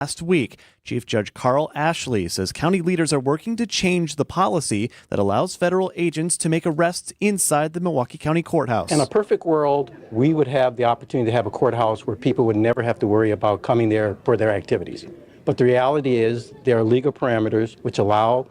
last week. Chief Judge Carl Ashley says county leaders are working to change the policy that allows federal agents to make arrests inside the Milwaukee County Courthouse. In a perfect world, we would have the opportunity to have a courthouse where people would never have to worry about coming there for their activities. But the reality is there are legal parameters which allow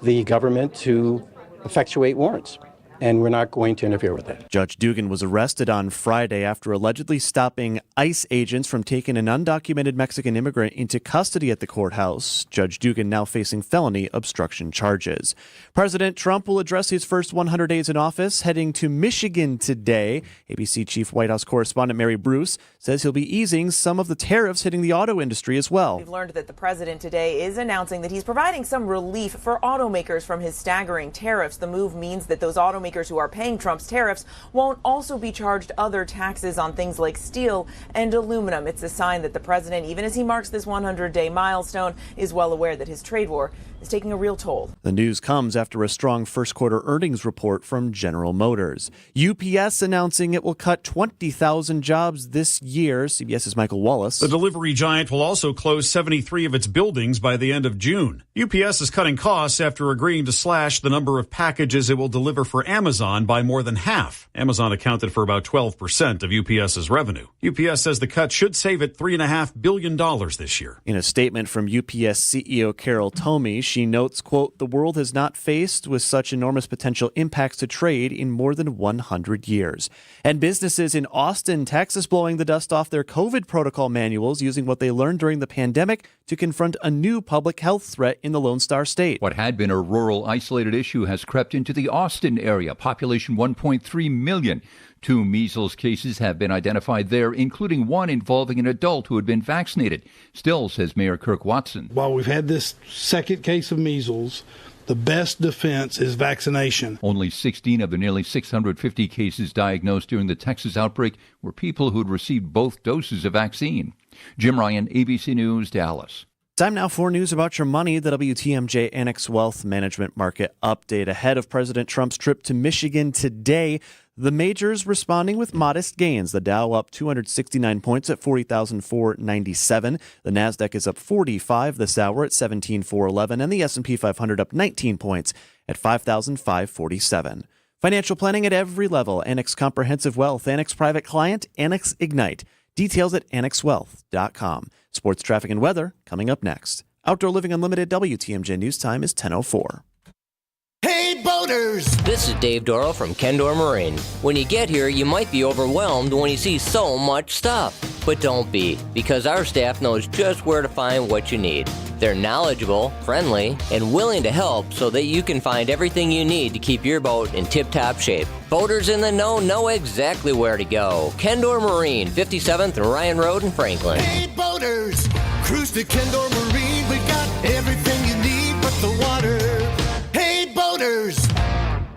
the government to effectuate warrants. And we're not going to interfere with that. Judge Dugan was arrested on Friday after allegedly stopping ICE agents from taking an undocumented Mexican immigrant into custody at the courthouse. Judge Dugan now facing felony obstruction charges. President Trump will address his first 100 days in office, heading to Michigan today. ABC Chief White House correspondent Mary Bruce says he'll be easing some of the tariffs hitting the auto industry as well. We've learned that the president today is announcing that he's providing some relief for automakers from his staggering tariffs. The move means that those automakers who are paying Trump's tariffs won't also be charged other taxes on things like steel and aluminum. It's a sign that the president, even as he marks this 100-day milestone, is well aware that his trade war is taking a real toll. The news comes after a strong first quarter earnings report from General Motors. UPS announcing it will cut 20,000 jobs this year. CBS's Michael Wallace. The delivery giant will also close 73 of its buildings by the end of June. UPS is cutting costs after agreeing to slash the number of packages it will deliver for Amazon by more than half. Amazon accounted for about 12% of UPS's revenue. UPS says the cut should save it $3.5 billion this year. In a statement from UPS CEO Carol Tomey, she notes, quote, "The world has not faced with such enormous potential impacts to trade in more than 100 years. And businesses in Austin, Texas, blowing the dust off their COVID protocol manuals, using what they learned during the pandemic to confront a new public health threat in the Lone Star State. What had been a rural isolated issue has crept into the Austin area, population 1.3 million. 2 measles cases have been identified there, including one involving an adult who had been vaccinated. Still, says Mayor Kirk Watson. While we've had this second case of measles, the best defense is vaccination. Only 16 of the nearly 650 cases diagnosed during the Texas outbreak were people who had received both doses of vaccine. Jim Ryan, ABC News, Dallas. Time now for news about your money. The WTMJ Annex Wealth Management Market Update ahead of President Trump's trip to Michigan today. The majors responding with modest gains. The Dow up 269 points at 40,497. The Nasdaq is up 45 this hour at 17,411. And the S&P 500 up 19 points at 5,547. Financial planning at every level. Annex Comprehensive Wealth, Annex Private Client, Annex Ignite. Details at annexwealth.com. Sports, traffic, and weather coming up next. Outdoor Living Unlimited WTMJ News Time is 10:04. Hey, boaters! This is Dave Dorrell from Kendor Marine. When you get here, you might be overwhelmed when you see so much stuff. But don't be, because our staff knows just where to find what you need. They're knowledgeable, friendly, and willing to help so that you can find everything you need to keep your boat in tip-top shape. Boaters in the know exactly where to go. Kendor Marine, 57th and Ryan Road in Franklin. Hey, boaters! Cruise to Kendor Marine. We got everything you need but the water. Hey, boaters!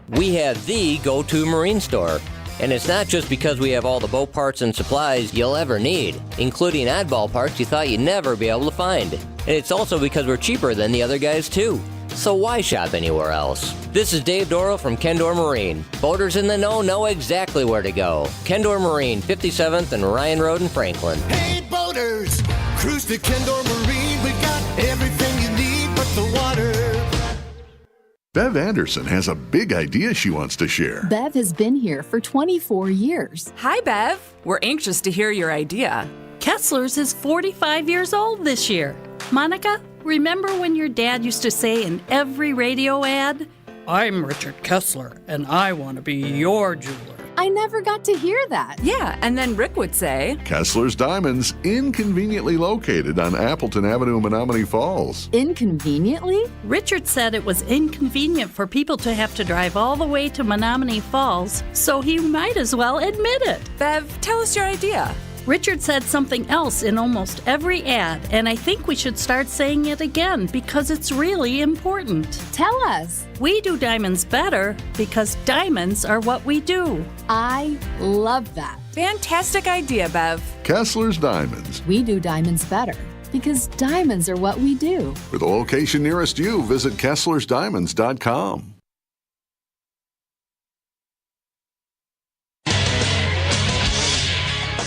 We have the go-to marine store. And it's not just because we have all the boat parts and supplies you'll ever need, including oddball parts you thought you'd never be able to find. And it's also because we're cheaper than the other guys, too. So why shop anywhere else? This is Dave Dorrell from Kendor Marine. Boaters in the know exactly where to go. Kendor Marine, 57th and Ryan Road in Franklin. Hey, boaters! Cruise to Kendor Marine. We got everything you need but the water. Bev Anderson has a big idea she wants to share. Bev has been here for 24 years. Hi, Bev. We're anxious to hear your idea. Kessler's is 45 years old this year. Monica, remember when your dad used to say in every radio ad, "I'm Richard Kessler, and I want to be your jeweler"? I never got to hear that. Yeah, and then Rick would say, Kessler's Diamonds, inconveniently located on Appleton Avenue, Menominee Falls. Inconveniently? Richard said it was inconvenient for people to have to drive all the way to Menominee Falls, so he might as well admit it. Bev, tell us your idea. Richard said something else in almost every ad, and I think we should start saying it again because it's really important. Tell us. We do diamonds better because diamonds are what we do. I love that. Fantastic idea, Bev. Kessler's Diamonds. We do diamonds better because diamonds are what we do. For the location nearest you, visit Kessler'sDiamonds.com.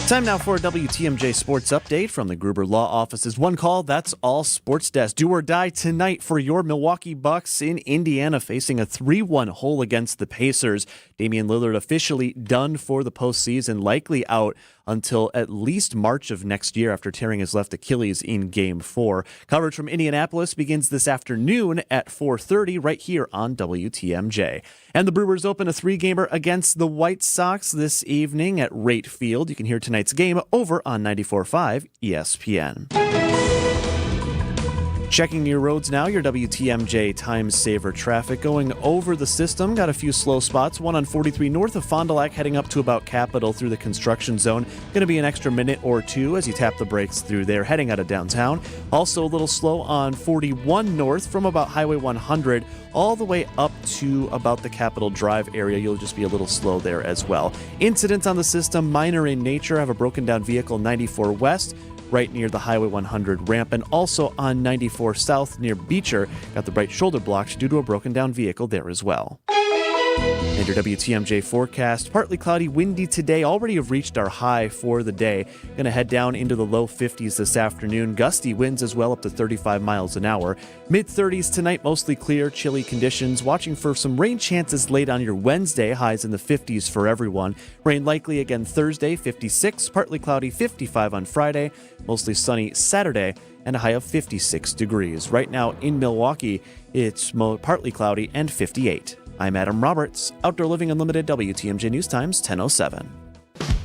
Time now for a WTMJ Sports Update from the Gruber Law Office's One Call, That's All Sports Desk. Do or die tonight for your Milwaukee Bucks in Indiana, facing a 3-1 hole against the Pacers. Damian Lillard officially done for the postseason, likely out until at least March of next year after tearing his left Achilles in Game 4. Coverage from Indianapolis begins this afternoon at 4:30 right here on WTMJ. And the Brewers open a 3-gamer against the White Sox this evening at Rate Field. You can hear tonight's game over on 94.5 ESPN. Checking your roads now, your WTMJ Time Saver traffic going over the system. Got a few slow spots. One on 43 north of Fond du Lac heading up to about Capitol through the construction zone. Going to be an extra minute or two as you tap the brakes through there heading out of downtown. Also a little slow on 41 north from about Highway 100 all the way up to about the Capitol Drive area. You'll just be a little slow there as well. Incidents on the system, minor in nature. Have a broken down vehicle 94 west. Right near the Highway 100 ramp, and also on 94 South near Beecher. Got the right shoulder blocked due to a broken down vehicle there as well. And your WTMJ forecast, partly cloudy, windy today. Already have reached our high for the day. Going to head down into the low 50s this afternoon. Gusty winds as well, up to 35 miles an hour. Mid-30s tonight, mostly clear, chilly conditions. Watching for some rain chances late on your Wednesday. Highs in the 50s for everyone. Rain likely again Thursday, 56. Partly cloudy, 55 on Friday. Mostly sunny Saturday, and a high of 56 degrees. Right now in Milwaukee, it's partly cloudy and 58. I'm Adam Roberts, Outdoor Living Unlimited, WTMJ News Times 10:07.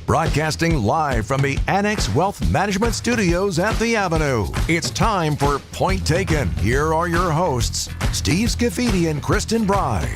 Broadcasting live from the Annex Wealth Management Studios at the Avenue. It's time for Point Taken. Here are your hosts, Steve Scaffidi and Kristin Brey.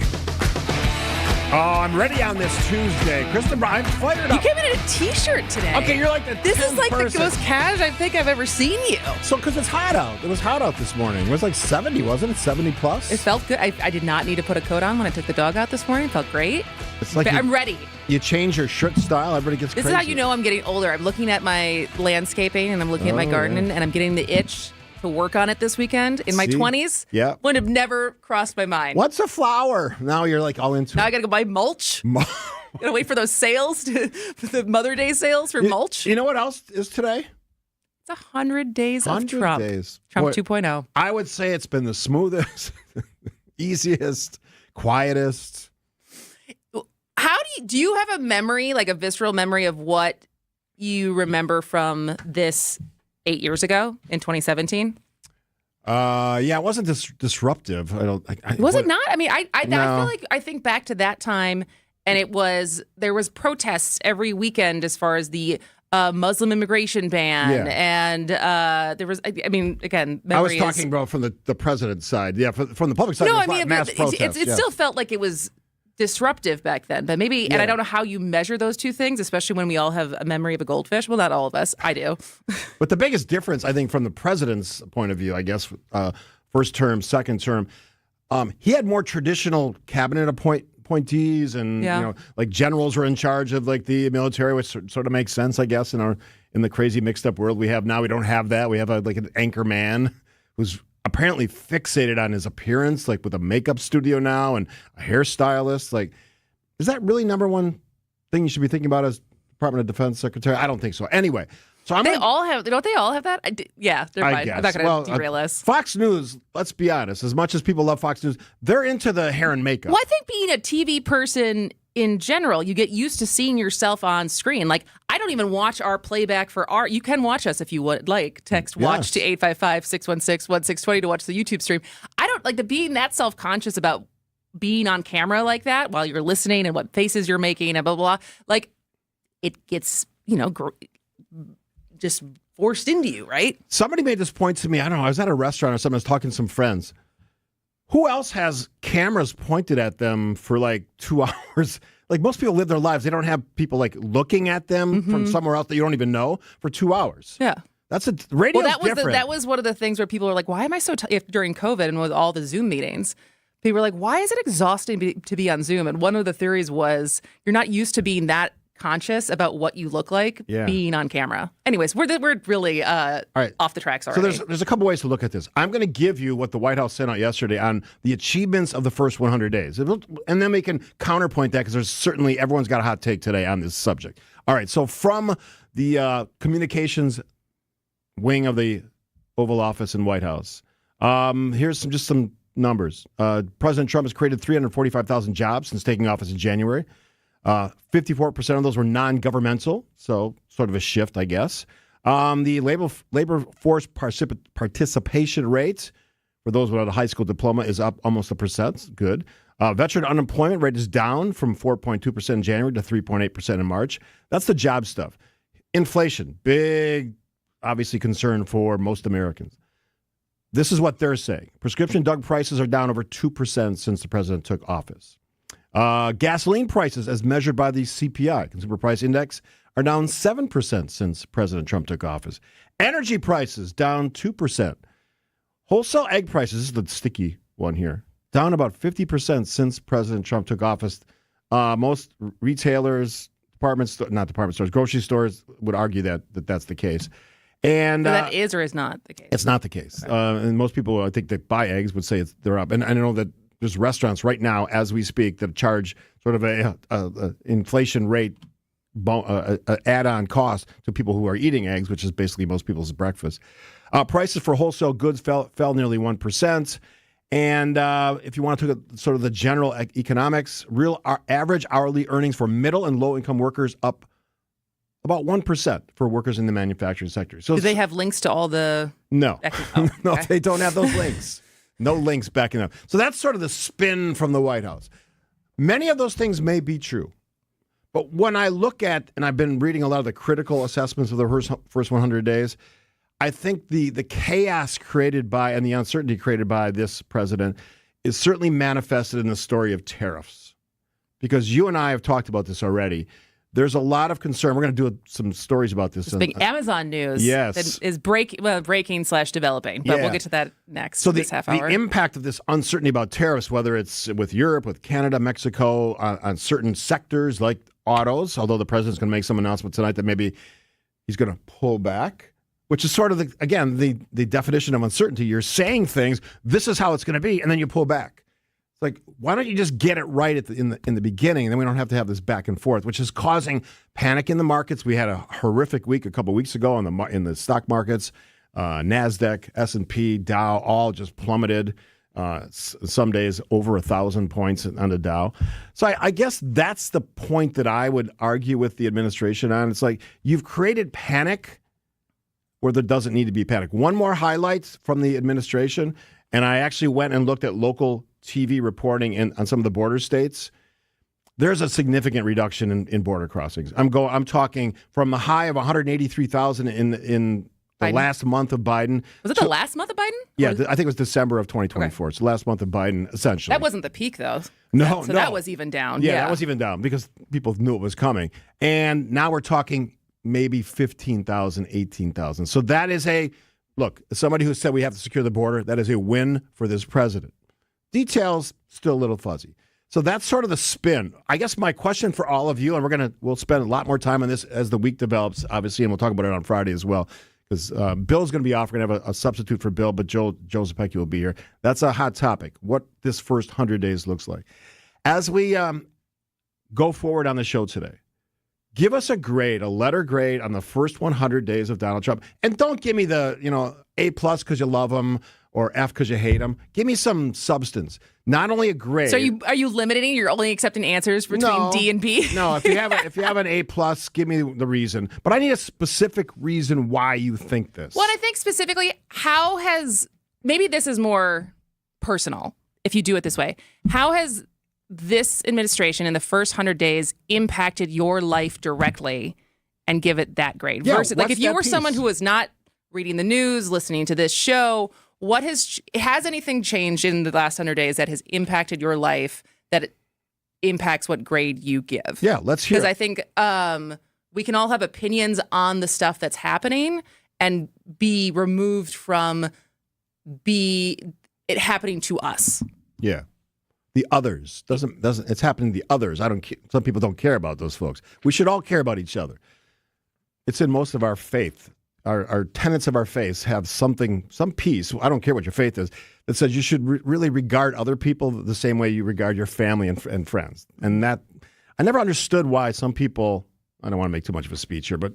Oh, I'm ready on this Tuesday. Kristin Brey, I'm fired up. You came in a t-shirt today. Okay, you're like the This is like person. the most casual I think I've ever seen you. So, because it's hot out. It was hot out this morning. It was like 70, wasn't it? 70 plus? It felt good. I did not need to put a coat on when I took the dog out this morning. It felt great. It's like I'm ready. You change your shirt style, everybody gets This crazy. is how you know I'm getting older. I'm looking at my landscaping and I'm looking at my garden and I'm getting the itch to work on it this weekend. In my 20s, yeah, would have never crossed my mind. What's a flower? Now you're like all into Now it. I got to go buy mulch. Gotta wait for those sales, the Mother Day sales for mulch. You know what else is today? It's 100 days 100 of Trump. days. Trump Boy, 2.0. I would say it's been the smoothest, easiest, quietest. How do you have a memory, like a visceral memory of what you remember from this 8 years ago in 2017? Yeah, it wasn't disruptive. Was it not? I mean, I No. feel like I think back to that time, and there was protests every weekend as far as the Muslim immigration ban, and there was. I mean, again, I was memory talking about from the president's side. Yeah, from the public side. No, there I was mean, mass it protests. still felt like it was disruptive back then, but maybe, and I don't know how you measure those two things, especially when we all have a memory of a goldfish. Well, not all of us. I do. But the biggest difference, I think, from the president's point of view, I guess, first term, second term, he had more traditional cabinet appointees, and like generals were in charge of like the military, which sort of makes sense, I guess, in the crazy mixed up world we have now. We don't have that. We have like an anchor man who's apparently fixated on his appearance, like with a makeup studio now and a hairstylist. Like, is that really number one thing you should be thinking about as Department of Defense Secretary? I don't think so. Anyway, so don't they all have that? Yeah, they're fine. Guess. I'm not going to derail us. Fox News, let's be honest, as much as people love Fox News, they're into the hair and makeup. Well, I think being a TV person in general, you get used to seeing yourself on screen. Like, I don't even watch our playback for our. You can watch us if you would like. Text watch to 855-616-1620 to watch the YouTube stream. I don't like being that self-conscious about being on camera like that while you're listening and what faces you're making and blah, blah, blah. Like, it gets, just forced into you, right? Somebody made this point to me. I don't know. I was at a restaurant or something. I was talking to some friends. Who else has cameras pointed at them for like 2 hours? Like, most people live their lives. They don't have people like looking at them from somewhere else that you don't even know for 2 hours. Yeah. That's radio's different. That was one of the things where people were like, why am I so if during COVID and with all the Zoom meetings, people were like, why is it exhausting to be on Zoom? And one of the theories was you're not used to being that conscious about what you look like Yeah. being on camera. Anyways, we're really off the tracks already. So there's a couple ways to look at this. I'm going to give you what the White House sent out yesterday on the achievements of the first 100 days. And then we can counterpoint that because there's certainly everyone's got a hot take today on this subject. All right. So from the communications wing of the Oval Office and White House, here's some numbers. President Trump has created 345,000 jobs since taking office in January. 54% of those were non-governmental, so sort of a shift, I guess. The labor force participation rate for those without a high school diploma is up almost 1%. Good. Veteran unemployment rate is down from 4.2% in January to 3.8% in March. That's the job stuff. Inflation, big, obviously, concern for most Americans. This is what they're saying. Prescription drug prices are down over 2% since the president took office. Gasoline prices, as measured by the CPI, Consumer Price Index, are down 7% since President Trump took office. Energy prices down 2%. Wholesale egg prices, this is the sticky one here, down about 50% since President Trump took office. Most retailers, grocery stores would argue that that's the case. And so that is or is not the case? It's not the case. And most people, I think, that buy eggs would say they're up. And I know that there's restaurants right now, as we speak, that charge sort of a inflation rate add-on cost to people who are eating eggs, which is basically most people's breakfast. Prices for wholesale goods fell nearly 1%. And if you want to look at sort of the general economics, average hourly earnings for middle and low-income workers up about 1% for workers in the manufacturing sector. So do they have links to all the... No. Oh, no, okay. They don't have those links. No links backing up. So that's sort of the spin from the White House. Many of those things may be true. But when I look at, and I've been reading a lot of the critical assessments of the first 100 days, I think the chaos created by and the uncertainty created by this president is certainly manifested in the story of tariffs. Because you and I have talked about this already. There's a lot of concern. We're going to do some stories about this. Big Amazon news yes. that is breaking/developing, but we'll get to that next. So this half hour. The impact of this uncertainty about tariffs, whether it's with Europe, with Canada, Mexico, on certain sectors like autos, although the president's going to make some announcement tonight that maybe he's going to pull back, which is sort of, the definition of uncertainty. You're saying things, this is how it's going to be, and then you pull back. It's like, why don't you just get it right in the beginning, and then we don't have to have this back and forth, which is causing panic in the markets. We had a horrific week a couple of weeks ago in the stock markets. NASDAQ, S&P, Dow, all just plummeted. Some days over 1,000 points on the Dow. So I guess that's the point that I would argue with the administration on. It's like you've created panic where there doesn't need to be panic. One more highlight from the administration, and I actually went and looked at local TV reporting on some of the border states. There's a significant reduction in border crossings. I'm talking from the high of 183,000 in the last month of Biden. Was it the last month of Biden? Yeah, I think it was December of 2024. Okay. It's the last month of Biden, essentially. That wasn't the peak, though. No. That was even down. Yeah, that was even down because people knew it was coming. And now we're talking maybe 15,000, 18,000. So that is look, as somebody who said we have to secure the border, that is a win for this president. Details, still a little fuzzy. So that's sort of the spin. I guess my question for all of you, and we'll spend a lot more time on this as the week develops, obviously, and we'll talk about it on Friday as well, because Bill's going to be off. We're going to have a substitute for Bill, but Joe Zepecki will be here. That's a hot topic, what this first 100 days looks like. As we go forward on the show today, give us a letter grade on the first 100 days of Donald Trump. And don't give me the, A+ because you love him or F because you hate him. Give me some substance. Not only a grade. So are you limiting? You're only accepting answers between D and B? No, if you have an A+, give me the reason. But I need a specific reason why you think this. Well, I think specifically, maybe this is more personal if you do it this way. How has this administration in the first 100 days impacted your life directly and give it that grade? Yeah, versus, if you were someone who was not reading the news, listening to this show, has anything changed in the last 100 days that has impacted your life that impacts what grade you give? Yeah, let's hear. Because I think we can all have opinions on the stuff that's happening and be removed from it happening to us. Yeah. The others doesn't. It's happening to the others. Some people don't care about those folks. We should all care about each other. It's in most of our faith. Our tenets of our faith have some piece. I don't care what your faith is. That says you should really regard other people the same way you regard your family and friends. And that I never understood why some people. I don't want to make too much of a speech here, but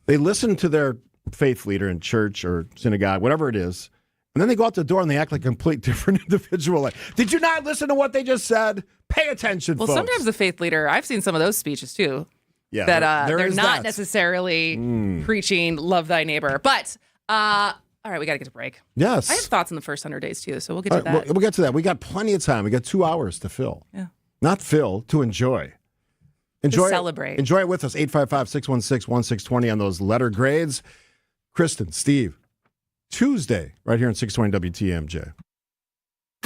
they listen to their faith leader in church or synagogue, whatever it is. And then they go out the door and they act like a complete different individual. Like, did you not listen to what they just said? Pay attention, well, folks. Sometimes the faith leader, I've seen some of those speeches too. Yeah, that there they're is not that. necessarily preaching love thy neighbor. But all right, we got to get to break. Yes. I have thoughts on the first 100 days too, so we'll get to that. We'll get to that. We got plenty of time. We got 2 hours to fill. Yeah. Not fill, to enjoy. Enjoy to celebrate. Enjoy it with us. 855-616-1620 on those letter grades. Kristin, Steve, Tuesday, right here on 620 WTMJ.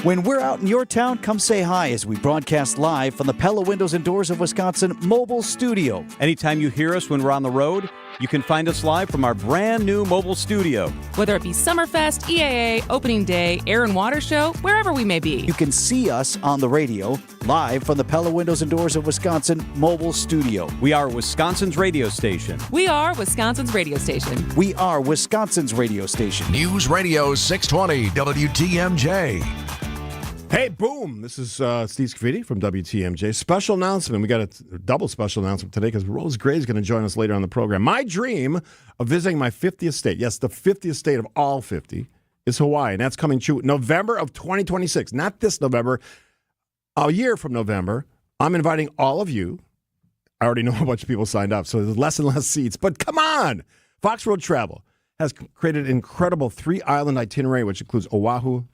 When we're out in your town, come say hi as we broadcast live from the Pella Windows and Doors of Wisconsin mobile studio. Anytime you hear us when we're on the road, you can find us live from our brand new mobile studio. Whether it be Summerfest, EAA, Opening Day, Air and Water Show, wherever we may be. You can see us on the radio, live from the Pella Windows and Doors of Wisconsin mobile studio. We are Wisconsin's radio station. We are Wisconsin's radio station. We are Wisconsin's radio station. News Radio 620 WTMJ. Hey, boom. This is Steve Scaffidi from WTMJ. Special announcement. We got a double special announcement today because Rose Gray is going to join us later on the program. My dream of visiting my 50th state, yes, the 50th state of all 50, is Hawaii. And that's coming true November of 2026. Not this November, a year from November. I'm inviting all of you. I already know a bunch of people signed up, so there's less and less seats. But come on. Fox Road Travel has created an incredible 3-island itinerary, which includes Oahu,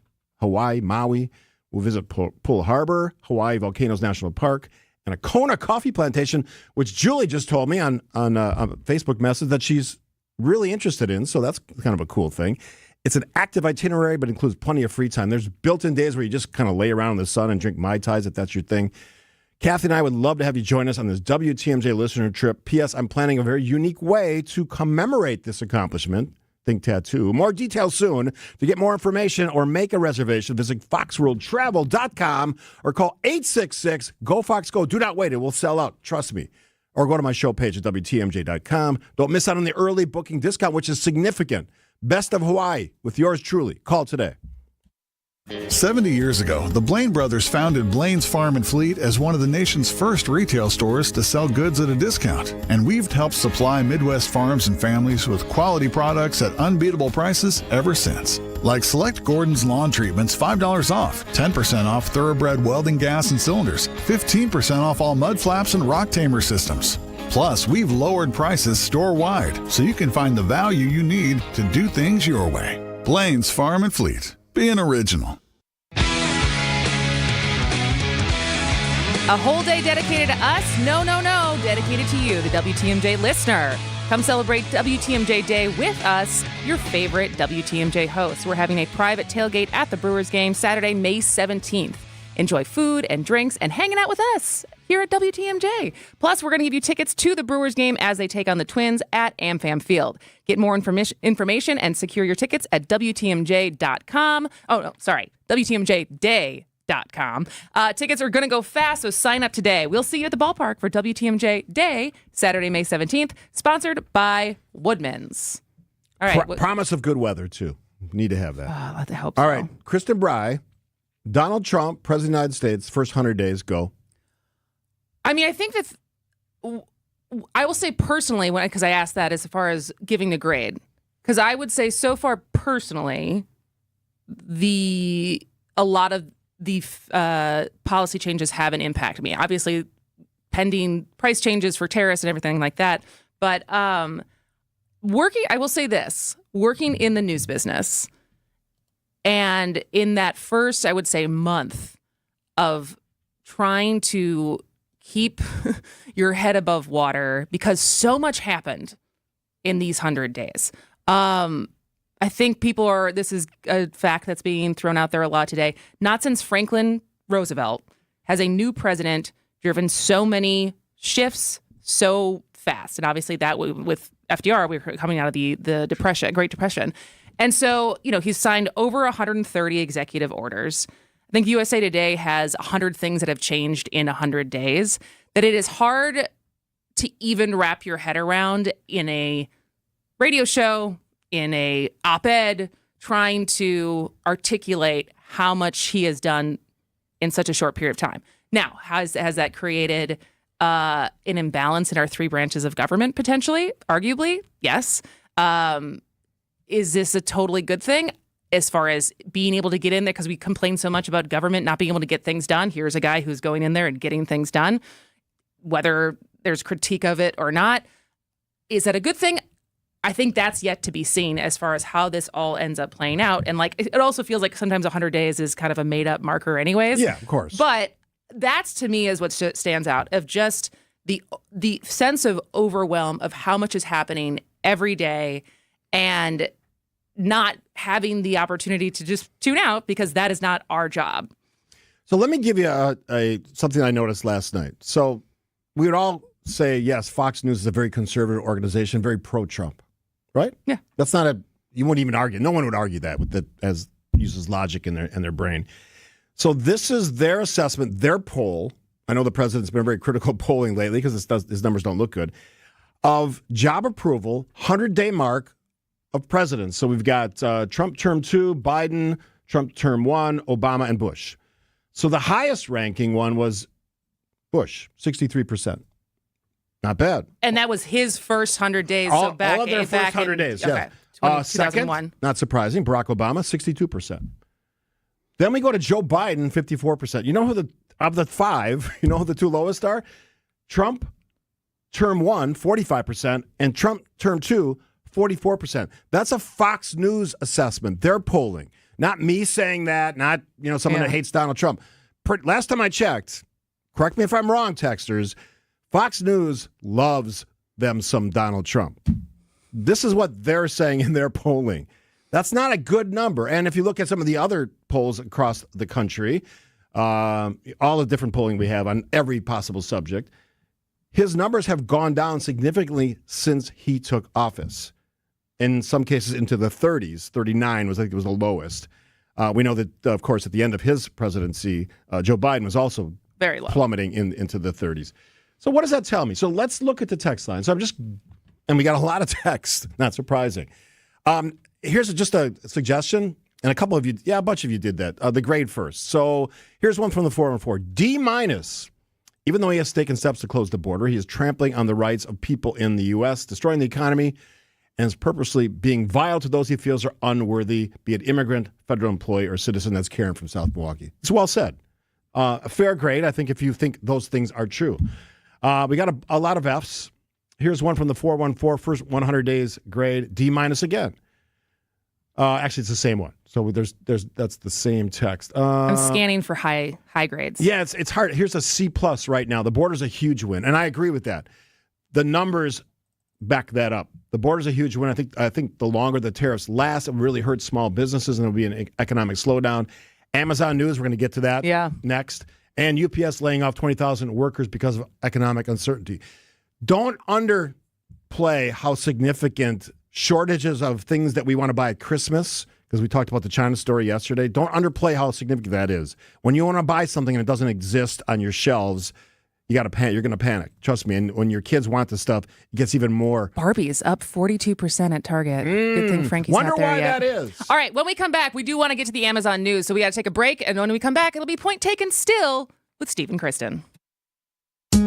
Hawaii, Maui. We'll visit Pearl Harbor, Hawaii Volcanoes National Park, and a Kona coffee plantation, which Julie just told me on a Facebook message that she's really interested in. So that's kind of a cool thing. It's an active itinerary, but includes plenty of free time. There's built-in days where you just kind of lay around in the sun and drink Mai Tais if that's your thing. Kathy and I would love to have you join us on this WTMJ listener trip. P.S. I'm planning a very unique way to commemorate this accomplishment. Think tattoo. More details soon. To get more information or make a reservation, visit foxworldtravel.com or call 866-GO-FOX-GO. Do not wait. It will sell out. Trust me. Or go to my show page at WTMJ.com. Don't miss out on the early booking discount, which is significant. Best of Hawaii with yours truly. Call today. 70 years ago, the Blaine brothers founded Blaine's Farm and Fleet as one of the nation's first retail stores to sell goods at a discount. And we've helped supply Midwest farms and families with quality products at unbeatable prices ever since. Like select Gordon's lawn treatments, $5 off, 10% off thoroughbred welding gas and cylinders, 15% off all mud flaps and rock tamer systems. Plus, we've lowered prices store-wide, so you can find the value you need to do things your way. Blaine's Farm and Fleet. Be an original. A whole day dedicated to us? No. Dedicated to you, the WTMJ listener. Come celebrate WTMJ Day with us, your favorite WTMJ hosts. We're having a private tailgate at the Brewers game Saturday, May 17th. Enjoy food and drinks and hanging out with us here at WTMJ. Plus, we're going to give you tickets to the Brewers game as they take on the Twins at AmFam Field. Get more information and secure your tickets at WTMJ.com. Oh, no, sorry, WTMJday.com. Tickets are going to go fast, so sign up today. We'll see you at the ballpark for WTMJ Day, Saturday, May 17th, sponsored by Woodman's. All right. Promise of good weather, too. Need to have that. I hope so. All right. Kristin Brey, Donald Trump, President of the United States, first 100 days, go. I mean, I think that I will say personally, because I asked that as far as giving the grade, because I would say so far personally, a lot of the policy changes haven't impacted me. Obviously, pending price changes for tariffs and everything like that. But I will say this, working in the news business, and in that first, I would say, month of trying to keep your head above water because so much happened in these 100 days. I think this is a fact that's being thrown out there a lot today. Not since Franklin Roosevelt has a new president driven so many shifts so fast. And obviously that with FDR, we were coming out of the Great Depression. And so, he's signed over 130 executive orders. I think USA Today has 100 things that have changed in 100 days, that it is hard to even wrap your head around in a radio show, in a op-ed, trying to articulate how much he has done in such a short period of time. Now, has that created an imbalance in our three branches of government, potentially? Arguably, yes. Is this a totally good thing as far as being able to get in there? Because we complain so much about government not being able to get things done. Here's a guy who's going in there and getting things done, whether there's critique of it or not. Is that a good thing? I think that's yet to be seen as far as how this all ends up playing out. And like, it also feels like sometimes 100 days is kind of a made up marker anyways. Yeah, of course. But that's to me is what stands out of just the sense of overwhelm of how much is happening every day and not having the opportunity to just tune out because that is not our job. So let me give you something I noticed last night. So we would all say, yes, Fox News is a very conservative organization, very pro-Trump, right? Yeah. That's not you wouldn't even argue. No one would argue that as uses logic in their brain. So this is their assessment, their poll. I know the president's been very critical of polling lately because his numbers don't look good, of job approval, 100-day mark of presidents. So we've got Trump term 2, Biden, Trump term 1, Obama, and Bush. So the highest ranking one was Bush, 63%. Not bad. And that was his first 100 days. All so back, of their first 100 days, okay, yeah. 2001. Second, not surprising, Barack Obama, 62%. Then we go to Joe Biden, 54%. You know who of the five, you know who the two lowest are? Trump, term 1, 45%, and Trump, term 2, 44%. That's a Fox News assessment. They're polling. Not me saying that, not someone that hates Donald Trump. Last time I checked, correct me if I'm wrong, texters, Fox News loves them some Donald Trump. This is what they're saying in their polling. That's not a good number. And if you look at some of the other polls across the country, all the different polling we have on every possible subject, his numbers have gone down significantly since he took office. In some cases into the 30s, 39 was, I think it was the lowest. We know that, of course, at the end of his presidency, Joe Biden was also very low, plummeting into the 30s. So what does that tell me? So let's look at the text line. So and we got a lot of text, not surprising. Here's just a suggestion, and a bunch of you did that. The grade first. So here's one from the 414. D-. Even though he has taken steps to close the border, he is trampling on the rights of people in the U.S., destroying the economy, and is purposely being vile to those he feels are unworthy, be it immigrant, federal employee, or citizen. That's Karen from South Milwaukee. It's well said. A fair grade, I think, if you think those things are true. We got a lot of Fs. Here's one from the 414, first 100 days grade, D- again. Actually, it's the same one. So that's the same text. I'm scanning for high grades. Yeah, it's hard. Here's a C+ right now. The border's a huge win, and I agree with that. The numbers back that up. The border's a huge win. I think the longer the tariffs last, it will really hurt small businesses, and there'll be an economic slowdown. Amazon News, we're going to get to that next. And UPS laying off 20,000 workers because of economic uncertainty. Don't underplay how significant shortages of things that we want to buy at Christmas, because we talked about the China story yesterday. Don't underplay how significant that is. When you want to buy something and it doesn't exist on your shelves, you're going to panic. Trust me. And when your kids want the stuff, it gets even more. Barbie's up 42% at Target. Good thing Frankie's not there yet. Wonder why that is. All right, when we come back, we do want to get to the Amazon news, so we got to take a break. And when we come back, it'll be Point Taken still with Steve and Kristin.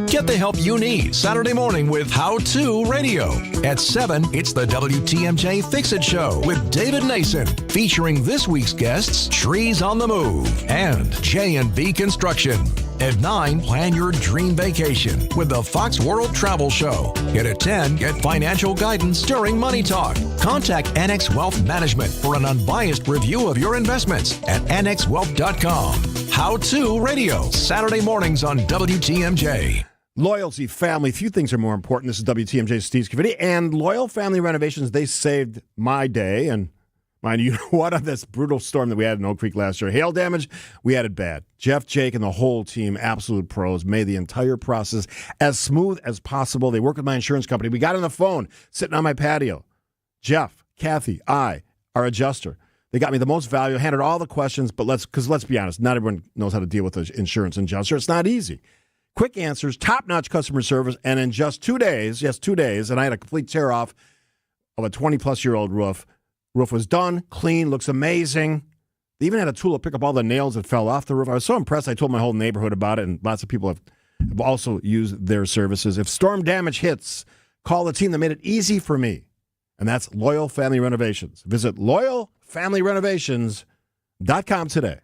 Get the help you need Saturday morning with How To Radio. At 7, it's the WTMJ Fix-It Show with David Nason, featuring this week's guests, Trees on the Move and J&B Construction. At 9, plan your dream vacation with the Fox World Travel Show. And at 10, get financial guidance during Money Talk. Contact Annex Wealth Management for an unbiased review of your investments at annexwealth.com. How To Radio, Saturday mornings on WTMJ. Loyalty, family, few things are more important. This is WTMJ Steve Scaffidi, and Loyal Family Renovations, they saved my day. And mind you, what on this brutal storm that we had in Oak Creek last year. Hail damage, we had it bad. Jeff, Jake, and the whole team, absolute pros, made the entire process as smooth as possible. They work with my insurance company. We got on the phone, sitting on my patio. Jeff, Kathy, our adjuster. They got me the most value, handled all the questions, but let's be honest, not everyone knows how to deal with the insurance adjuster. It's not easy. Quick answers, top-notch customer service, and in just 2 days, and I had a complete tear-off of a 20-plus-year-old roof. Roof was done, clean, looks amazing. They even had a tool to pick up all the nails that fell off the roof. I was so impressed, I told my whole neighborhood about it, and lots of people have also used their services. If storm damage hits, call the team that made it easy for me, and that's Loyal Family Renovations. Visit loyalfamilyrenovations.com today.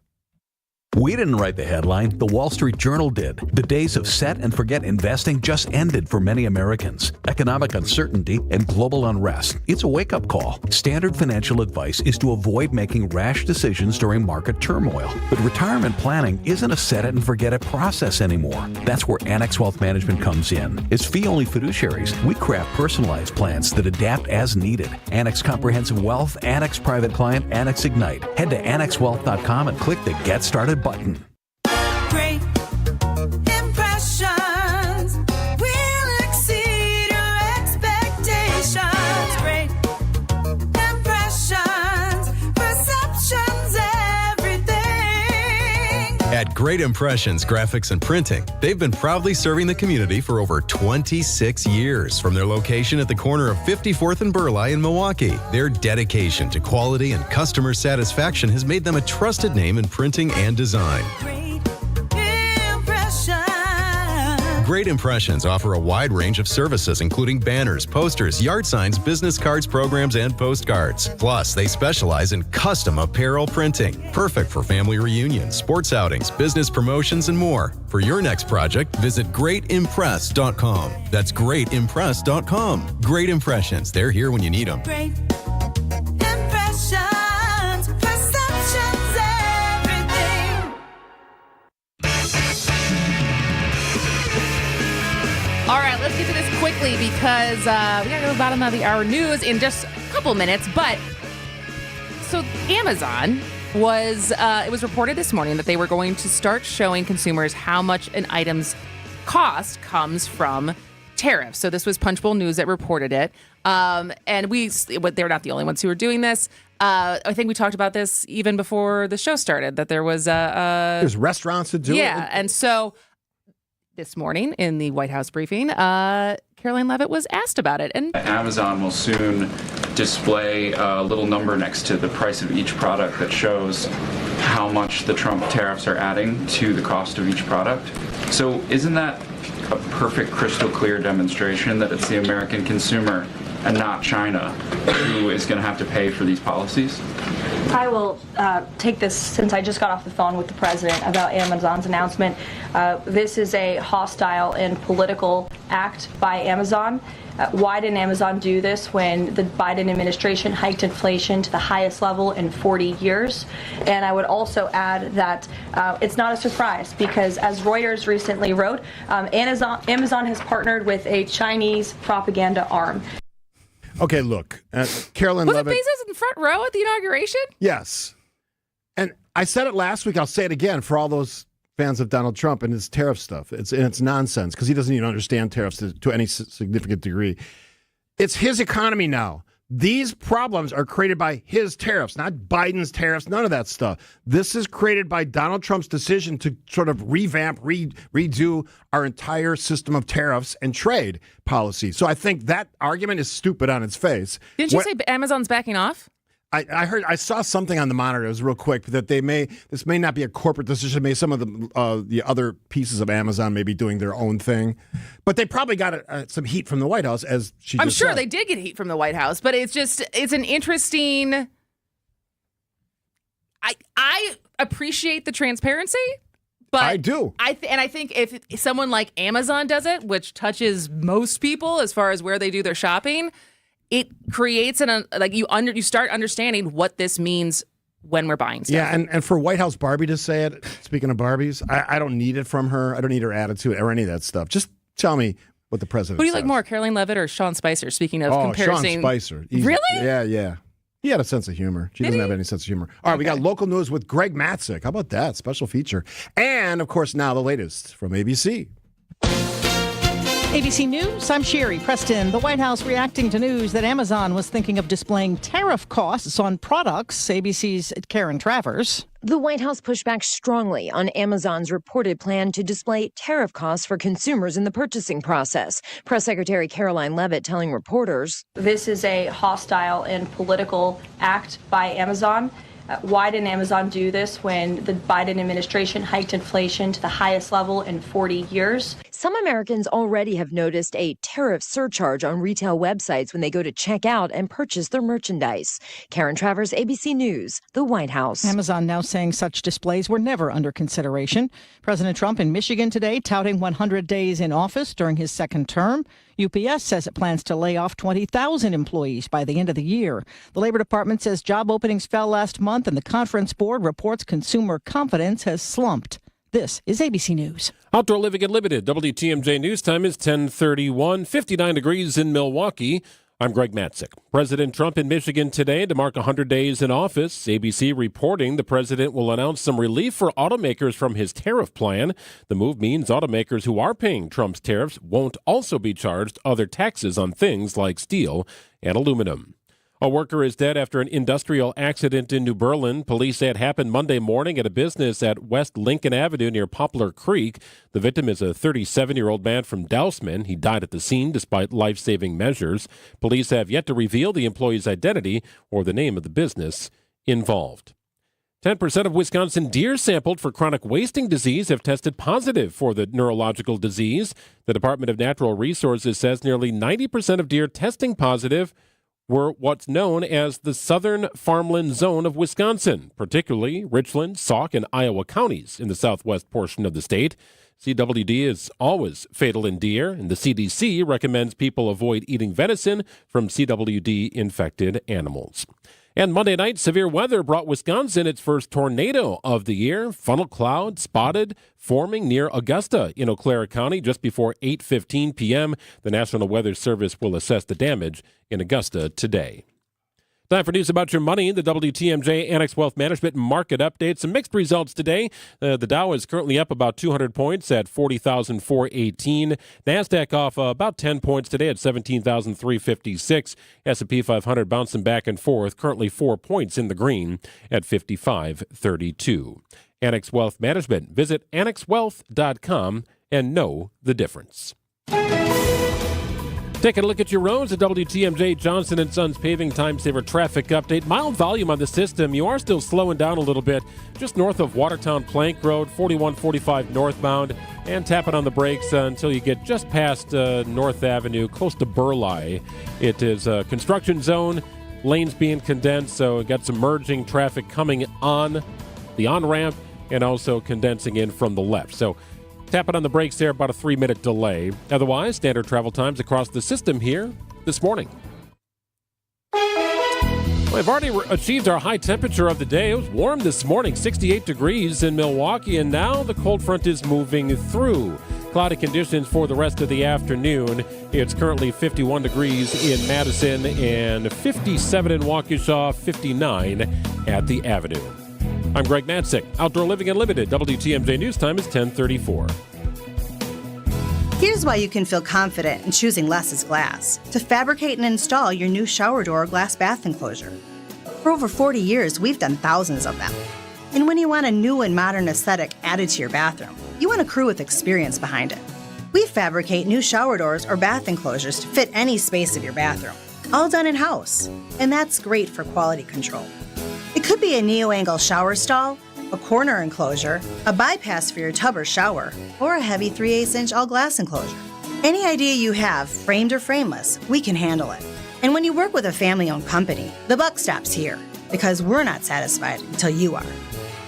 We didn't write the headline, the Wall Street Journal did. The days of set and forget investing just ended for many Americans. Economic uncertainty and global unrest. It's a wake-up call. Standard financial advice is to avoid making rash decisions during market turmoil. But retirement planning isn't a set it and forget it process anymore. That's where Annex Wealth Management comes in. As fee-only fiduciaries, we craft personalized plans that adapt as needed. Annex Comprehensive Wealth, Annex Private Client, Annex Ignite. Head to annexwealth.com and click the Get Started button. Great impressions will exceed your expectations. Great impressions, perceptions, everything. At Great Impressions Graphics and Printing, they've been proudly serving the community for over 26 years. From their location at the corner of 54th and Burleigh in Milwaukee, their dedication to quality and customer satisfaction has made them a trusted name in printing and design. Great Impressions offer a wide range of services, including banners, posters, yard signs, business cards, programs, and postcards. Plus, they specialize in custom apparel printing, perfect for family reunions, sports outings, business promotions, and more. For your next project, visit greatimpress.com. That's greatimpress.com. Great Impressions. They're here when you need them. Great impressions, perceptions, everything. All right, let's get to this quickly because we got to go to the bottom of the hour news in just a couple minutes. But so Amazon it was reported this morning that they were going to start showing consumers how much an item's cost comes from tariffs. So this was Punchbowl News that reported it. And they're not the only ones who are doing this. I think we talked about this even before the show started, that there was there's restaurants that do it. Yeah, and so this morning in the White House briefing, Caroline Leavitt was asked about it. And Amazon will soon display a little number next to the price of each product that shows how much the Trump tariffs are adding to the cost of each product. So isn't that a perfect, crystal clear demonstration that it's the American consumer and not China who is going to have to pay for these policies? I will take this, since I just got off the phone with the president about Amazon's announcement. This is a hostile and political act by Amazon. Why didn't Amazon do this when the Biden administration hiked inflation to the highest level in 40 years? And I would also add that it's not a surprise because, as Reuters recently wrote, Amazon has partnered with a Chinese propaganda arm. Okay, look, Caroline Wasn't Leavitt. Bezos in the front row at the inauguration? Yes. And I said it last week. I'll say it again for all those fans of Donald Trump and his tariff stuff. It's nonsense because he doesn't even understand tariffs to any significant degree. It's his economy now. These problems are created by his tariffs, not Biden's tariffs, none of that stuff. This is created by Donald Trump's decision to sort of revamp, redo our entire system of tariffs and trade policy. So I think that argument is stupid on its face. Didn't you say Amazon's backing off? I saw something on the monitor. It was real quick that this may not be a corporate decision. Maybe some of the other pieces of Amazon may be doing their own thing, but they probably got some heat from the White House, as she. I'm just sure said. they did get heat from the White House, but it's an interesting. I appreciate the transparency, but I do. I think if someone like Amazon does it, which touches most people as far as where they do their shopping, it creates you start understanding what this means when we're buying stuff. Yeah, and for White House Barbie to say it, speaking of Barbies, I don't need it from her. I don't need her attitude or any of that stuff. Just tell me what the president Who do you says. like more, Caroline Leavitt or Sean Spicer? Speaking of comparison. Sean Spicer. Really? Yeah. He had a sense of humor. She doesn't have any sense of humor. All right, we got local news with Greg Matzik. How about that? Special feature. And, of course, now the latest from ABC. ABC News, I'm Sherry Preston. The White House reacting to news that Amazon was thinking of displaying tariff costs on products. ABC's Karen Travers. The White House pushed back strongly on Amazon's reported plan to display tariff costs for consumers in the purchasing process. Press Secretary Caroline Leavitt telling reporters, "This is a hostile and political act by Amazon. Why didn't Amazon do this when the Biden administration hiked inflation to the highest level in 40 years? Some Americans already have noticed a tariff surcharge on retail websites when they go to check out and purchase their merchandise. Karen Travers, ABC News, the White House. Amazon now saying such displays were never under consideration. President Trump in Michigan today touting 100 days in office during his second term. UPS says it plans to lay off 20,000 employees by the end of the year. The Labor Department says job openings fell last month, and the Conference Board reports consumer confidence has slumped. This is ABC News. Outdoor Living Unlimited. WTMJ News Time is 10:31, 59 degrees in Milwaukee. I'm Greg Matzik. President Trump in Michigan today to mark 100 days in office. ABC reporting the president will announce some relief for automakers from his tariff plan. The move means automakers who are paying Trump's tariffs won't also be charged other taxes on things like steel and aluminum. A worker is dead after an industrial accident in New Berlin. Police say it happened Monday morning at a business at West Lincoln Avenue near Poplar Creek. The victim is a 37-year-old man from Dousman. He died at the scene despite life-saving measures. Police have yet to reveal the employee's identity or the name of the business involved. 10% of Wisconsin deer sampled for chronic wasting disease have tested positive for the neurological disease. The Department of Natural Resources says nearly 90% of deer testing positive were what's known as the southern farmland zone of Wisconsin, particularly Richland, Sauk, and Iowa counties in the southwest portion of the state. CWD is always fatal in deer, and the CDC recommends people avoid eating venison from CWD-infected animals. And Monday night, severe weather brought Wisconsin its first tornado of the year. Funnel cloud spotted forming near Augusta in Eau Claire County just before 8:15 p.m. The National Weather Service will assess the damage in Augusta today. Time for news about your money. The WTMJ Annex Wealth Management Market Update. Some mixed results today. The Dow is currently up about 200 points at 40,418. NASDAQ off about 10 points today at 17,356. S&P 500 bouncing back and forth, currently 4 points in the green at 5532. Annex Wealth Management. Visit annexwealth.com and know the difference. Taking a look at your roads, the WTMJ Johnson & Sons Paving Time Saver Traffic Update. Mild volume on the system. You are still slowing down a little bit just north of Watertown Plank Road, 4145 northbound, and tapping on the brakes until you get just past North Avenue, close to Burleigh. It is a construction zone, lanes being condensed, so got some merging traffic coming on the on-ramp and also condensing in from the left. So tapping on the brakes there, about a 3-minute delay. Otherwise, standard travel times across the system here this morning. We've already achieved our high temperature of the day. It was warm this morning, 68 degrees in Milwaukee, and now the cold front is moving through. Cloudy conditions for the rest of the afternoon. It's currently 51 degrees in Madison and 57 in Waukesha, 59 at the Avenue. I'm Greg Matzik. Outdoor Living Unlimited. WTMJ News Time is 10:34. Here's why you can feel confident in choosing Less's Glass to fabricate and install your new shower door glass bath enclosure. For over 40 years, we've done thousands of them. And when you want a new and modern aesthetic added to your bathroom, you want a crew with experience behind it. We fabricate new shower doors or bath enclosures to fit any space of your bathroom, all done in-house. And that's great for quality control. It could be a neo-angle shower stall, a corner enclosure, a bypass for your tub or shower, or a heavy 3/8-inch all-glass enclosure. Any idea you have, framed or frameless, we can handle it. And when you work with a family-owned company, the buck stops here, because we're not satisfied until you are.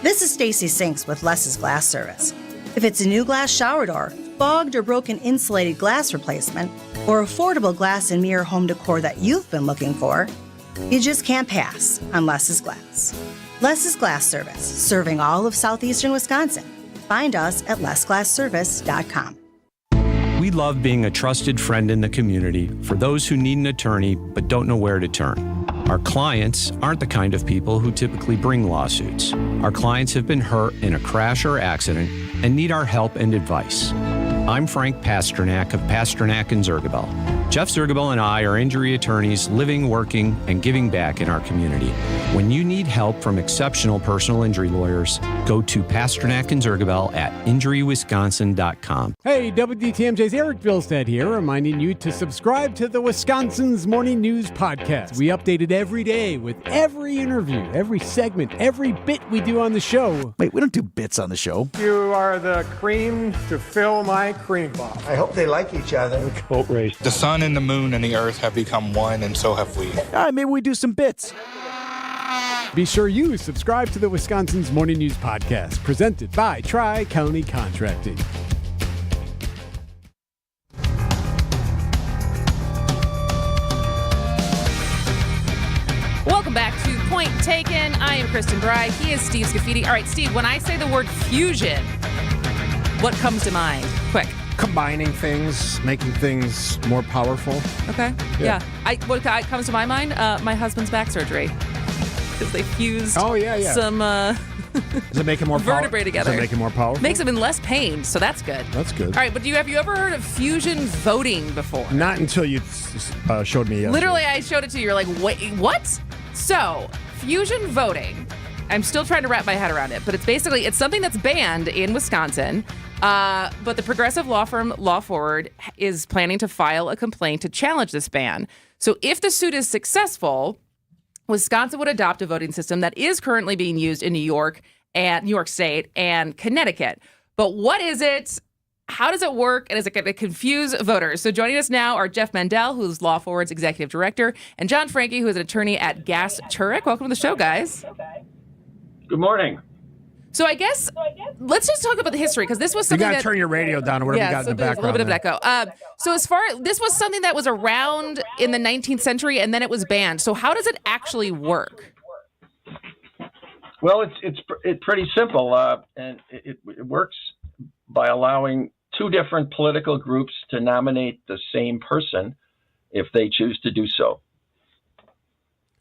This is Stacy Sinks with Less's Glass Service. If it's a new glass shower door, fogged or broken insulated glass replacement, or affordable glass and mirror home decor that you've been looking for, you just can't pass on Less's Glass. Less's Glass Service, serving all of southeastern Wisconsin. Find us at lessglassservice.com. We love being a trusted friend in the community for those who need an attorney but don't know where to turn. Our clients aren't the kind of people who typically bring lawsuits. Our clients have been hurt in a crash or accident and need our help and advice. I'm Frank Pasternak of Pasternak and Zergabel. Jeff Zergabel and I are injury attorneys living, working, and giving back in our community. When you need help from exceptional personal injury lawyers, go to Pasternak and Zergabel at injurywisconsin.com. Hey, WTMJ's Eric Bilstead here, reminding you to subscribe to the Wisconsin's Morning News Podcast. We update it every day with every interview, every segment, every bit we do on the show. Wait, we don't do bits on the show. You are the cream to fill my cream bar. I hope they like each other. Boat race. The sun and the moon and the earth have become one, and so have we. All right, maybe we do some bits. Be sure you subscribe to the Wisconsin's Morning News Podcast, presented by Tri-County Contracting. Welcome back to Point Taken. I am Kristin Brey. He is Steve Scaffidi. All right, Steve, when I say the word fusion, what comes to mind? Quick. Combining things, making things more powerful. Okay. Yeah. What comes to my mind? My husband's back surgery. Because they fused some Does it make it more vertebrae together. Does it make it more powerful? Makes them in less pain, so that's good. That's good. All right, but have you ever heard of fusion voting before? Not until you showed me. Literally, I showed it to you. You're like, wait, what? So, fusion voting. I'm still trying to wrap my head around it, but it's something that's banned in Wisconsin. But the progressive law firm Law Forward is planning to file a complaint to challenge this ban. So if the suit is successful, Wisconsin would adopt a voting system that is currently being used in New York State and Connecticut. But what is it? How does it work? And is it going to confuse voters? So joining us now are Jeff Mendel, who's Law Forward's executive director, and John Franke, who is an attorney at Gass Turek. Welcome to the show, guys. Good morning. So I guess let's just talk about the history, because this was something you got to turn your radio down or whatever you got in the background. A little bit of echo. So this was something that was around in the 19th century, and then it was banned. So how does it actually work? Well, it's pretty simple, and it works by allowing two different political groups to nominate the same person if they choose to do so.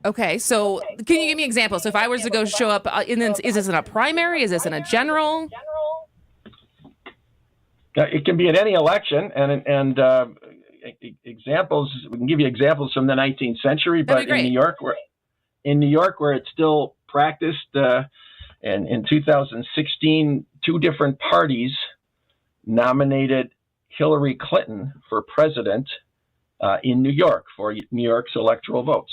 Okay, so can you give me examples? So if I was to go show up, is this in a primary? Is this in a general? It can be in any election, and examples. We can give you examples from the 19th century, but in New York, where it's still practiced, and in 2016, two different parties nominated Hillary Clinton for president in New York for New York's electoral votes.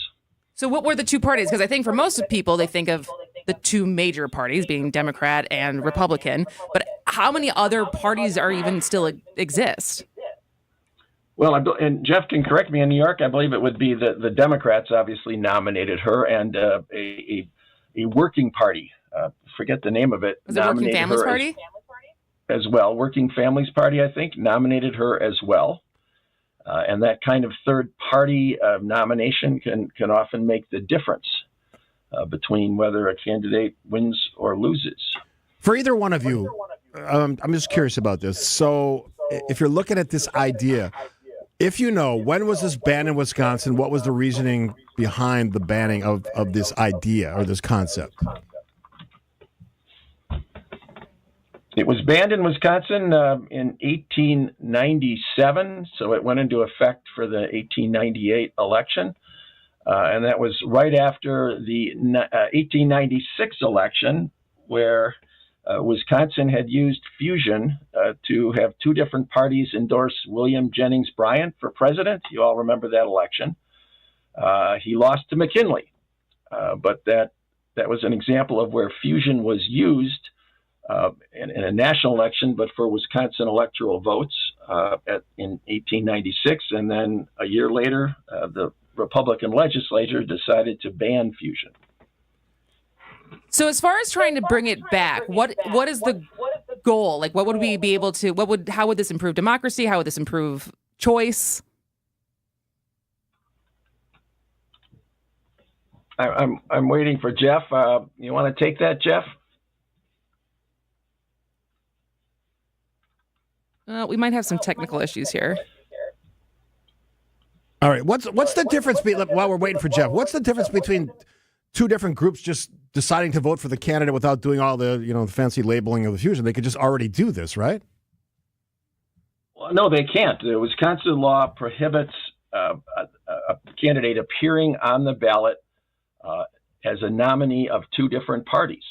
So what were the two parties? Because I think for most people, they think of the two major parties being Democrat and Republican. But how many other parties are even still exist? Well, and Jeff can correct me, in New York, I believe it would be the Democrats obviously nominated her, and a working party, forget the name of it. Was it Working Families Party? As well. Working Families Party, I think, nominated her as well. And that kind of third party nomination can often make the difference between whether a candidate wins or loses. For either one of you, I'm just curious about this. So if you're looking at this idea, if you know, when was this banned in Wisconsin? What was the reasoning behind the banning of this idea or this concept? It was banned in Wisconsin in 1897, so it went into effect for the 1898 election. And that was right after the 1896 election, where Wisconsin had used fusion to have two different parties endorse William Jennings Bryan for president. You all remember that election. He lost to McKinley, but that was an example of where fusion was used in a national election, but for Wisconsin electoral votes in 1896. And then a year later, the Republican legislature decided to ban fusion. So as far as trying to bring it back, what is the goal? Like, what would we be able to, how would this improve democracy? How would this improve choice? I'm waiting for Jeff. You want to take that, Jeff? We might have some technical issues here. All right. What's the difference while we're waiting for Jeff? What's the difference between two different groups just deciding to vote for the candidate without doing all the fancy labeling of the fusion? They could just already do this, right? Well, no, they can't. The Wisconsin law prohibits a candidate appearing on the ballot as a nominee of two different parties.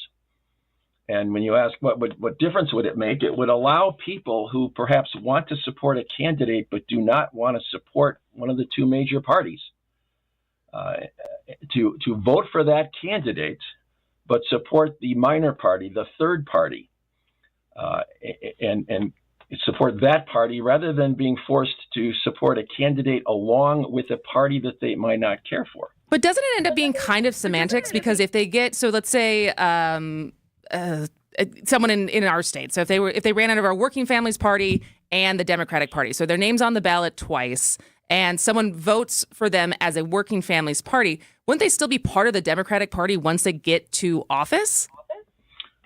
And when you ask what difference would it make, it would allow people who perhaps want to support a candidate but do not want to support one of the two major parties to vote for that candidate but support the minor party, the third party, and support that party rather than being forced to support a candidate along with a party that they might not care for. But doesn't it end up being kind of semantics? Because if they get, so let's say someone in our state, so if they ran out of our Working Families Party and the Democratic Party, so their name's on the ballot twice, and someone votes for them as a Working Families Party, wouldn't they still be part of the Democratic Party once they get to office?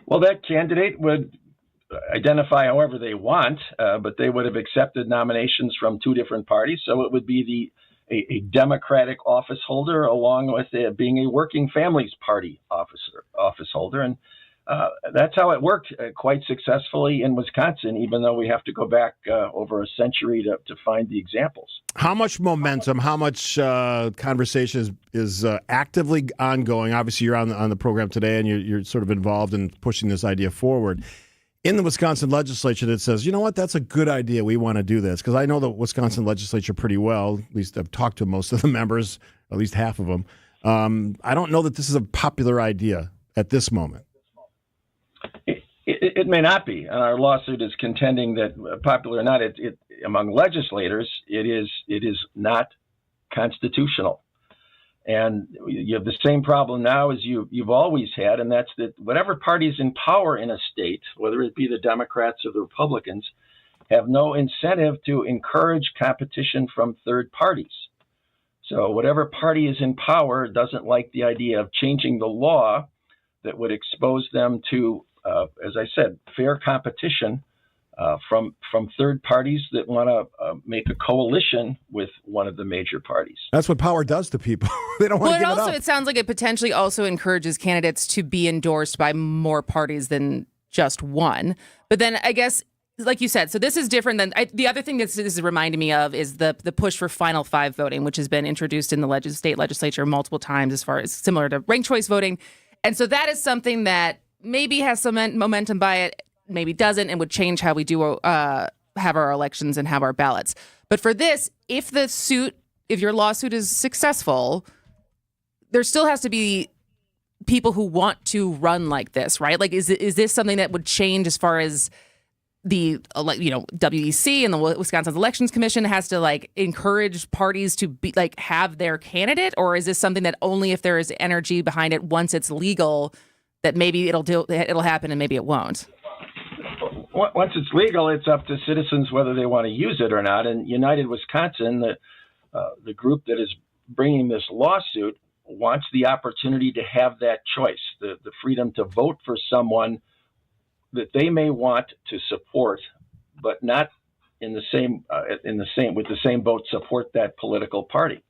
Well, that candidate would identify however they want, but they would have accepted nominations from two different parties, so it would be a Democratic office holder along with being a Working Families Party office holder, and that's how it worked quite successfully in Wisconsin, even though we have to go back over a century to find the examples. How much momentum, how much conversation is actively ongoing? Obviously, you're on the program today, and you're sort of involved in pushing this idea forward. In the Wisconsin legislature that says, you know what, that's a good idea. We want to do this. Because I know the Wisconsin legislature pretty well. At least I've talked to most of the members, at least half of them. I don't know that this is a popular idea at this moment. It may not be. And our lawsuit is contending that, popular or not, among legislators, it is not constitutional. And you have the same problem now as you've always had, and that's that whatever party is in power in a state, whether it be the Democrats or the Republicans, have no incentive to encourage competition from third parties. So whatever party is in power doesn't like the idea of changing the law that would expose them to, as I said, fair competition from third parties that want to make a coalition with one of the major parties. That's what power does to people. They don't want to give it up. It sounds like it potentially also encourages candidates to be endorsed by more parties than just one. But then I guess, like you said, so this is different than the other thing this is reminding me of is the push for Final Five voting, which has been introduced in the state legislature multiple times as far as similar to ranked choice voting. And so that is something that maybe has some momentum by it, maybe doesn't, and would change how we do have our elections and have our ballots. But for this, if your lawsuit is successful, there still has to be people who want to run like this, right? Like, is this something that would change as far as the WEC and the Wisconsin Elections Commission has to encourage parties to be have their candidate, or is this something that only if there is energy behind it once it's legal that maybe it'll happen and maybe it won't? Once it's legal, it's up to citizens whether they want to use it or not. And United Wisconsin, the group that is bringing this lawsuit, wants the opportunity to have that choice, the freedom to vote for someone that they may want to support, but not with the same vote support that political party.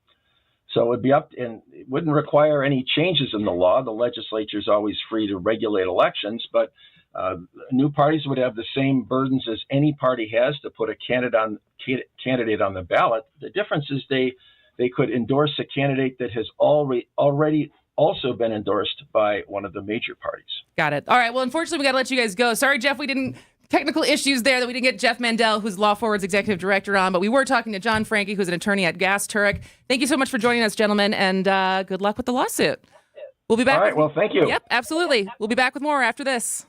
So it would be and it wouldn't require any changes in the law. The legislature is always free to regulate elections, but new parties would have the same burdens as any party has to put a candidate on the ballot. The difference is they could endorse a candidate that has already also been endorsed by one of the major parties. Got it. All right. Well, unfortunately, we got to let you guys go. Sorry, Jeff, technical issues there that we didn't get Jeff Mandel, who's Law Forward's executive director, on, but we were talking to John Franke, who's an attorney at Gas Turek. Thank you so much for joining us, gentlemen, and good luck with the lawsuit. We'll be back. All right. Well, thank you. Yep, absolutely. We'll be back with more after this.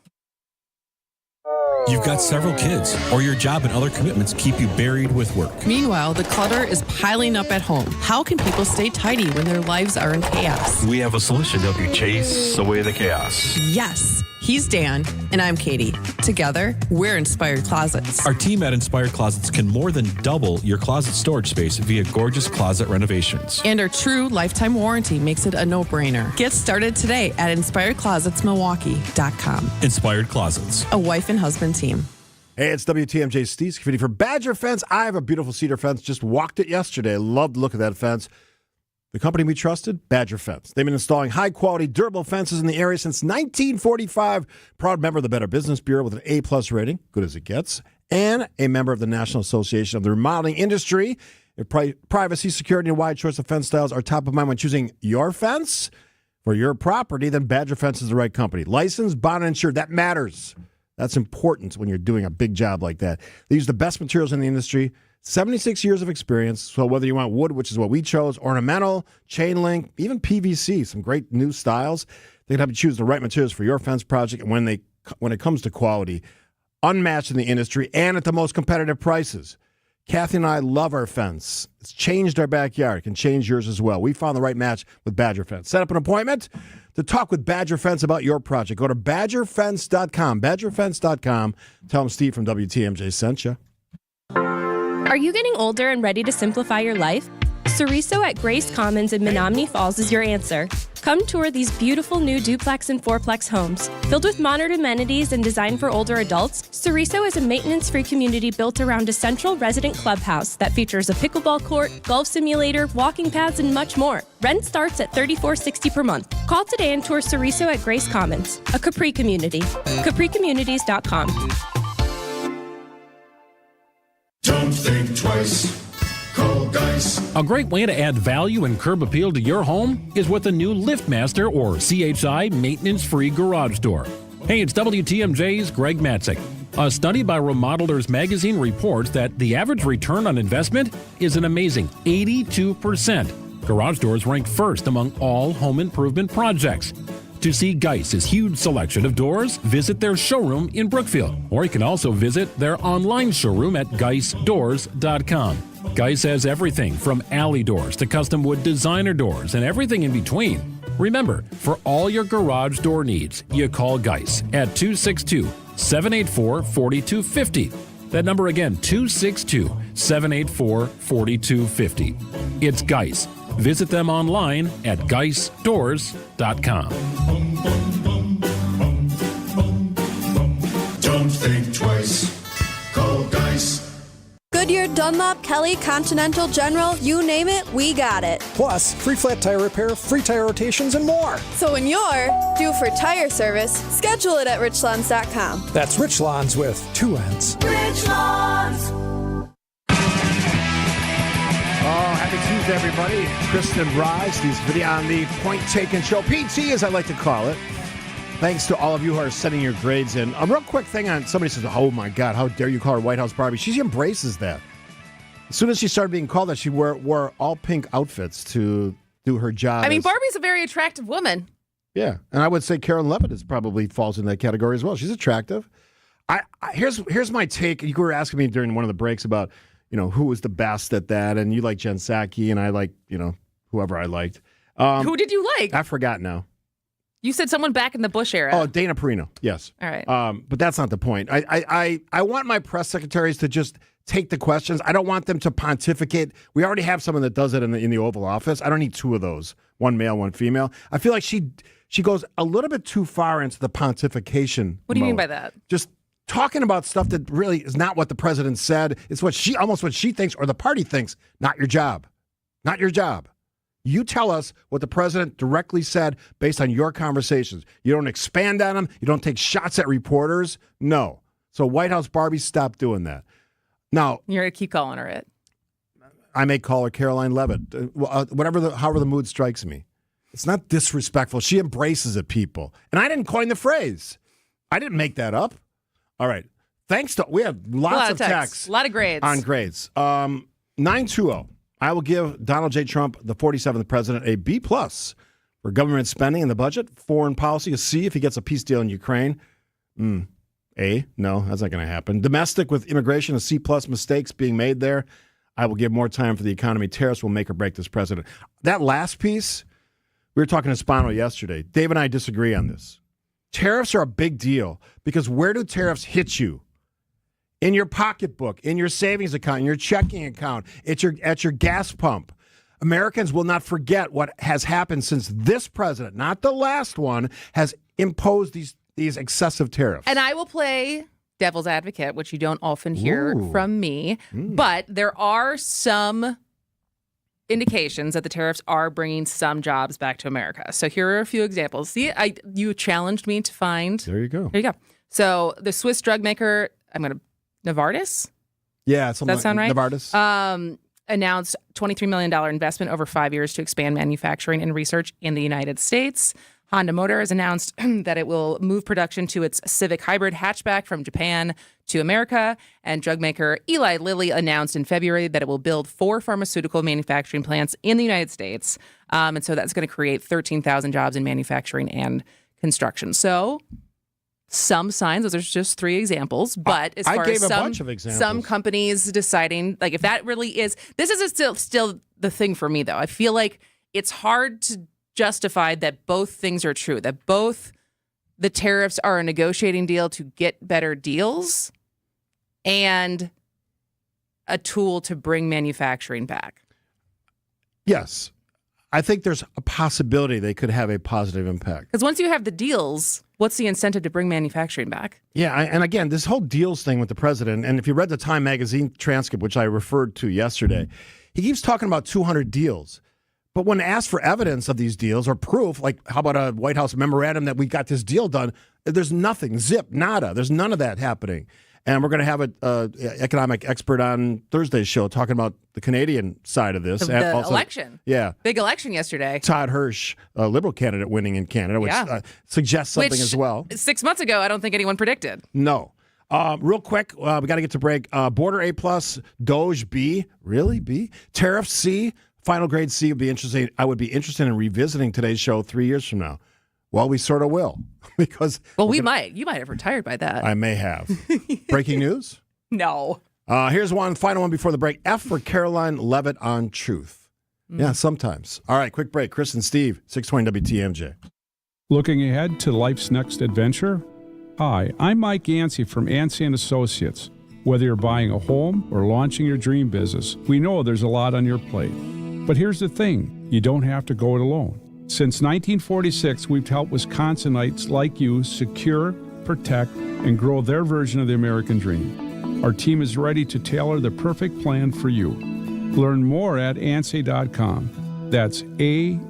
You've got several kids, or your job and other commitments keep you buried with work. Meanwhile, the clutter is piling up at home. How can people stay tidy when their lives are in chaos? We have a solution to help you chase away the chaos. Yes. He's Dan, and I'm Katie. Together, we're Inspired Closets. Our team at Inspired Closets can more than double your closet storage space via gorgeous closet renovations. And our true lifetime warranty makes it a no-brainer. Get started today at InspiredClosetsMilwaukee.com. Inspired Closets. A wife and husband team. Hey, it's WTMJ's Steve Scaffidi for Badger Fence. I have a beautiful cedar fence. Just walked it yesterday. Loved the look of that fence. The company we trusted, Badger Fence. They've been installing high-quality, durable fences in the area since 1945. Proud member of the Better Business Bureau with an A-plus rating, good as it gets. and a member of the National Association of the Remodeling Industry. If privacy, security, and wide choice of fence styles are top of mind when choosing your fence for your property, then Badger Fence is the right company. Licensed, bonded, and insured. That matters. That's important when you're doing a big job like that. They use the best materials in the industry, 76 years of experience. So whether you want wood, which is what we chose, ornamental, chain link, even PVC, some great new styles, they can help you choose the right materials for your fence project. And when it comes to quality, unmatched in the industry and at the most competitive prices. Kathy and I love our fence. It's changed our backyard. It can change yours as well. We found the right match with Badger Fence. Set up an appointment to talk with Badger Fence about your project. Go to badgerfence.com. Badgerfence.com. Tell them Steve from WTMJ sent you. Are you getting older and ready to simplify your life? Chorizo at Grace Commons in Menominee Falls is your answer. Come tour these beautiful new duplex and fourplex homes. Filled with modern amenities and designed for older adults, Chorizo is a maintenance-free community built around a central resident clubhouse that features a pickleball court, golf simulator, walking paths, and much more. Rent starts at $34.60 per month. Call today and tour Chorizo at Grace Commons, a Capri community. CapriCommunities.com. Don't think twice. Call Geis. A great way to add value and curb appeal to your home is with a new LiftMaster or CHI maintenance-free garage door. Hey, it's WTMJ's Greg Matzik. A study by Remodelers Magazine reports that the average return on investment is an amazing 82%. Garage doors rank first among all home improvement projects. To see Geis's huge selection of doors, visit their showroom in Brookfield. Or you can also visit their online showroom at geisdoors.com. Geis has everything from alley doors to custom wood designer doors and everything in between. Remember, for all your garage door needs, you call Geis at 262-784-4250. That number again, 262-784-4250. It's Geis. Visit them online at geisdoors.com. Don't think twice. Call Geis. Goodyear, Dunlop, Kelly, Continental, General, you name it, we got it. Plus, free flat tire repair, free tire rotations, and more. So when you're due for tire service, schedule it at richlawns.com. That's Rich Lawns with 2 N's. Rich Lawns. Oh, happy Tuesday, everybody. Kristin, Brey, Steve Scaffidi on the Point Taken Show. PT, as I like to call it. Thanks to all of you who are sending your grades in. A real quick thing on somebody says, oh my God, how dare you call her White House Barbie? She embraces that. As soon as she started being called that, she wore all pink outfits to do her job. I mean, Barbie's a very attractive woman. Yeah, and I would say Karen Levitt probably falls in that category as well. She's attractive. Here's my take. You were asking me during one of the breaks about, who was the best at that, and you like Jen Psaki, and I like, whoever I liked. Who did you like? I forgot now. You said someone back in the Bush era. Oh, Dana Perino, yes. All right. But that's not the point. I want my press secretaries to just take the questions. I don't want them to pontificate. We already have someone that does it in the Oval Office. I don't need 2 of those, one male, one female. I feel like she goes a little bit too far into the pontification. What do you mean by that? Just talking about stuff that really is not what the president said. It's what she thinks or the party thinks. Not your job. Not your job. You tell us what the president directly said based on your conversations. You don't expand on them. You don't take shots at reporters. No. So White House Barbie, stop doing that. Now, you're going to keep calling her it. I may call her Caroline Levitt. However the mood strikes me. It's not disrespectful. She embraces it, people. And I didn't coin the phrase. I didn't make that up. All right. We have lots of texts. A lot of grades. On grades. 920. I will give Donald J. Trump, the 47th president, a B+ for government spending in the budget. Foreign policy, a C if he gets a peace deal in Ukraine. A, no, that's not going to happen. Domestic with immigration, a C+, mistakes being made there. I will give more time for the economy. Tariffs will make or break this president. That last piece, we were talking to Spano yesterday. Dave and I disagree on this. Tariffs are a big deal because where do tariffs hit you? In your pocketbook, in your savings account, in your checking account, at your gas pump. Americans will not forget what has happened since this president, not the last one, has imposed these excessive tariffs. And I will play devil's advocate, which you don't often hear from me. But there are some indications that the tariffs are bringing some jobs back to America. So here are a few examples. See, you challenged me to find. There you go. There you go. So the Swiss drug maker, I'm going to Novartis? Yeah, Does that sound right? Novartis. Announced $23 million investment over 5 years to expand manufacturing and research in the United States. Honda Motor has announced that it will move production to its Civic Hybrid hatchback from Japan to America. And drug maker Eli Lilly announced in February that it will build 4 pharmaceutical manufacturing plants in the United States. And so that's going to create 13,000 jobs in manufacturing and construction. So some signs, those are just 3 examples, but as far as a bunch of examples. Some companies deciding, like if that really is, this is still the thing for me though. I feel like it's hard to justify that both things are true, that both the tariffs are a negotiating deal to get better deals and a tool to bring manufacturing back. Yes. I think there's a possibility they could have a positive impact. Because once you have the deals, what's the incentive to bring manufacturing back? Yeah, and again, this whole deals thing with the president, and if you read the Time magazine transcript, which I referred to yesterday, he keeps talking about 200 deals. But when asked for evidence of these deals or proof, like how about a White House memorandum that we got this deal done, there's nothing, zip, nada. There's none of that happening. And we're going to have an economic expert on Thursday's show talking about the Canadian side of this. The also, election. Yeah. Big election yesterday. Todd Hirsch, a Liberal candidate winning in Canada, which suggests something as well. 6 months ago, I don't think anyone predicted. No. Real quick, we got to get to break. Border A+, Doge B. Really? B? Tariff C. Final grade C would be interesting. I would be interested in revisiting today's show 3 years from now. Well, we sort of will. Because you might have retired by that. I may have. Breaking news? No. Here's one final one before the break. F for Caroline Levitt on truth. Yeah, sometimes. All right, quick break. Chris and Steve, 620 WTMJ. Looking ahead to life's next adventure? Hi, I'm Mike Yancey from Yancey & Associates. Whether you're buying a home or launching your dream business, we know there's a lot on your plate. But here's the thing, you don't have to go it alone. Since 1946, we've helped Wisconsinites like you secure, protect, and grow their version of the American dream. Our team is ready to tailor the perfect plan for you. Learn more at ANSAY.com. That's ANSAY.com.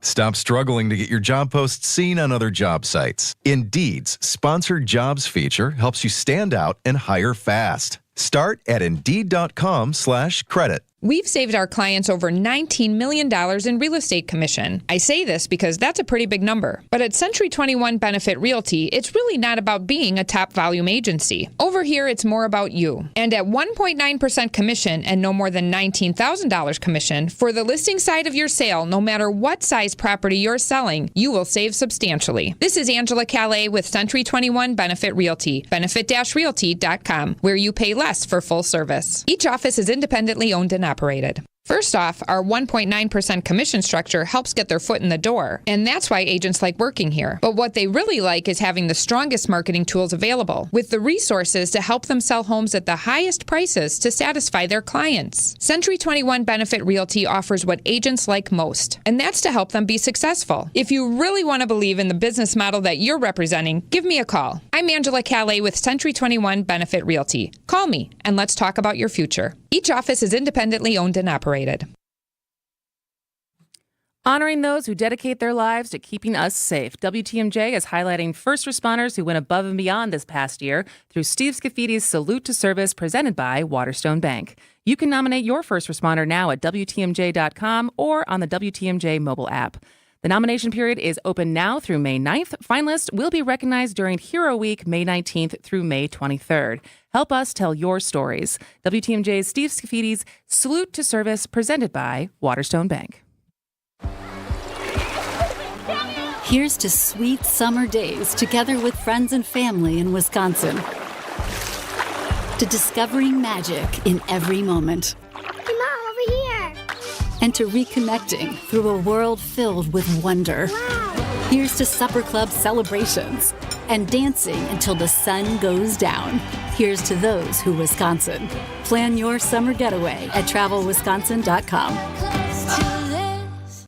Stop struggling to get your job posts seen on other job sites. Indeed's Sponsored Jobs feature helps you stand out and hire fast. Start at Indeed.com/credit. We've saved our clients over $19 million in real estate commission. I say this because that's a pretty big number. But at Century 21 Benefit Realty, it's really not about being a top volume agency. Over here, it's more about you. And at 1.9% commission and no more than $19,000 commission, for the listing side of your sale, no matter what size property you're selling, you will save substantially. This is Angela Calais with Century 21 Benefit Realty, benefit-realty.com, where you pay less for full service. Each office is independently owned and operated. First off, our 1.9% commission structure helps get their foot in the door, and that's why agents like working here. But what they really like is having the strongest marketing tools available, with the resources to help them sell homes at the highest prices to satisfy their clients. Century 21 Benefit Realty offers what agents like most, and that's to help them be successful. If you really want to believe in the business model that you're representing, give me a call. I'm Angela Calais with Century 21 Benefit Realty. Call me, and let's talk about your future. Each office is independently owned and operated. Honoring those who dedicate their lives to keeping us safe. WTMJ is highlighting first responders who went above and beyond this past year through Steve Scaffidi's Salute to Service presented by Waterstone Bank. You can nominate your first responder now at WTMJ.com or on the WTMJ mobile app. The nomination period is open now through May 9th. Finalists will be recognized during Hero Week, May 19th through May 23rd. Help us tell your stories. WTMJ's Steve Scaffidi's Salute to Service presented by Waterstone Bank. Here's to sweet summer days together with friends and family in Wisconsin. To discovering magic in every moment. Hey, Mom, over here. And to reconnecting through a world filled with wonder. Wow. Here's to supper club celebrations and dancing until the sun goes down. Here's to those who Wisconsin. Plan your summer getaway at travelwisconsin.com.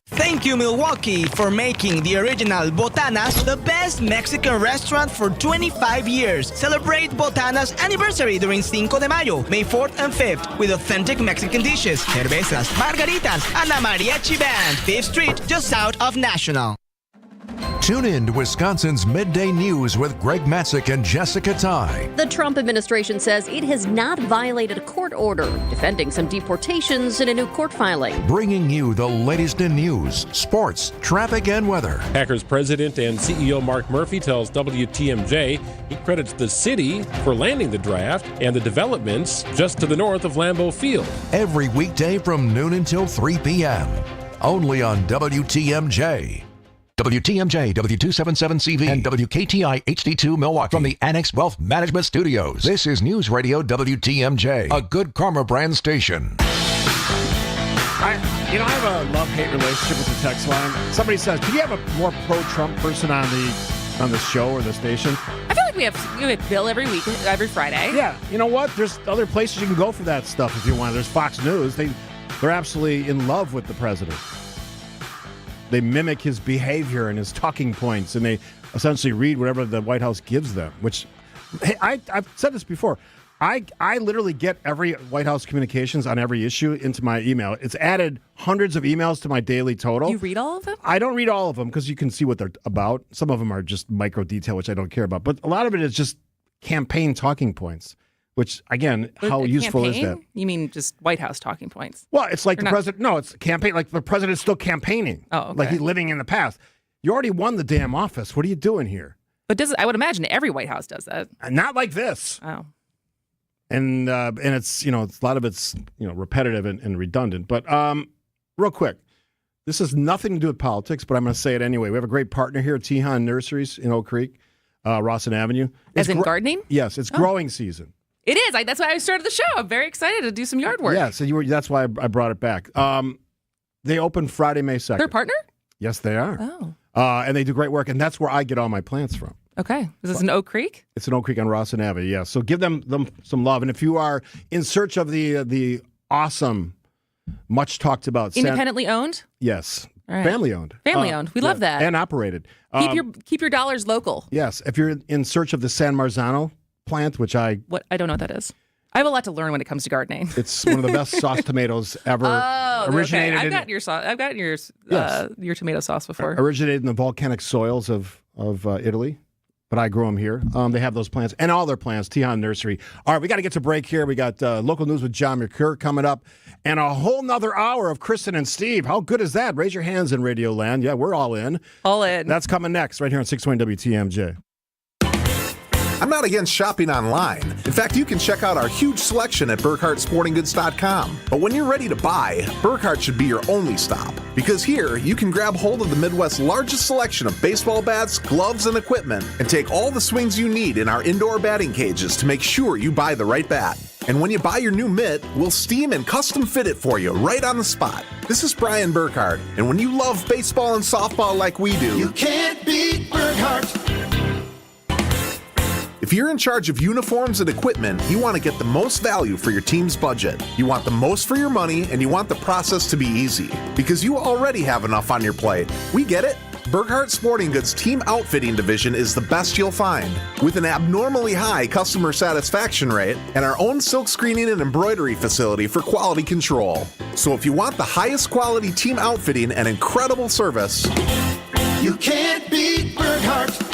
Thank you, Milwaukee, for making the original Botanas the best Mexican restaurant for 25 years. Celebrate Botanas' anniversary during Cinco de Mayo, May 4th and 5th, with authentic Mexican dishes, cervezas, margaritas, and a mariachi band. 5th Street, just south of National. Tune in to Wisconsin's Midday News with Greg Matzik and Jessica Ty. The Trump administration says it has not violated a court order, defending some deportations in a new court filing. Bringing you the latest in news, sports, traffic, and weather. Packers president and CEO Mark Murphy tells WTMJ he credits the city for landing the draft and the developments just to the north of Lambeau Field. Every weekday from noon until 3 p.m. Only on WTMJ. WTMJ, W277CV, and WKTI HD2 Milwaukee from the Annex Wealth Management Studios. This is News Radio WTMJ, a Good Karma brand station. I have a love-hate relationship with the text line. Somebody says, "Could you have a more pro-Trump person on the show or the station?" I feel like we have Bill every week, every Friday. Yeah, you know what? There's other places you can go for that stuff if you want. There's Fox News. They're absolutely in love with the president. They mimic his behavior and his talking points, and they essentially read whatever the White House gives them, which, hey, I've said this before. I literally get every White House communications on every issue into my email. It's added hundreds of emails to my daily total. You read all of them? I don't read all of them because you can see what they're about. Some of them are just micro detail, which I don't care about. But a lot of it is just campaign talking points. Which, again, how useful is that? You mean just White House talking points? Well, it's like president. No, it's campaign. Like the president's still campaigning. Oh, okay. Like he's living in the past. You already won the damn office. What are you doing here? But I would imagine every White House does that. Not like this. Oh. And it's, a lot of it's, repetitive and redundant. But real quick, this has nothing to do with politics, but I'm going to say it anyway. We have a great partner here at Tejon Nurseries in Oak Creek, Rawson Avenue. As in gardening? Yes, it's growing season. It is. That's why I started the show. I'm very excited to do some yard work. Yeah, so that's why I brought it back. They open Friday, May 2nd. They're a partner? Yes, they are. Oh. And they do great work, and that's where I get all my plants from. Okay. Is this in Oak Creek? It's in Oak Creek on Rawson Avenue, yeah. So give them some love. And if you are in search of the awesome, much talked about... Independently owned? Yes. Right. Family owned. Family owned. We love that. And operated. Keep your dollars local. Yes. If you're in search of the San Marzano plant, which I don't know what that is. I have a lot to learn when it comes to gardening. It's one of the best sauce tomatoes ever. Originated. Okay. I've gotten your tomato sauce before. Originated in the volcanic soils of Italy, but I grow them here. They have those plants and all their plants. Tejon Nursery. All right, we got to get to break here. We got local news with John McCure coming up, and a whole nother hour of Kristin and Steve. How good is that? Raise your hands in Radio Land. Yeah, we're all in. All in. That's coming next, right here on 620 WTMJ. I'm not against shopping online. In fact, you can check out our huge selection at BurkhartSportingGoods.com. But when you're ready to buy, Burkhart should be your only stop. Because here, you can grab hold of the Midwest's largest selection of baseball bats, gloves, and equipment, and take all the swings you need in our indoor batting cages to make sure you buy the right bat. And when you buy your new mitt, we'll steam and custom fit it for you right on the spot. This is Brian Burkhart, and when you love baseball and softball like we do, you can't beat Burkhart. If you're in charge of uniforms and equipment, you want to get the most value for your team's budget. You want the most for your money, and you want the process to be easy. Because you already have enough on your plate. We get it. Burkhart Sporting Goods Team Outfitting Division is the best you'll find. With an abnormally high customer satisfaction rate and our own silk screening and embroidery facility for quality control. So if you want the highest quality team outfitting and incredible service, you can't beat Burkhart.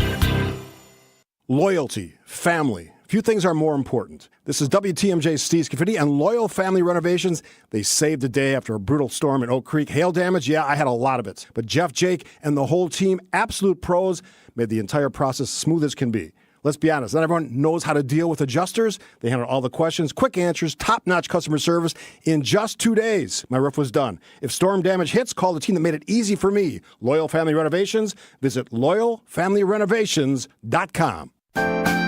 Loyalty, family. Few things are more important. This is WTMJ's Steve Scaffidi and Loyal Family Renovations. They saved the day after a brutal storm in Oak Creek. Hail damage, yeah, I had a lot of it. But Jeff, Jake, and the whole team, absolute pros, made the entire process smooth as can be. Let's be honest, not everyone knows how to deal with adjusters. They handle all the questions, quick answers, top-notch customer service. In just 2 days, my roof was done. If storm damage hits, call the team that made it easy for me. Loyal Family Renovations. Visit loyalfamilyrenovations.com.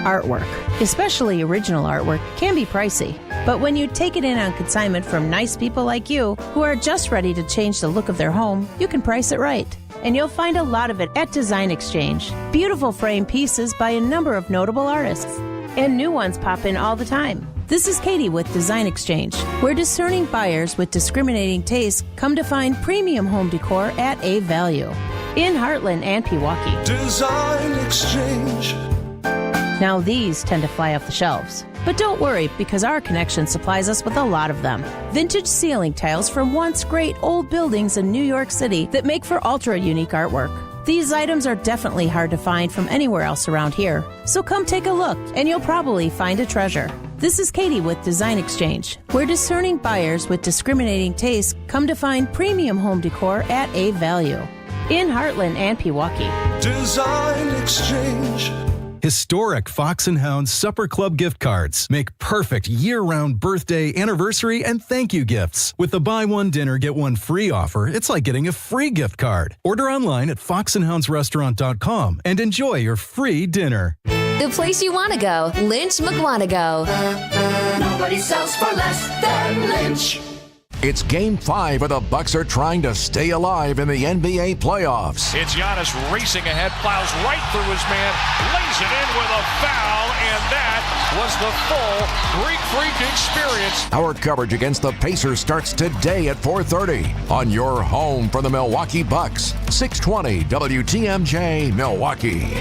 Artwork, especially original artwork, can be pricey. But when you take it in on consignment from nice people like you, who are just ready to change the look of their home, you can price it right. And you'll find a lot of it at Design Exchange. Beautiful frame pieces by a number of notable artists. And new ones pop in all the time. This is Katie with Design Exchange, where discerning buyers with discriminating tastes come to find premium home decor at a value. In Heartland and Pewaukee. Design Exchange. Now these tend to fly off the shelves. But don't worry, because our connection supplies us with a lot of them. Vintage ceiling tiles from once great old buildings in New York City that make for ultra-unique artwork. These items are definitely hard to find from anywhere else around here. So come take a look, and you'll probably find a treasure. This is Katie with Design Exchange, where discerning buyers with discriminating tastes come to find premium home decor at a value. In Heartland and Pewaukee. Design Exchange. Historic Fox & Hound Supper Club gift cards make perfect year-round birthday, anniversary, and thank you gifts. With the buy one dinner, get one free offer, it's like getting a free gift card. Order online at foxandhoundsrestaurant.com and enjoy your free dinner. The place you want to go, Lynch McWanago. Nobody sells for less than Lynch. It's Game 5 where the Bucks are trying to stay alive in the NBA playoffs. It's Giannis racing ahead, plows right through his man, lays it in with a foul, and that was the full Greek Freak experience. Our coverage against the Pacers starts today at 4:30 on your home for the Milwaukee Bucks. 620 WTMJ Milwaukee.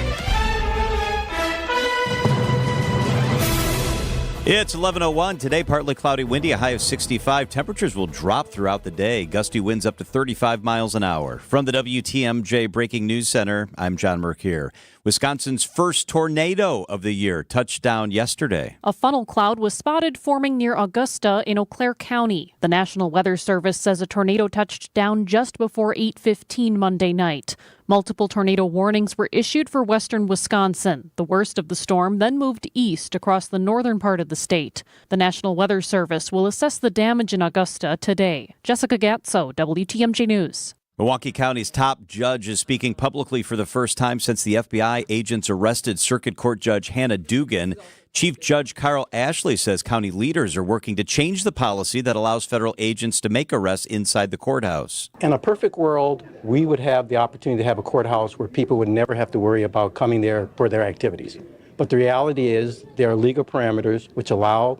It's 11:01. Today, partly cloudy, windy, a high of 65. Temperatures will drop throughout the day. Gusty winds up to 35 miles an hour. From the WTMJ Breaking News Center, I'm John Mercure. Wisconsin's first tornado of the year touched down yesterday. A funnel cloud was spotted forming near Augusta in Eau Claire County. The National Weather Service says a tornado touched down just before 8:15 Monday night. Multiple tornado warnings were issued for western Wisconsin. The worst of the storm then moved east across the northern part of the state. The National Weather Service will assess the damage in Augusta today. Jessica Gatso, WTMJ News. Milwaukee County's top judge is speaking publicly for the first time since the FBI agents arrested Circuit Court Judge Hannah Dugan. Chief Judge Carl Ashley says county leaders are working to change the policy that allows federal agents to make arrests inside the courthouse. In a perfect world, we would have the opportunity to have a courthouse where people would never have to worry about coming there for their activities. But the reality is there are legal parameters which allow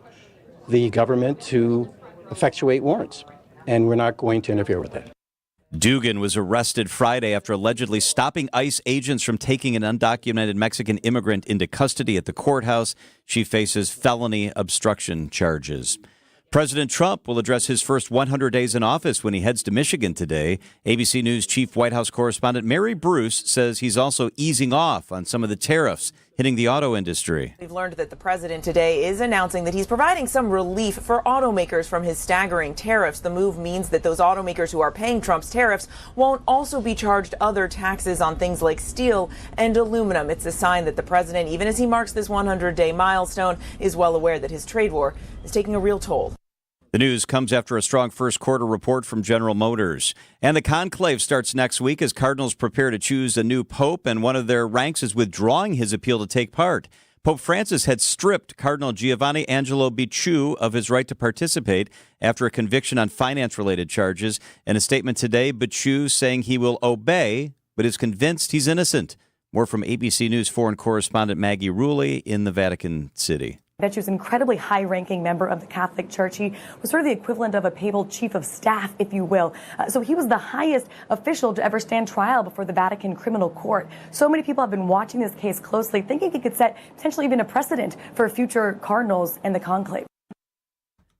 the government to effectuate warrants, and we're not going to interfere with that. Dugan was arrested Friday after allegedly stopping ICE agents from taking an undocumented Mexican immigrant into custody at the courthouse. She faces felony obstruction charges. President Trump will address his first 100 days in office when he heads to Michigan today. ABC News chief White House correspondent Mary Bruce says he's also easing off on some of the tariffs hitting the auto industry. We've learned that the president today is announcing that he's providing some relief for automakers from his staggering tariffs. The move means that those automakers who are paying Trump's tariffs won't also be charged other taxes on things like steel and aluminum. It's a sign that the president, even as he marks this 100-day milestone, is well aware that his trade war is taking a real toll. The news comes after a strong first quarter report from General Motors. And the conclave starts next week as Cardinals prepare to choose a new pope, and one of their ranks is withdrawing his appeal to take part. Pope Francis had stripped Cardinal Giovanni Angelo Bicciu of his right to participate after a conviction on finance-related charges. In a statement today, Bicciu saying he will obey, but is convinced he's innocent. More from ABC News foreign correspondent Maggie Rulli in the Vatican City. That she was an incredibly high-ranking member of the Catholic Church. He was sort of the equivalent of a papal chief of staff, if you will. So he was the highest official to ever stand trial before the Vatican Criminal Court. So many people have been watching this case closely, thinking it could set potentially even a precedent for future cardinals in the conclave.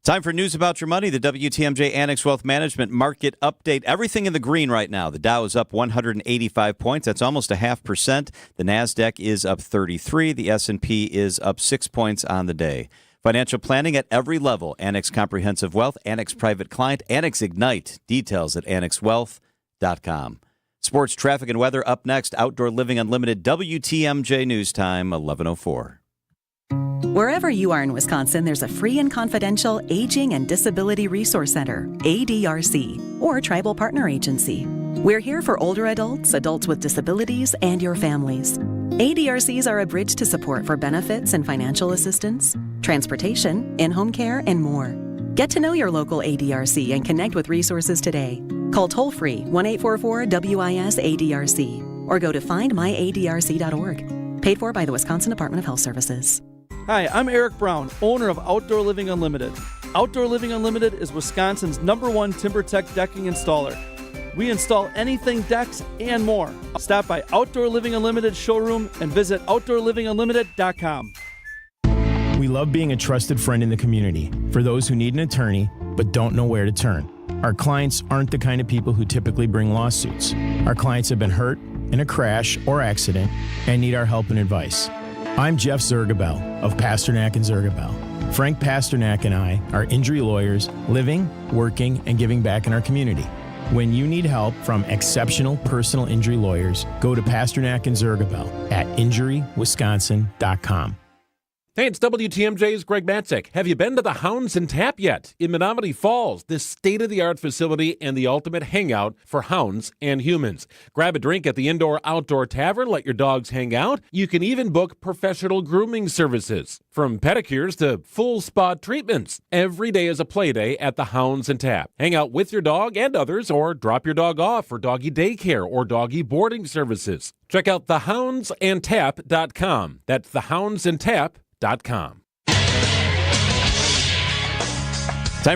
Time for news about your money. The WTMJ Annex Wealth Management Market Update. Everything in the green right now. The Dow is up 185 points. That's almost 0.5%. The NASDAQ is up 33. The S&P is up 6 points on the day. Financial planning at every level. Annex Comprehensive Wealth, Annex Private Client, Annex Ignite. Details at annexwealth.com. Sports, traffic, and weather up next. Outdoor Living Unlimited. WTMJ News Time, 11:04. Wherever you are in Wisconsin, there's a free and confidential Aging and Disability Resource Center, ADRC, or Tribal Partner Agency. We're here for older adults, adults with disabilities, and your families. ADRCs are a bridge to support for benefits and financial assistance, transportation, in-home care, and more. Get to know your local ADRC and connect with resources today. Call toll-free 1-844-WIS-ADRC or go to findmyadrc.org. Paid for by the Wisconsin Department of Health Services. Hi, I'm Eric Brown, owner of Outdoor Living Unlimited. Outdoor Living Unlimited is Wisconsin's #1 TimberTech decking installer. We install anything decks and more. Stop by Outdoor Living Unlimited showroom and visit OutdoorLivingUnlimited.com. We love being a trusted friend in the community for those who need an attorney but don't know where to turn. Our clients aren't the kind of people who typically bring lawsuits. Our clients have been hurt, in a crash or accident and need our help and advice. I'm Jeff Zergabel of Pasternak and Zergabel. Frank Pasternak and I are injury lawyers living, working, and giving back in our community. When you need help from exceptional personal injury lawyers, go to Pasternak and Zergabel at injurywisconsin.com. Hey, it's WTMJ's Greg Matzik. Have you been to the Hounds and Tap yet? In Menominee Falls, this state-of-the-art facility and the ultimate hangout for hounds and humans. Grab a drink at the indoor-outdoor tavern, let your dogs hang out. You can even book professional grooming services, from pedicures to full spa treatments. Every day is a play day at the Hounds and Tap. Hang out with your dog and others, or drop your dog off for doggy daycare or doggy boarding services. Check out thehoundsandtap.com. That's thehoundsandtap.com. Time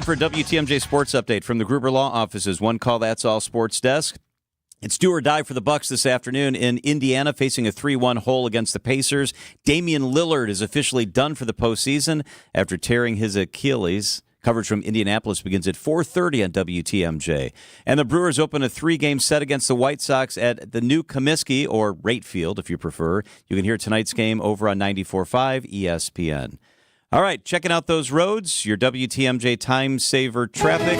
for a WTMJ Sports Update from the Gruber Law Office's One Call That's All Sports Desk. It's do or die for the Bucks this afternoon in Indiana, facing a 3-1 hole against the Pacers. Damian Lillard is officially done for the postseason after tearing his Achilles. Coverage from Indianapolis begins at 4:30 on WTMJ. And the Brewers open a 3-game set against the White Sox at the new Comiskey, or Rate Field if you prefer. You can hear tonight's game over on 94.5 ESPN. All right, checking out those roads, your WTMJ time saver traffic.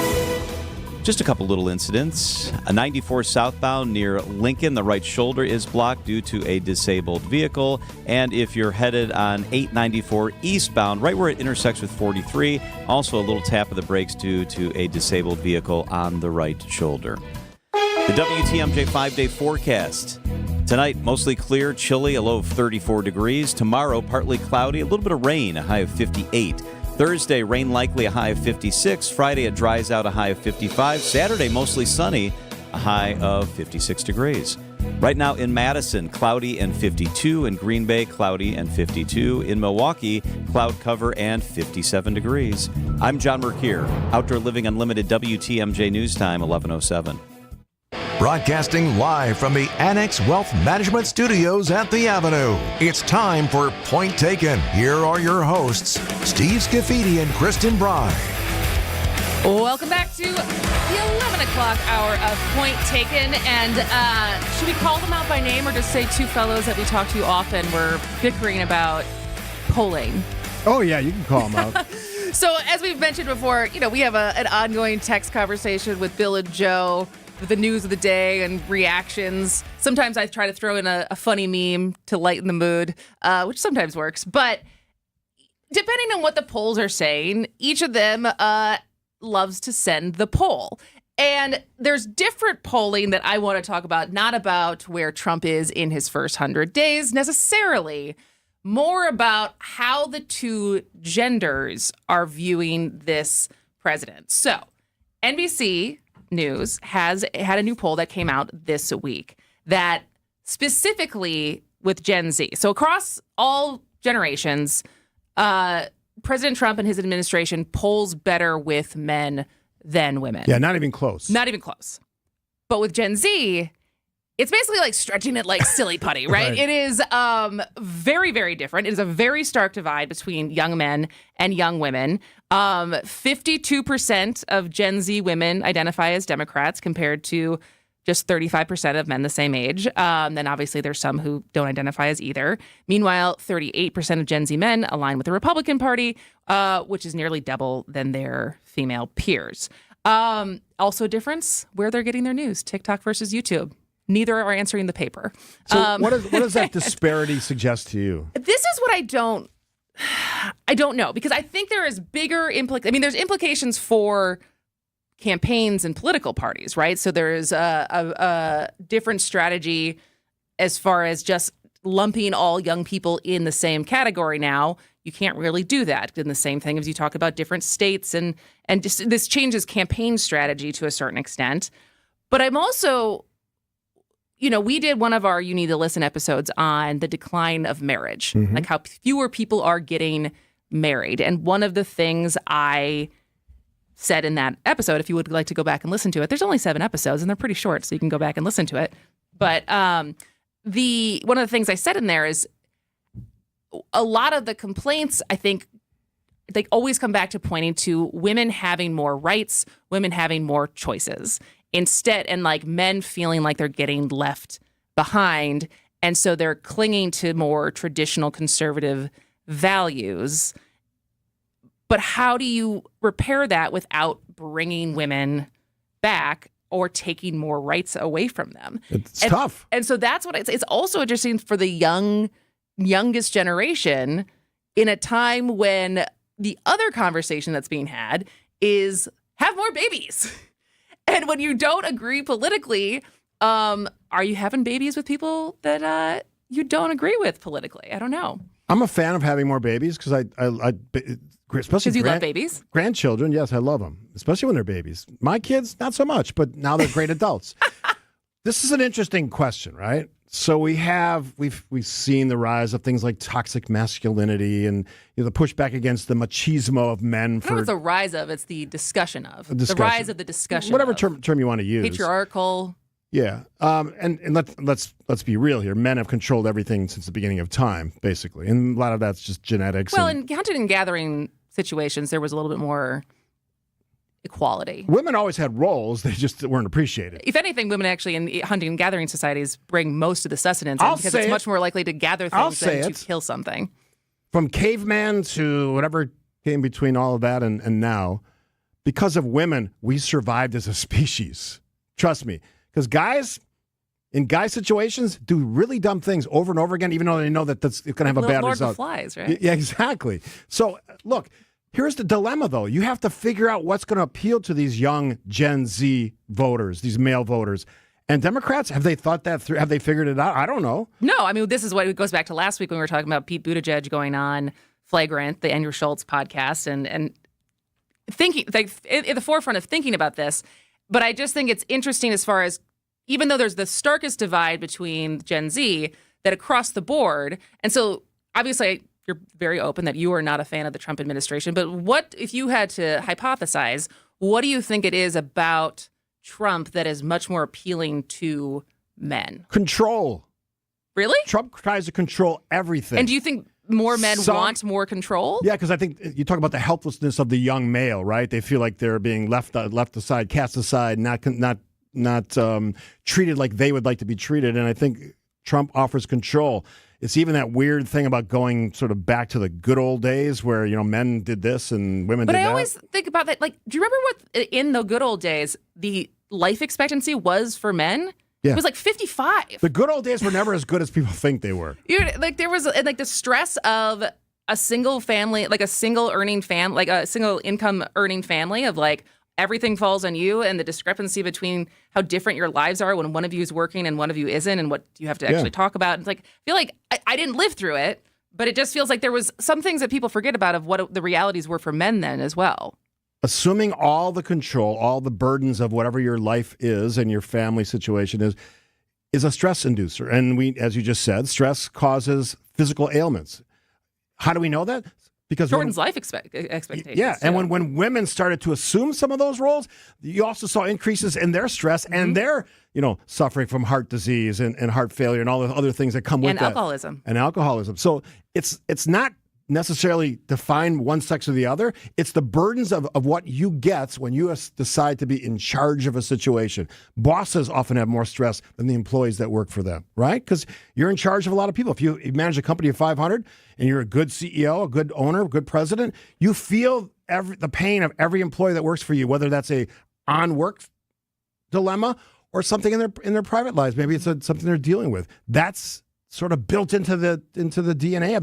Just a couple little incidents. A 94 southbound near Lincoln, the right shoulder is blocked due to a disabled vehicle. And if you're headed on 894 eastbound, right where it intersects with 43, also a little tap of the brakes due to a disabled vehicle on the right shoulder. The WTMJ 5-day forecast. Tonight, mostly clear, chilly, a low of 34 degrees. Tomorrow, partly cloudy, a little bit of rain, a high of 58. Thursday, rain likely, a high of 56. Friday, it dries out, a high of 55. Saturday, mostly sunny, a high of 56 degrees. Right now in Madison, cloudy and 52. In Green Bay, cloudy and 52. In Milwaukee, cloud cover and 57 degrees. I'm John Merkier, Outdoor Living Unlimited, WTMJ News Time, 11:07. Broadcasting live from the Annex Wealth Management Studios at the Avenue. It's time for Point Taken. Here are your hosts, Steve Scaffidi and Kristin Brey. Welcome back to the 11 o'clock hour of Point Taken. And should we call them out by name or just say two fellows that we talk to often were bickering about polling? Oh, yeah, you can call them out. So as we've mentioned before, we have an ongoing text conversation with Bill and Joe, with the news of the day and reactions. Sometimes I try to throw in a funny meme to lighten the mood, which sometimes works. But depending on what the polls are saying, each of them loves to send the poll. And there's different polling that I want to talk about, not about where Trump is in his first 100 days necessarily, more about how the two genders are viewing this president. So NBC News has had a new poll that came out this week that specifically with Gen Z. So across all generations, President Trump and his administration polls better with men than women. Yeah, not even close. Not even close. But with Gen Z, it's basically like stretching it like silly putty, right? Right. It is very, very different. It is a very stark divide between young men and young women. 52% of Gen Z women identify as Democrats compared to just 35% of men the same age. Then obviously there's some who don't identify as either. Meanwhile, 38% of Gen Z men align with the Republican Party, which is nearly double than their female peers. Also a difference where they're getting their news, TikTok versus YouTube. Neither are answering the paper. So what does that disparity suggest to you? This is what I don't know, because I think there is bigger there's implications for campaigns and political parties, right? So there is a different strategy as far as just lumping all young people in the same category now. You can't really do that. And the same thing as you talk about different states and just this changes campaign strategy to a certain extent. But I'm also, we did one of our You Need to Listen episodes on the decline of marriage, like how fewer people are getting married. And one of the things I said in that episode, if you would like to go back and listen to it, there's only 7 episodes and they're pretty short, so you can go back and listen to it. But one of the things I said in there is a lot of the complaints, I think, they always come back to pointing to women having more rights, women having more choices instead, and like men feeling like they're getting left behind. And so they're clinging to more traditional conservative values. But how do you repair that without bringing women back or taking more rights away from them? It's tough. And so that's what it's also interesting for the youngest generation in a time when the other conversation that's being had is have more babies. And when you don't agree politically, are you having babies with people that you don't agree with politically? I don't know. I'm a fan of having more babies because I especially because you love babies. Grandchildren, yes, I love them, especially when they're babies. My kids, not so much, but now they're great adults. This is an interesting question, right? So we've seen the rise of things like toxic masculinity and the pushback against the machismo of men. I don't know if it's the rise of, it's the discussion of. The rise of the discussion. Whatever of. term you want to use. Patriarchal. Yeah. And let's be real here. Men have controlled everything since the beginning of time, basically. And a lot of that's just genetics. Well, in hunting and gathering situations, there was a little bit more equality. Women always had roles. They just weren't appreciated. If anything, women actually in hunting and gathering societies bring most of the sustenance in because it's much more likely to gather things than to kill something. From caveman to whatever came between all of that and now, because of women, we survived as a species. Trust me. Because guys, in guy situations, do really dumb things over and over again, even though they know that that's going to have a bad result. Lord of the Flies, right? Yeah, exactly. So, look, here's the dilemma, though. You have to figure out what's going to appeal to these young Gen Z voters, these male voters. And Democrats, have they thought that through? Have they figured it out? I don't know. No, I mean, this is what it goes back to last week when we were talking about Pete Buttigieg going on Flagrant, the Andrew Schultz podcast, and thinking, like, at the forefront of thinking about this. But I just think it's interesting as far as, even though there's the starkest divide between Gen Z, that across the board, and so obviously you're very open that you are not a fan of the Trump administration, but what, if you had to hypothesize, what do you think it is about Trump that is much more appealing to men? Control. Really? Trump tries to control everything. And do you think more men want more control? Yeah, because I think you talk about the helplessness of the young male, right? They feel like they're being left aside, cast aside, not treated like they would like to be treated. And I think Trump offers control. It's even that weird thing about going sort of back to the good old days where, men did this and women did that. But I always think about that. Like, do you remember what in the good old days the life expectancy was for men? Yeah. It was like 55. The good old days were never as good as people think they were. There was like the stress of a single family, like a single income earning family of like everything falls on you, and the discrepancy between how different your lives are when one of you is working and one of you isn't, and what you have to actually talk about. It's like, I feel like I didn't live through it, but it just feels like there was some things that people forget about of what the realities were for men then as well. Assuming all the control, all the burdens of whatever your life is and your family situation is a stress inducer. And as you just said, stress causes physical ailments. How do we know that? Because shortens life expectations. Yeah, and when women started to assume some of those roles, you also saw increases in their stress and their, suffering from heart disease and heart failure and all the other things that come with that. And alcoholism. So it's not necessarily define one sex or the other. It's the burdens of what you get when you decide to be in charge of a situation. Bosses often have more stress than the employees that work for them, right? Because you're in charge of a lot of people. If you manage a company of 500 and you're a good CEO, a good owner, a good president, you feel the pain of every employee that works for you, whether that's a on-work dilemma or something in their private lives. Maybe it's something they're dealing with. That's sort of built into the DNA of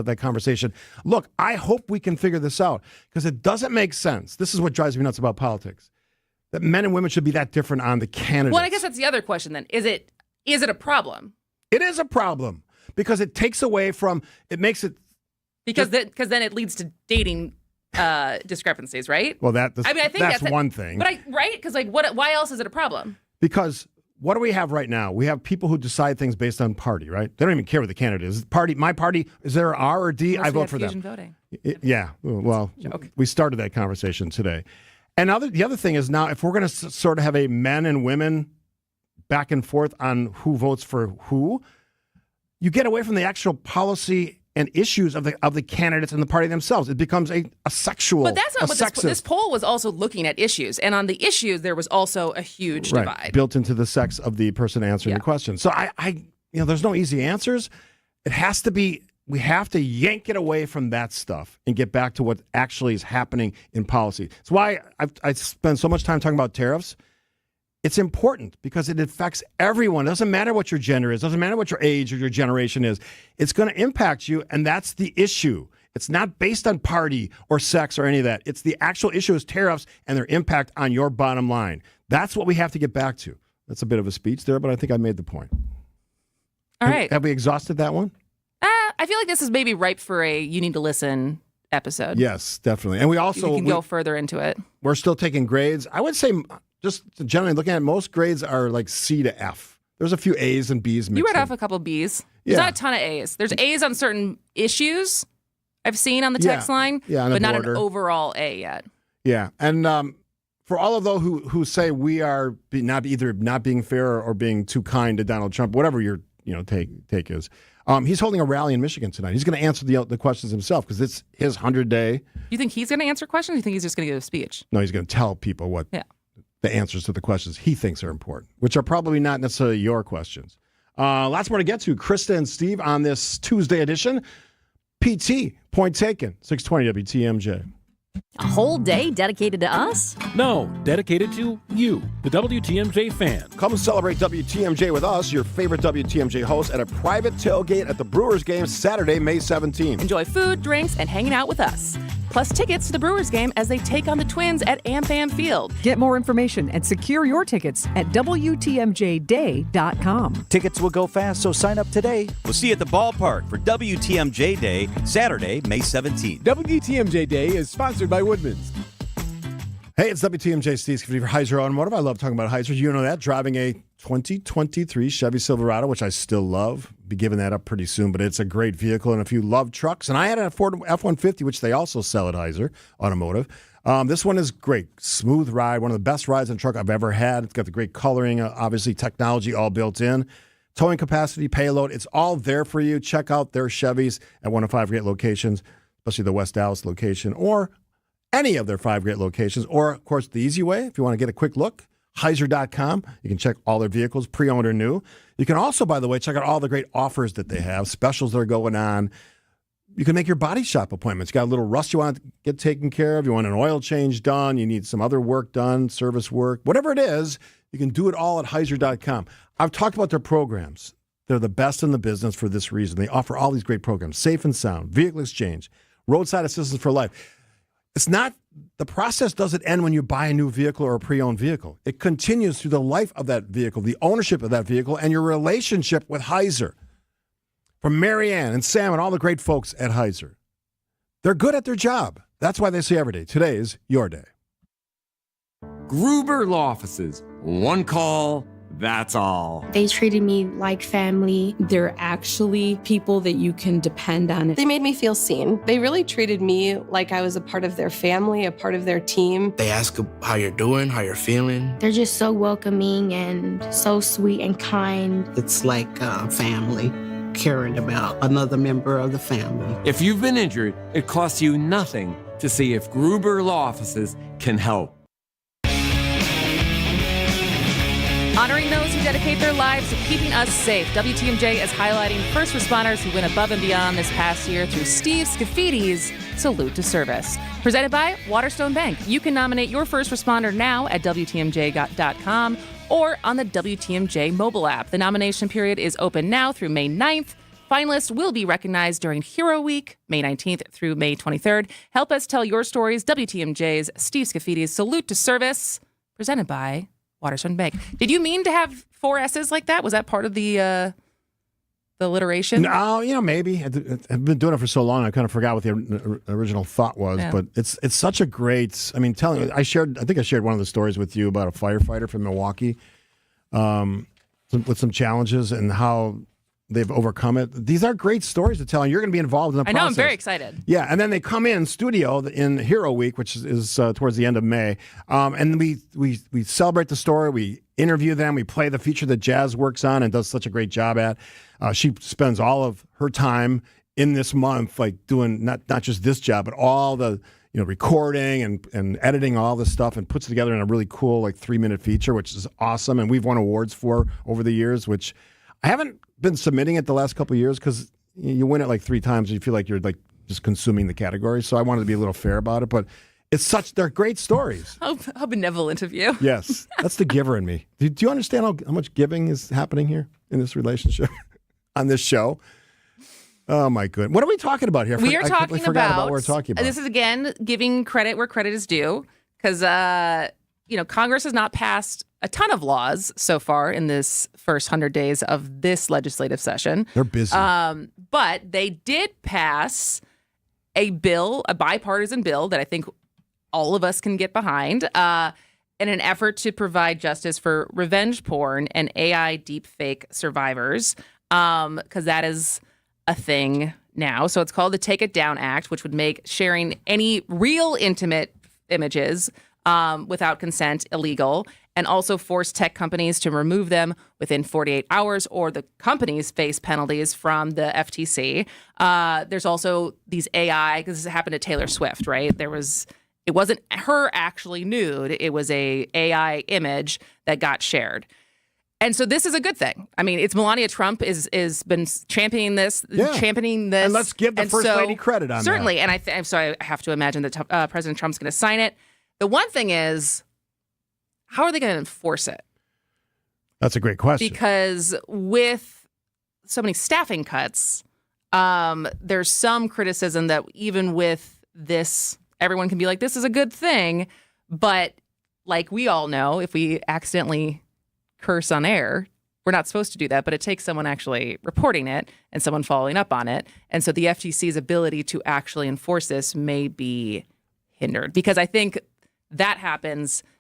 that conversation. Look, I hope we can figure this out because it doesn't make sense. This is what drives me nuts about politics, that men and women should be that different on the candidates. Well, I guess that's the other question then. Is it a problem? It is a problem because it takes away from, it makes it. Because then it leads to dating discrepancies, right? Well, I think that's one thing. But right? Because why else is it a problem? Because what do we have right now? We have people who decide things based on party, right? They don't even care what the candidate is. My party, is there an R or D? I vote for them. Voting. Yeah. Well, we started that conversation today. And the other thing is now, if we're going to sort of have a men and women back and forth on who votes for who, you get away from the actual policy and issues of the candidates and the party themselves. It becomes a sexual. But that's not what this poll was also looking at issues. And on the issues, there was also a huge divide. Built into the sex of the person answering the question. So there's no easy answers. It has to be, we have to yank it away from that stuff and get back to what actually is happening in policy. That's why I spend so much time talking about tariffs. It's important because it affects everyone. It doesn't matter what your gender is. It doesn't matter what your age or your generation is. It's going to impact you, and that's the issue. It's not based on party or sex or any of that. It's the actual issue is tariffs and their impact on your bottom line. That's what we have to get back to. That's a bit of a speech there, but I think I made the point. All right. Have we exhausted that one? I feel like this is maybe ripe for a you need to listen episode. Yes, definitely. And we also can go further into it. We're still taking grades. I would say just generally looking at it, most grades are like C to F. There's a few A's and B's mixed You read in. off a couple B's. There's not a ton of A's. There's A's on certain issues I've seen on the text line, but not an overall A yet. Yeah. And for all of those who say we are either not being fair or being too kind to Donald Trump, whatever your take is, he's holding a rally in Michigan tonight. He's going to answer the questions himself because it's his 100-day. You think he's going to answer questions? Or you think he's just going to give a speech? No, he's going to tell people what the answers to the questions he thinks are important, which are probably not necessarily your questions. Lots more to get to. Kristin and Steve on this Tuesday edition. PT, point taken, 620 WTMJ. A whole day dedicated to us? No, dedicated to you, the WTMJ fan. Come celebrate WTMJ with us, your favorite WTMJ host, at a private tailgate at the Brewers game Saturday, May 17th. Enjoy food, drinks, and hanging out with us. Plus tickets to the Brewers game as they take on the Twins at AmFam Field. Get more information and secure your tickets at WTMJday.com. Tickets will go fast, so sign up today. We'll see you at the ballpark for WTMJ Day, Saturday, May 17th. WTMJ Day is sponsored by Woodman's. Hey, it's WTMJ Steve Scaffidi for Heiser Automotive. I love talking about Heiser. You know that. Driving a 2023 Chevy Silverado, which I still love. Be giving that up pretty soon, but it's a great vehicle. And if you love trucks, and I had a Ford F-150, which they also sell at Heiser Automotive. This one is great. Smooth ride. One of the best rides in a truck I've ever had. It's got the great coloring, obviously technology all built in. Towing capacity, payload, it's all there for you. Check out their Chevys at one of 5 great locations, especially the West Dallas location, or any of their 5 great locations, or, of course, the easy way, if you want to get a quick look, Heiser.com. You can check all their vehicles, pre-owned or new. You can also, by the way, check out all the great offers that they have, specials that are going on. You can make your body shop appointments. You got a little rust you want to get taken care of. You want an oil change done. You need some other work done, service work. Whatever it is, you can do it all at Heiser.com. I've talked about their programs. They're the best in the business for this reason. They offer all these great programs, safe and sound, vehicle exchange, roadside assistance for life. It's not, the process doesn't end when you buy a new vehicle or a pre-owned vehicle. It continues through the life of that vehicle, the ownership of that vehicle, and your relationship with Heiser. From Marianne and Sam and all the great folks at Heiser. They're good at their job. That's why they say every day, today is your day. Gruber Law Offices. One call, that's all. They treated me like family. They're actually people that you can depend on. They made me feel seen. They really treated me like I was a part of their family, a part of their team. They ask how you're doing, how you're feeling. They're just so welcoming and so sweet and kind. It's like family, caring about another member of the family. If you've been injured, it costs you nothing to see if Gruber Law Offices can help. Honoring those who dedicate their lives to keeping us safe. WTMJ is highlighting first responders who went above and beyond this past year through Steve Scaffidi's Salute to Service. Presented by Waterstone Bank. You can nominate your first responder now at WTMJ.com or on the WTMJ mobile app. The nomination period is open now through May 9th. Finalists will be recognized during Hero Week, May 19th through May 23rd. Help us tell your stories. WTMJ's Steve Scaffidi's Salute to Service. Presented by Waterstone Bank. Did you mean to have 4 S's like that? Was that part of the alliteration? No, maybe. I've been doing it for so long, I kind of forgot what the original thought was. Yeah. But it's such a great. I mean, I think I shared one of the stories with you about a firefighter from Milwaukee, with some challenges and how they've overcome it. These are great stories to tell, and you're going to be involved in the process. I know, I'm very excited. Yeah, and then they come in studio in Hero Week, which is towards the end of May, and we celebrate the story, we interview them, we play the feature that Jazz works on and does such a great job at. She spends all of her time in this month, like doing not just this job, but all the recording and editing all this stuff, and puts it together in a really cool 3-minute feature, which is awesome. And we've won awards for over the years, which I haven't been submitting it the last couple of years because you win it 3 times and you feel like you're just consuming the category. So I wanted to be a little fair about it, but they're great stories. How benevolent of you. Yes, that's the giver in me. Do you understand how much giving is happening here in this relationship on this show? Oh my goodness. What are we talking about here? We are talking about what we're talking about. This is, again, giving credit where credit is due, because Congress has not passed a ton of laws so far in this first 100 days of this legislative session. They're busy. But they did pass a bipartisan bill that I think all of us can get behind, in an effort to provide justice for revenge porn and AI deepfake survivors, because that is a thing now. So it's called the Take It Down Act, which would make sharing any real intimate images without consent illegal, and also force tech companies to remove them within 48 hours, or the companies face penalties from the FTC. There's also these AI, because this happened to Taylor Swift, right? It wasn't her actually nude. It was a AI image that got shared. And so this is a good thing. I mean, it's Melania Trump is been championing this. And let's give the First Lady credit on that. Certainly. And I have to imagine that President Trump's going to sign it. The one thing is, how are they going to enforce it? That's a great question. Because with so many staffing cuts, there's some criticism that even with this, everyone can be like, this is a good thing. But like we all know, if we accidentally curse on air, we're not supposed to do that, but it takes someone actually reporting it and someone following up on it. And so the FTC's ability to actually enforce this may be hindered, because I think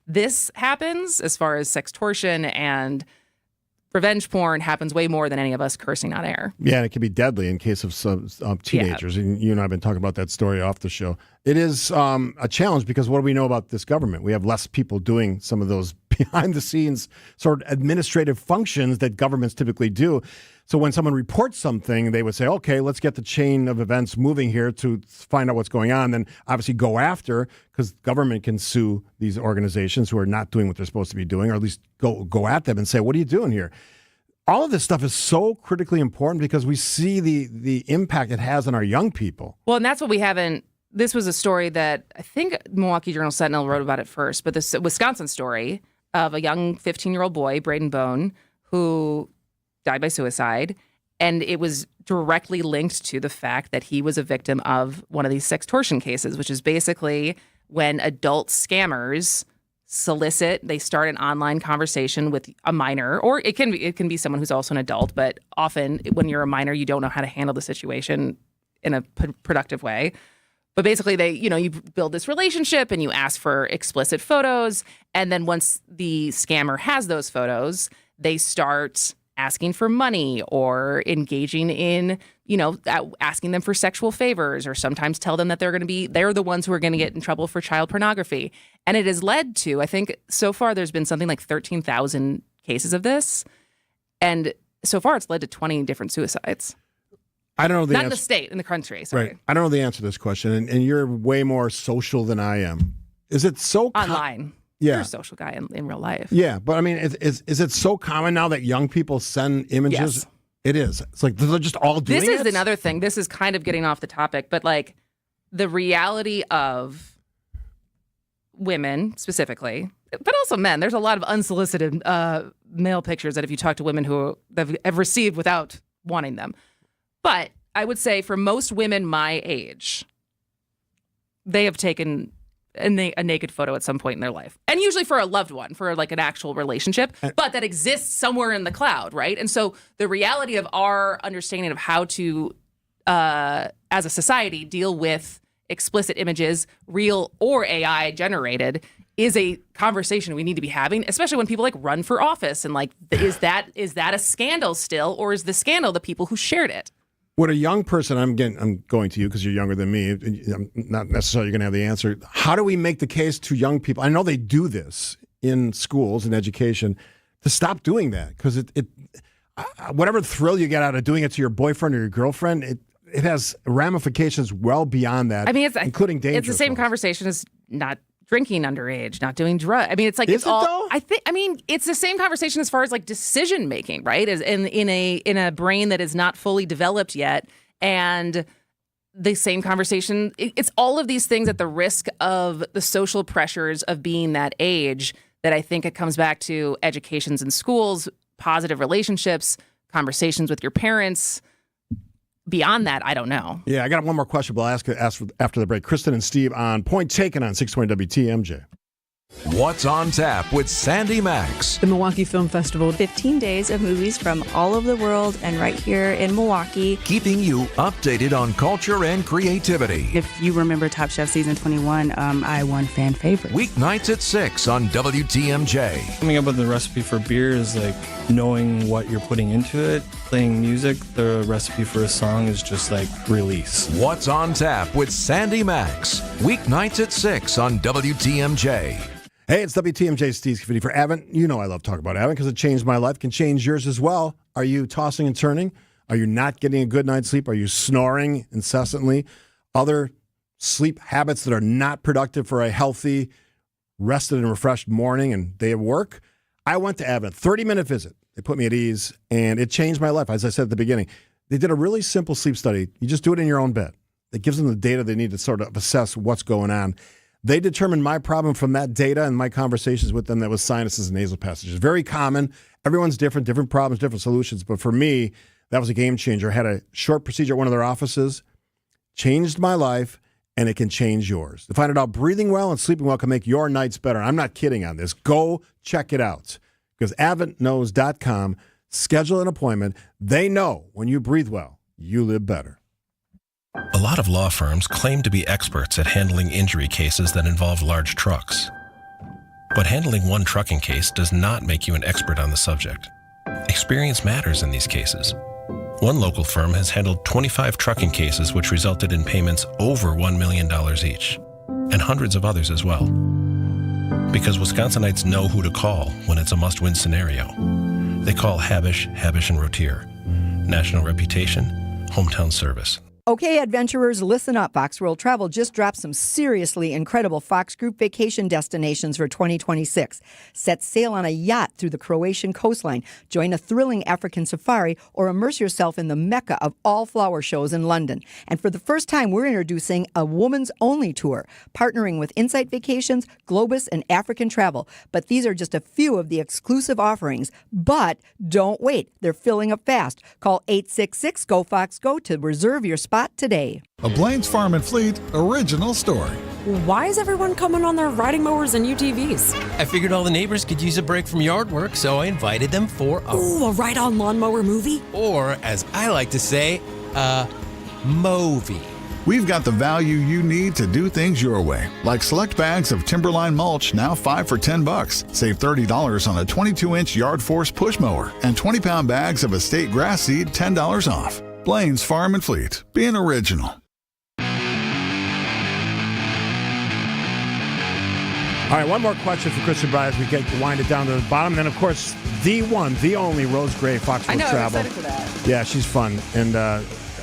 this happens as far as sextortion and revenge porn happens way more than any of us cursing on air. Yeah, and it can be deadly in case of some teenagers. And you and I have been talking about that story off the show. It is a challenge, because what do we know about this government? We have less people doing some of those behind-the-scenes sort of administrative functions that governments typically do. So when someone reports something, they would say, okay, let's get the chain of events moving here to find out what's going on. Then obviously go after, because government can sue these organizations who are not doing what they're supposed to be doing, or at least go at them and say, what are you doing here? All of this stuff is so critically important because we see the impact it has on our young people. Well, and that's what we haven't. This was a story that I think Milwaukee Journal-Sentinel wrote about it first, but this Wisconsin story of a young 15-year-old boy, Braden Bone, who died by suicide. And it was directly linked to the fact that he was a victim of one of these sextortion cases, which is basically when adult scammers they start an online conversation with a minor, or it can be someone who's also an adult, but often when you're a minor, you don't know how to handle the situation in a productive way. But basically you build this relationship and you ask for explicit photos. And then once the scammer has those photos, they start asking for money or engaging in, asking them for sexual favors, or sometimes tell them that they're the ones who are going to get in trouble for child pornography. And it has led to, I think so far there's been something like 13,000 cases of this. And so far it's led to 20 different suicides. I don't know the Not answer. in the state, in the country, sorry. Right. I don't know the answer to this question, and you're way more social than I am. Is it so online? Yeah. You're a social guy in real life. Yeah, but I mean, is it so common now that young people send images? Yes. It is. It's like they're just all doing it. This is another thing. This is kind of getting off the topic, but like the reality of women specifically, but also men. There's a lot of unsolicited male pictures that if you talk to women who have received without wanting them. But I would say for most women my age, they have taken a naked photo at some point in their life. And usually for a loved one, for like an actual relationship, but that exists somewhere in the cloud, right? And so the reality of our understanding of how to, as a society, deal with explicit images, real or AI generated, is a conversation we need to be having, especially when people like run for office. And like, is that a scandal still, or is the scandal the people who shared it? Would a young person, I'm going to you because you're younger than me, I'm not necessarily going to have the answer. How do we make the case to young people? I know they do this in schools and education to stop doing that, because it whatever thrill you get out of doing it to your boyfriend or your girlfriend, it has ramifications well beyond that. I mean, including dangerous. It's the same conversation as not drinking underage, not doing drugs. I mean, it's like Is it's it, all. though? I mean, it's the same conversation as far as like decision making, right? As in a brain that is not fully developed yet, and the same conversation. It's all of these things at the risk of the social pressures of being that age. That I think it comes back to educations in schools, positive relationships, conversations with your parents. Beyond that, I don't know. Yeah, I got one more question, but I'll ask after the break. Kristin and Steve on Point Taken on 620 WTMJ. What's on tap with Sandy Max? The Milwaukee Film Festival. 15 days of movies from all over the world and right here in Milwaukee. Keeping you updated on culture and creativity. If you remember Top Chef Season 21, I won fan favorite. Weeknights at 6 on WTMJ. Coming up with the recipe for beer is like knowing what you're putting into it. Playing music, the recipe for a song is just like release. What's on tap with Sandy Max? Weeknights at 6 on WTMJ. Hey, it's WTMJ Steve Scaffidi for Avent. You know I love talking about Avent because it changed my life, can change yours as well. Are you tossing and turning? Are you not getting a good night's sleep? Are you snoring incessantly? Other sleep habits that are not productive for a healthy, rested and refreshed morning and day of work? I went to Avent, 30-minute visit. They put me at ease, and it changed my life. As I said at the beginning, they did a really simple sleep study. You just do it in your own bed. It gives them the data they need to sort of assess what's going on. They determined my problem from that data and my conversations with them that was sinuses and nasal passages. Very common. Everyone's different problems, different solutions. But for me, that was a game changer. I had a short procedure at one of their offices, changed my life, and it can change yours. To find out, breathing well and sleeping well can make your nights better. I'm not kidding on this. Go check it out. Because AventKnows.com, schedule an appointment. They know when you breathe well, you live better. A lot of law firms claim to be experts at handling injury cases that involve large trucks. But handling one trucking case does not make you an expert on the subject. Experience matters in these cases. One local firm has handled 25 trucking cases which resulted in payments over $1 million each, and hundreds of others as well. Because Wisconsinites know who to call when it's a must-win scenario. They call Habish, Habish & Rotier. National reputation, hometown service. Okay, adventurers, listen up. Fox World Travel just dropped some seriously incredible Fox Group vacation destinations for 2026. Set sail on a yacht through the Croatian coastline, join a thrilling African safari, or immerse yourself in the mecca of all flower shows in London. And for the first time, we're introducing a woman's-only tour, partnering with Insight Vacations, Globus, and African Travel. But these are just a few of the exclusive offerings. But don't wait. They're filling up fast. Call 866-GO-FOX-GO to reserve your spot today. A Blaine's Farm and Fleet original story. Why is everyone coming on their riding mowers and UTVs? I figured all the neighbors could use a break from yard work, so I invited them for a ride-on lawnmower movie? Or, as I like to say, a movie. We've got the value you need to do things your way, like select bags of Timberline mulch, now 5 for $10. Save $30 on a 22-inch Yard Force push mower, and 20-pound bags of estate grass seed, $10 off. Blaine's Farm and Fleet, being original. All right, one more question for Kristin Brey as we get to wind it down to the bottom. And then, of course, the one, the only Rose Gray, Fox World Travel. I'm excited for that. Yeah, she's fun. And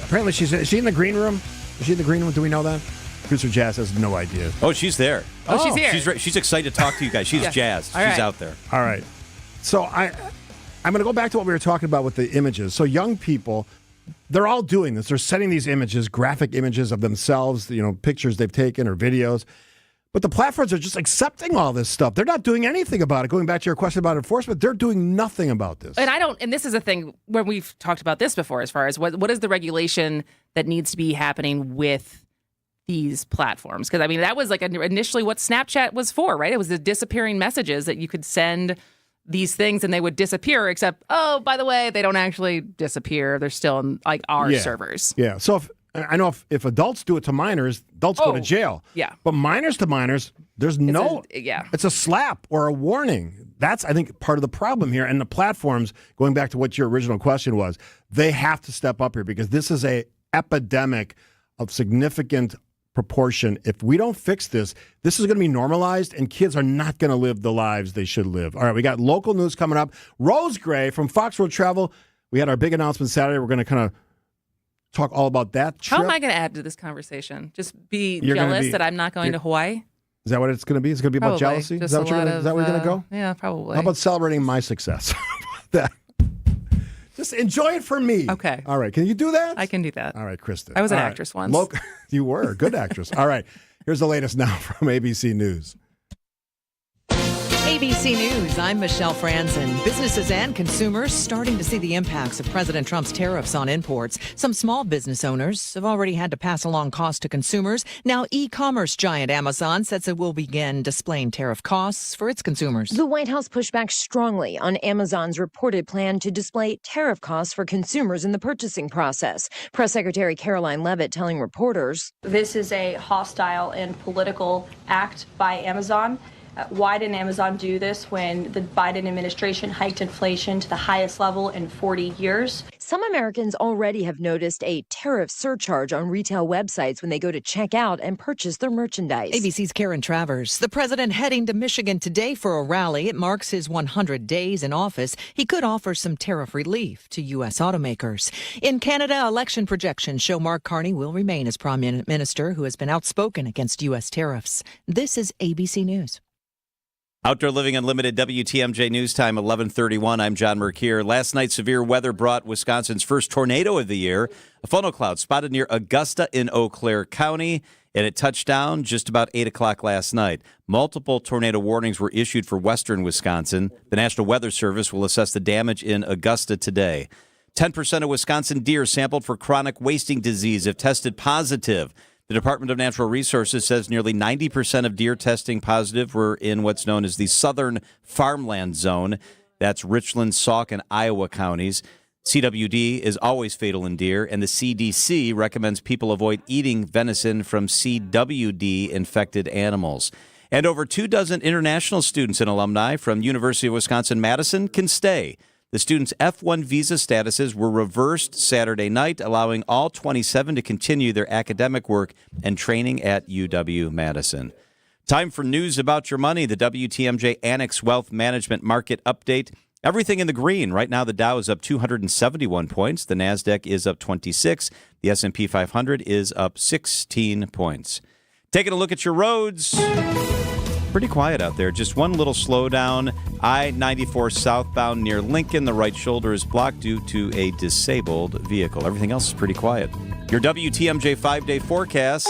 apparently is she in the green room? Is she in the green room? Do we know that? Producer Jazz has no idea. Oh, she's there. Oh, she's here. She's excited to talk to you guys. She's jazzed. All she's right. out there. All right. So I'm going to go back to what we were talking about with the images. So young people, they're all doing this. They're sending these images, graphic images of themselves, pictures they've taken or videos. But the platforms are just accepting all this stuff. They're not doing anything about it. Going back to your question about enforcement, they're doing nothing about this. And this is a thing when we've talked about this before, as far as what is the regulation that needs to be happening with these platforms? Because, that was like initially what Snapchat was for, right? It was the disappearing messages that you could send these things and they would disappear, except, oh, by the way, they don't actually disappear. They're still in our servers. Yeah. So I know if adults do it to minors, adults go to jail. Yeah. But minors to minors, there's it's a slap or a warning. That's, I think, part of the problem here. And the platforms, going back to what your original question was, they have to step up here because this is a epidemic of significant proportion. If we don't fix this, this is going to be normalized and kids are not going to live the lives they should live. All right, we got local news coming up. Rose Gray from Fox World Travel. We had our big announcement Saturday. We're going to kind of talk all about that trip. How am I going to add to this conversation? Just be You're gonna jealous be- that I'm not going to Hawaii? Is that what it's going to be? It's going to be about Probably. jealousy? Just Is that, a lot is that where you're going to go? Yeah, probably. How about celebrating my success? That. Just enjoy it for me. Okay. All right. Can you do that? I can do that. All right, Kristin. I was an All right. actress once. You were a good actress. All right. Here's the latest now from ABC News. ABC News, I'm Michelle Franzen. Businesses and consumers starting to see the impacts of President Trump's tariffs on imports. Some small business owners have already had to pass along costs to consumers. Now, e-commerce giant Amazon says it will begin displaying tariff costs for its consumers. The White House pushed back strongly on Amazon's reported plan to display tariff costs for consumers in the purchasing process. Press Secretary Caroline Leavitt telling reporters, "This is a hostile and political act by Amazon. Why didn't Amazon do this when the Biden administration hiked inflation to the highest level in 40 years? Some Americans already have noticed a tariff surcharge on retail websites when they go to check out and purchase their merchandise. ABC's Karen Travers. The president heading to Michigan today for a rally. It marks his 100 days in office. He could offer some tariff relief to U.S. automakers. In Canada, election projections show Mark Carney will remain as prime minister, who has been outspoken against U.S. tariffs. This is ABC News. Outdoor Living Unlimited, WTMJ News Time, 11:31. I'm John Mercure. Last night, severe weather brought Wisconsin's first tornado of the year. A funnel cloud spotted near Augusta in Eau Claire County, and it touched down just about 8 o'clock last night. Multiple tornado warnings were issued for western Wisconsin. The National Weather Service will assess the damage in Augusta today. 10% of Wisconsin deer sampled for chronic wasting disease have tested positive. The Department of Natural Resources says nearly 90% of deer testing positive were in what's known as the southern farmland zone. That's Richland, Sauk, and Iowa counties. CWD is always fatal in deer, and the CDC recommends people avoid eating venison from CWD-infected animals. And over 24 international students and alumni from University of Wisconsin-Madison can stay. The students' F1 visa statuses were reversed Saturday night, allowing all 27 to continue their academic work and training at UW-Madison. Time for news about your money, the WTMJ Annex Wealth Management Market Update. Everything in the green. Right now, the Dow is up 271 points. The NASDAQ is up 26. The S&P 500 is up 16 points. Taking a look at your roads. Pretty quiet out there. Just one little slowdown. I-94 southbound near Lincoln. The right shoulder is blocked due to a disabled vehicle. Everything else is pretty quiet. Your WTMJ 5-day forecast.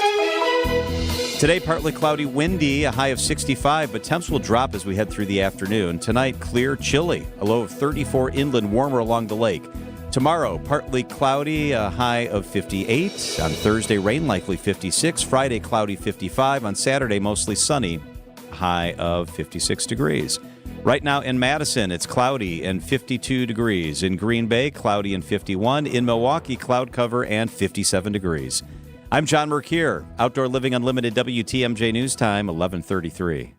Today, partly cloudy, windy, a high of 65, but temps will drop as we head through the afternoon. Tonight, clear, chilly, a low of 34 inland, warmer along the lake. Tomorrow, partly cloudy, a high of 58. On Thursday, rain likely 56. Friday, cloudy 55. On Saturday, mostly sunny, high of 56 degrees. Right now in Madison, it's cloudy and 52 degrees. In Green Bay, cloudy and 51. In Milwaukee, cloud cover and 57 degrees. I'm John Mercure. Outdoor Living Unlimited, WTMJ News Time, 11:33.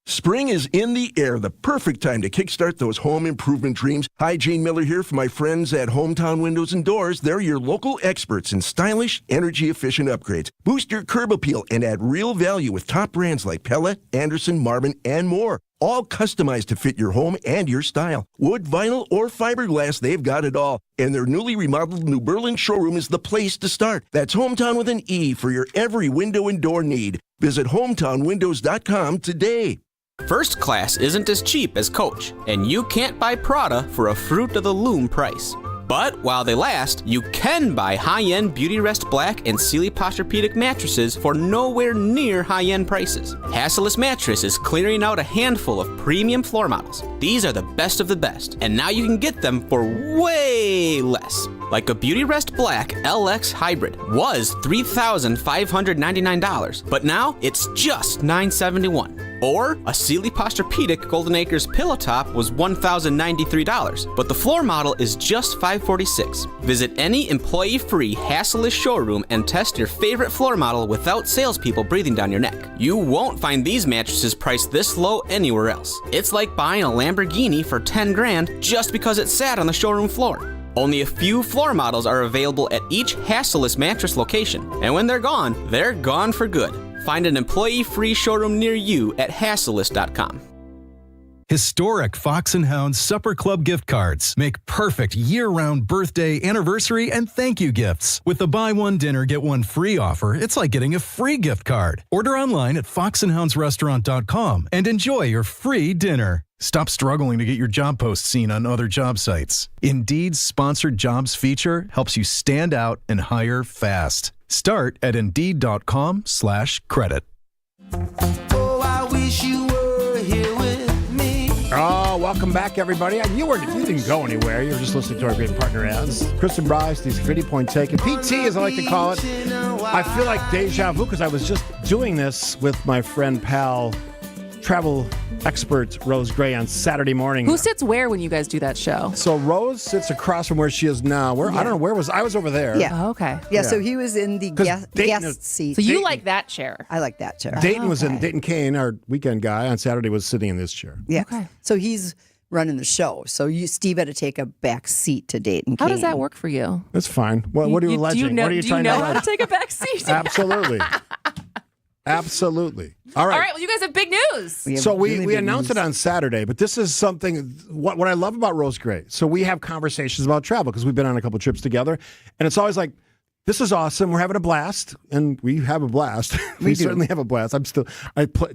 Spring is in the air, the perfect time to kickstart those home improvement dreams. Hi, Gene Miller here for my friends at Hometown Windows and Doors. They're your local experts in stylish, energy-efficient upgrades. Boost your curb appeal and add real value with top brands like Pella, Anderson, Marvin, and more. All customized to fit your home and your style. Wood, vinyl, or fiberglass, they've got it all. And their newly remodeled New Berlin showroom is the place to start. That's Hometown with an E for your every window and door need. Visit hometownwindows.com today. First class isn't as cheap as Coach, and you can't buy Prada for a fruit of the loom price. But while they last, you can buy high-end Beautyrest Black and Sealy Posturepedic mattresses for nowhere near high-end prices. Hasseless Mattress is clearing out a handful of premium floor models. These are the best of the best, and now you can get them for way less. Like a Beautyrest Black LX Hybrid was $3,599, but now it's just $971. Or a Sealy Posturepedic Golden Acres Pillow Top was $1,093, but the floor model is just $546. Visit any employee-free, hassleless showroom and test your favorite floor model without salespeople breathing down your neck. You won't find these mattresses priced this low anywhere else. It's like buying a Lamborghini for $10,000 just because it sat on the showroom floor. Only a few floor models are available at each Hasseless mattress location, and when they're gone for good. Find an employee-free showroom near you at Hasseless.com. Historic Fox & Hound Supper Club gift cards make perfect year-round birthday, anniversary, and thank you gifts. With the buy one dinner, get one free offer, it's like getting a free gift card. Order online at foxandhoundsrestaurant.com and enjoy your free dinner. Stop struggling to get your job post seen on other job sites. Indeed's sponsored jobs feature helps you stand out and hire fast. Start at Indeed.com/credit. Oh, I wish you were here with me. Oh, welcome back, everybody. You didn't go anywhere. You were just listening to our great partner ads. Kristin, Brey, Steve Scaffidi, point taken. PT, as I like to call it. I feel like deja vu because I was just doing this with my friend, pal, travel expert Rose Gray on Saturday morning. Who sits where when you guys do that show? So Rose sits across from where she is now. I don't know where I was over there. Yeah. Oh, okay. Yeah, so he was in the guest seat. So you like that chair? I like that chair. Dayton was in. Dayton Kane, our weekend guy, on Saturday was sitting in this chair. Yeah. Okay. So he's running the show. So Steve had to take a back seat to Dayton Kane. How does that work for you? That's fine. What are you alleging? What are you trying to allege? Do you know how to take a back seat? Absolutely. Absolutely. All right. All right. Well, you guys have big news. We announced it on Saturday, but this is something, what I love about Rose Gray. So we have conversations about travel because we've been on a couple trips together. And it's always like, this is awesome. We're having a blast. And we have a blast. we certainly have a blast.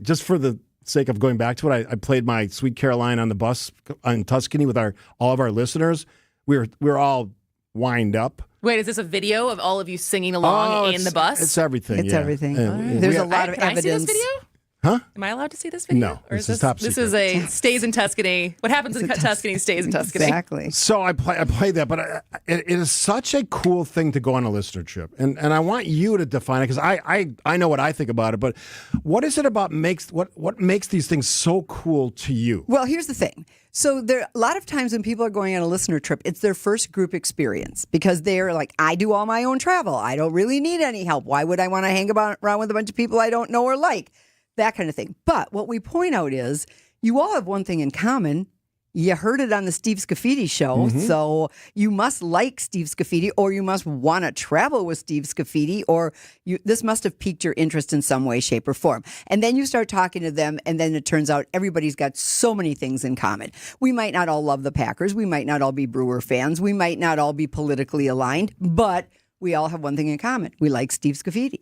Just for the sake of going back to it, I played my Sweet Caroline on the bus in Tuscany with all of our listeners. We were all wind up. Wait, is this a video of all of you singing along in the bus? It's everything. It's everything. There's a lot of evidence. Can I see this video? Huh? Am I allowed to see this video? No, this is top secret. This is a stays in Tuscany. What happens in Tuscany stays in Tuscany. Exactly. So I played that, but it is such a cool thing to go on a listener trip, and I want you to define it because I know what I think about it. But what is it about what makes these things so cool to you? Well, here's the thing. So a lot of times when people are going on a listener trip, it's their first group experience because they're like, I do all my own travel. I don't really need any help. Why would I want to hang around with a bunch of people I don't know or like? That kind of thing. But what we point out is you all have one thing in common. You heard it on the Steve Scaffidi show, so you must like Steve Scaffidi, or you must want to travel with Steve Scaffidi, or this must have piqued your interest in some way, shape, or form. And then you start talking to them, and then it turns out everybody's got so many things in common. We might not all love the Packers. We might not all be Brewer fans. We might not all be politically aligned, but we all have one thing in common. We like Steve Scaffidi.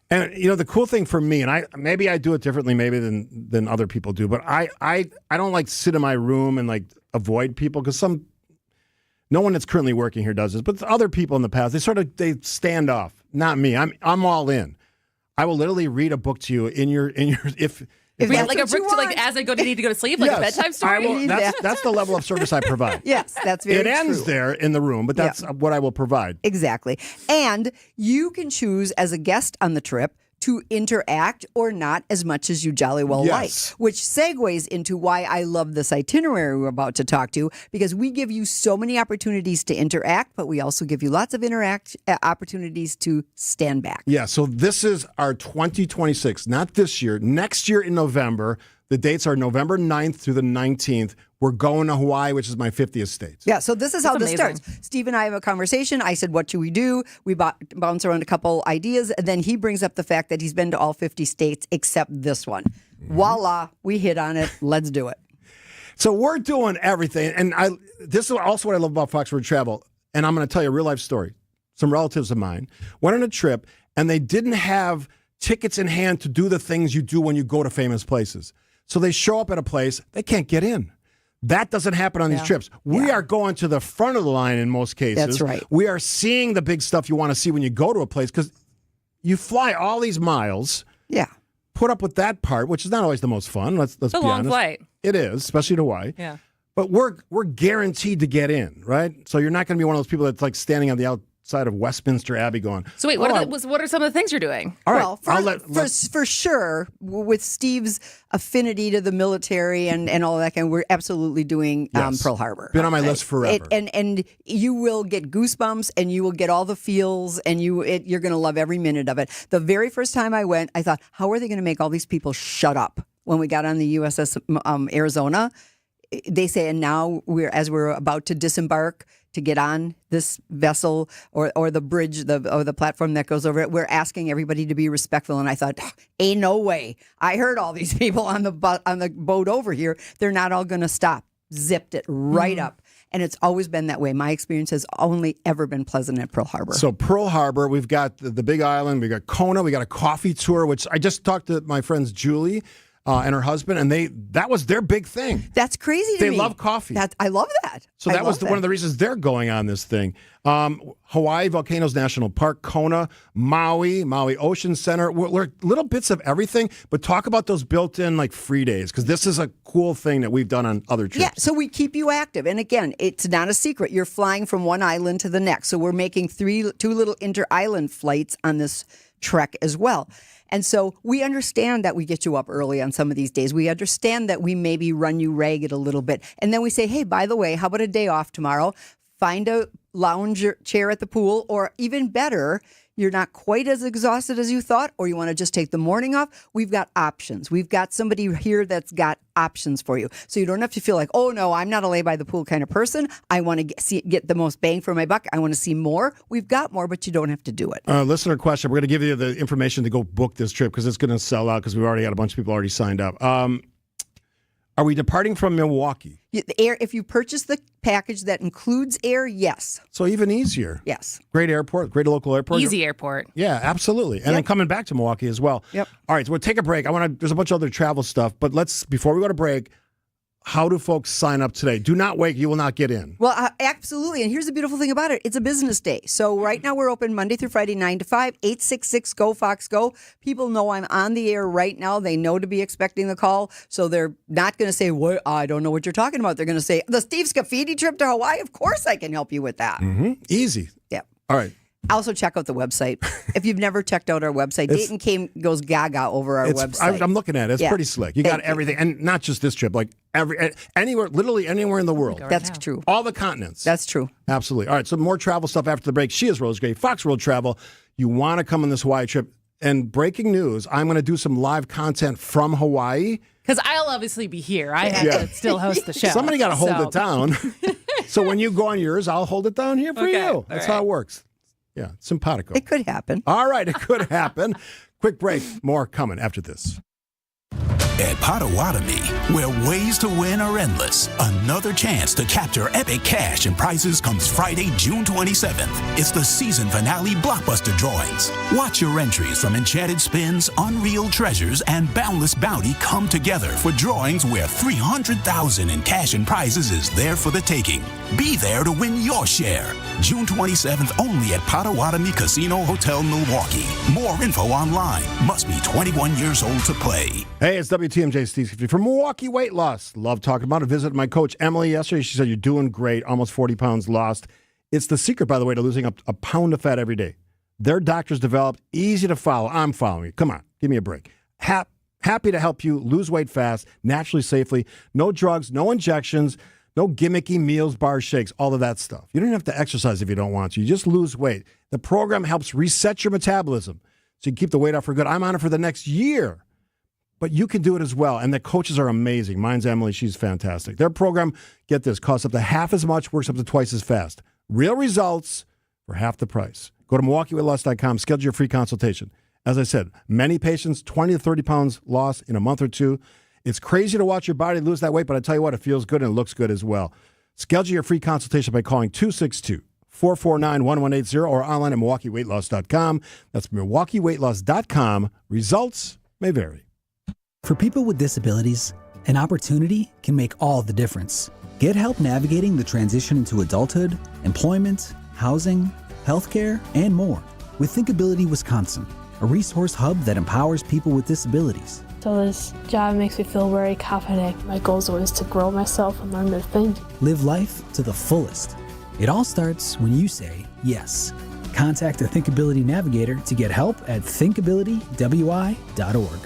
And the cool thing for me, and maybe I do it differently maybe than other people do, but I don't like sit in my room and like avoid people because no one that's currently working here does this, but other people in the past they stand off. Not me. I'm all in. I will literally read a book to you if we have like a book to as I need to go to sleep, like a bedtime story. That's the level of service I provide. Yes, that's very true. It ends there in the room, but that's what I will provide. Exactly. And you can choose as a guest on the trip to interact or not as much as you jolly well like, which segues into why I love this itinerary we're about to talk to, because we give you so many opportunities to interact, but we also give you lots of opportunities to stand back. Yeah, so this is our 2026, not this year, next year in November. The dates are November 9th through the 19th. We're going to Hawaii, which is my 50th state. Yeah, so this is how this starts. Steve and I have a conversation. I said, what should we do? We bounce around a couple ideas, and then he brings up the fact that he's been to all 50 states except this one. Voila, we hit on it. Let's do it. So we're doing everything. And this is also what I love about Foxword Travel. And I'm going to tell you a real-life story. Some relatives of mine went on a trip, and they didn't have tickets in hand to do the things you do when you go to famous places. So they show up at a place, they can't get in. That doesn't happen on these trips. We are going to the front of the line in most cases. That's right. We are seeing the big stuff you want to see when you go to a place because you fly all these miles. Yeah. Put up with that part, which is not always the most fun. Let's be honest. It's a long flight. It is, especially to Hawaii. Yeah. But we're guaranteed to get in, right? So you're not going to be one of those people that's like standing on the outside of Westminster Abbey going. So wait, what are some of the things you're doing? All right, well, for sure, with Steve's affinity to the military and all that kind, we're absolutely doing Pearl Harbor. Been on my list forever. And you will get goosebumps, and you will get all the feels, and you're going to love every minute of it. The very first time I went, I thought, how are they going to make all these people shut up? When we got on the USS Arizona, they say, and now as we're about to disembark to get on this vessel or the bridge or the platform that goes over it, we're asking everybody to be respectful. And I thought, ain't no way. I heard all these people on the boat over here. They're not all going to stop. Zipped it right up. And it's always been that way. My experience has only ever been pleasant at Pearl Harbor. So Pearl Harbor, we've got the Big Island, we got Kona, we got a coffee tour, which I just talked to my friends Julie and her husband, and that was their big thing. That's crazy to me. They love coffee. I love that. So that was one of the reasons they're going on this thing. Hawaii Volcanoes National Park, Kona, Maui Ocean Center. We're little bits of everything, but talk about those built-in like free days, because this is a cool thing that we've done on other trips. Yeah, so we keep you active. And again, it's not a secret. You're flying from one island to the next. So we're making two little inter-island flights on this trek as well. And so we understand that we get you up early on some of these days. We understand that we maybe run you ragged a little bit. And then we say, hey, by the way, how about a day off tomorrow? Find a lounge chair at the pool, or even better, you're not quite as exhausted as you thought, or you want to just take the morning off. We've got options. We've got somebody here that's got options for you. So you don't have to feel like, oh, no, I'm not a lay by the pool kind of person. I want to get the most bang for my buck. I want to see more. We've got more, but you don't have to do it. Listener question. We're going to give you the information to go book this trip because it's going to sell out because we've already had a bunch of people already signed up. Are we departing from Milwaukee? If you purchase the package that includes air, yes. So even easier. Yes. Great airport, great local airport. Easy airport. Yeah, absolutely. And then coming back to Milwaukee as well. Yep. All right, so we'll take a break. There's a bunch of other travel stuff, but before we go to break, how do folks sign up today? Do not wait. You will not get in. Well, absolutely. And here's the beautiful thing about it. It's a business day. So right now we're open Monday through Friday, 9 to 5, 866-GO-FOX-GO. People know I'm on the air right now. They know to be expecting the call. So they're not going to say, "What? I don't know what you're talking about." They're going to say, the Steve Scaffidi trip to Hawaii? Of course I can help you with that. Mm-hmm. Easy. Yeah. All right. Also, check out the website. If you've never checked out our website, Dayton goes gaga over our website. I'm looking at it. It's pretty slick. You got everything. And not just this trip, like literally anywhere in the world. That's true. All the continents. That's true. Absolutely. All right, so more travel stuff after the break. She is Rose Gray, Fox World Travel. You want to come on this Hawaii trip. And breaking news, I'm going to do some live content from Hawaii. Because I'll obviously be here. I have to still host the show. Somebody got to hold it down. So when you go on yours, I'll hold it down here for you. That's how it works. Yeah, simpatico. It could happen. All right, it could happen. Quick break. More coming after this. At Potawatomi, where ways to win are endless, another chance to capture epic cash and prizes comes Friday, June 27th. It's the season finale blockbuster drawings. Watch your entries from Enchanted Spins, Unreal Treasures, and Boundless Bounty come together for drawings where $300,000 in cash and prizes is there for the taking. Be there to win your share. June 27th only at Potawatomi Casino Hotel, Milwaukee. More info online. Must be 21 years old to play. Hey, it's WTMJ Steve Scaffidi from Milwaukee Weight Loss. Love talking about it. Visited my coach, Emily, yesterday. She said, you're doing great. Almost 40 pounds lost. It's the secret, by the way, to losing a pound of fat every day. Their doctors developed, easy to follow. I'm following you. Come on, give me a break. Happy to help you lose weight fast, naturally, safely. No drugs, no injections, no gimmicky meals, bars, shakes, all of that stuff. You don't have to exercise if you don't want to. You just lose weight. The program helps reset your metabolism so you can keep the weight off for good. I'm on it for the next year. But you can do it as well. And the coaches are amazing. Mine's Emily. She's fantastic. Their program, get this, costs up to half as much, works up to twice as fast. Real results for half the price. Go to MilwaukeeWeightLoss.com. Schedule your free consultation. As I said, many patients, 20 to 30 pounds lost in a month or two. It's crazy to watch your body lose that weight, but I tell you what, it feels good and it looks good as well. Schedule your free consultation by calling 262-449-1180 or online at MilwaukeeWeightLoss.com. That's MilwaukeeWeightLoss.com. Results may vary. For people with disabilities, an opportunity can make all the difference. Get help navigating the transition into adulthood, employment, housing, healthcare, and more with Thinkability Wisconsin, a resource hub that empowers people with disabilities. So this job makes me feel very confident. My goal is always to grow myself and learn new things. Live life to the fullest. It all starts when you say yes. Contact a Thinkability Navigator to get help at thinkabilitywi.org.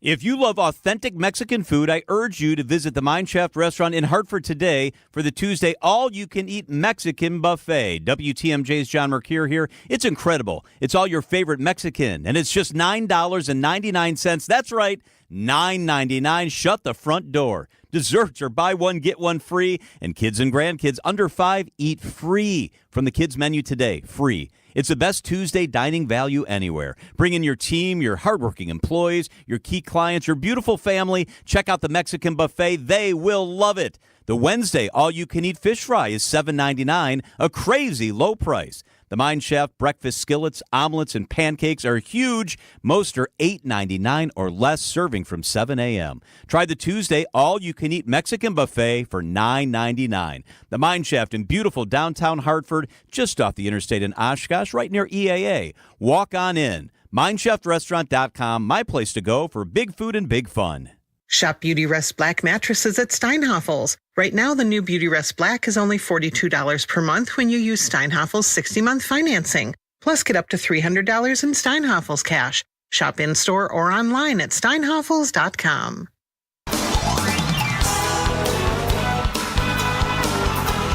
If you love authentic Mexican food, I urge you to visit the Mine Shaft restaurant in Hartford today for the Tuesday all-you-can-eat Mexican buffet. WTMJ's John Mercure here. It's incredible. It's all your favorite Mexican, and it's just $9.99. That's right, $9.99. Shut the front door. Desserts are buy one, get one free, and kids and grandkids under 5 eat free from the kids' menu today. Free. It's the best Tuesday dining value anywhere. Bring in your team, your hardworking employees, your key clients, your beautiful family. Check out the Mexican buffet. They will love it. The Wednesday all-you-can-eat fish fry is $7.99, a crazy low price. The Mine Shaft breakfast skillets, omelets, and pancakes are huge. Most are $8.99 or less, serving from 7 a.m. Try the Tuesday all-you-can-eat Mexican buffet for $9.99. The Mine Shaft in beautiful downtown Hartford, just off the interstate in Oshkosh, right near EAA. Walk on in. MineShaftRestaurant.com, my place to go for big food and big fun. Shop Beauty Rest Black mattresses at Steinhafels. Right now, the new Beauty Rest Black is only $42 per month when you use Steinhafels 60-month financing. Plus, get up to $300 in Steinhafels cash. Shop in-store or online at steinhafels.com.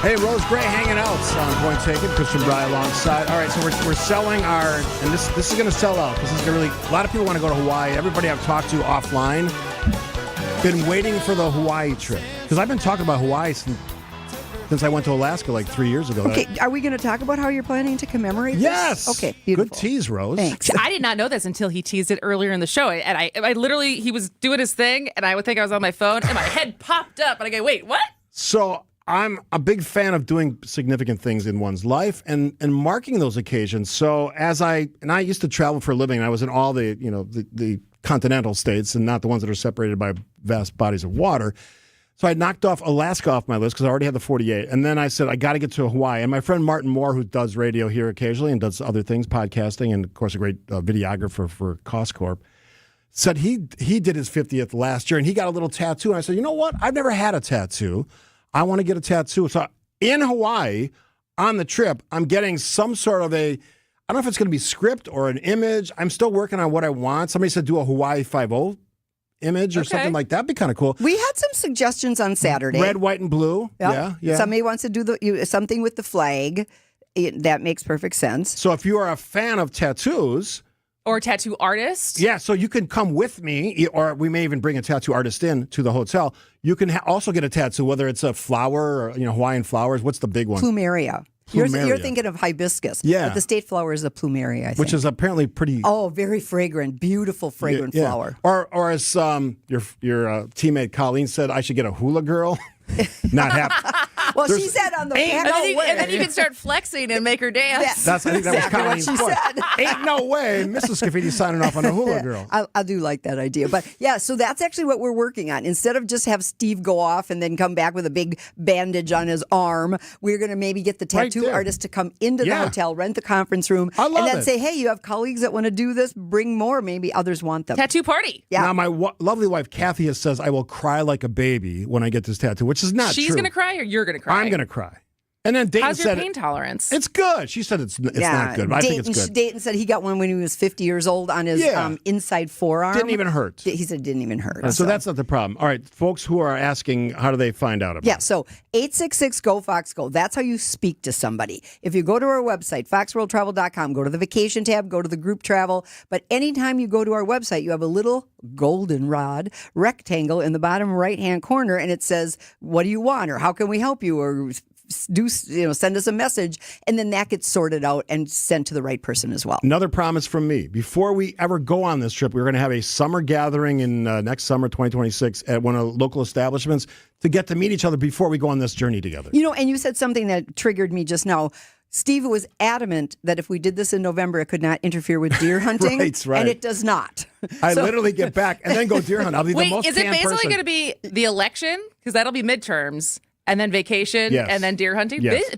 Hey, Rose Gray hanging out on Point Taken. Kristin Brey alongside. All right, so we're selling our, and this is going to sell out because this is really, a lot of people want to go to Hawaii. Everybody I've talked to offline been waiting for the Hawaii trip because I've been talking about Hawaii since I went to Alaska like 3 years ago. Okay, are we going to talk about how you're planning to commemorate Yes. this? Okay, beautiful. Good tease, Rose. Thanks. I did not know this until he teased it earlier in the show. And I literally, he was doing his thing, and I would think I was on my phone, and my head popped up, and I go, wait, what? So I'm a big fan of doing significant things in one's life and marking those occasions. So I used to travel for a living, and I was in all the, the continental states and not the ones that are separated by vast bodies of water. So I knocked off Alaska off my list because I already had the 48. And then I said, I got to get to Hawaii. And my friend Martin Moore, who does radio here occasionally and does other things, podcasting, and of course a great videographer for Costcorp, said he did his 50th last year and he got a little tattoo. And I said, you know what? I've never had a tattoo. I want to get a tattoo. So in Hawaii, on the trip, I'm getting some sort of I don't know if it's going to be script or an image. I'm still working on what I want. Somebody said do a Hawaii 5-0 image or something like that. That'd be kind of cool. We had some suggestions on Saturday. Red, white, and blue. Yep. Yeah. Somebody wants to do something with the flag. That makes perfect sense. So if you are a fan of tattoos... Or a tattoo artist. Yeah, so you can come with me, or we may even bring a tattoo artist in to the hotel. You can also get a tattoo, whether it's a flower or Hawaiian flowers. What's the big one? Plumeria. You're thinking of hibiscus. Yeah. But the state flower is the plumeria, I think. Which is apparently pretty... Oh, very fragrant. Beautiful fragrant flower. Or as your teammate Colleen said, I should get a hula girl. Not happy. Well, she said on the and then you can start flexing and make her dance. I think that was Colleen's point. Ain't no way Mrs. Scaffidi signing off on a hula girl. I do like that idea. But yeah, so that's actually what we're working on. Instead of just have Steve go off and then come back with a big bandage on his arm, we're going to maybe get the tattoo artist to come into the hotel, rent the conference room, and then say, hey, you have colleagues that want to do this, bring more. Maybe others want them. Tattoo party. Yeah. Now, my lovely wife, Kathy, says I will cry like a baby when I get this tattoo, which is not true. She's going to cry or you're going to cry? I'm going to cry. And then Dayton How's your pain tolerance? It's good. She said it's not good, but I think it's good. Dayton said he got one when he was 50 years old on his inside forearm. Didn't even hurt. He said it didn't even hurt. So that's not the problem. All right, folks who are asking, how do they find out about it? Yeah, so 866-GO-FOX-GO. That's how you speak to somebody. If you go to our website, foxworldtravel.com, go to the vacation tab, go to the group travel. But anytime you go to our website, you have a little goldenrod rectangle in the bottom right-hand corner, and it says, what do you want? Or how can we help you? Or send us a message, and then that gets sorted out and sent to the right person as well. Another promise from me: before we ever go on this trip, we're going to have a summer gathering in next summer, 2026, at one of the local establishments to get to meet each other before we go on this journey together. And you said something that triggered me just now. Steve was adamant that if we did this in November, it could not interfere with deer hunting. Right. And it does not. I literally get back and then go deer hunt. I'll be the most is it basically going to be the election? Because that'll be midterms. And then vacation, and then deer hunting. Yes.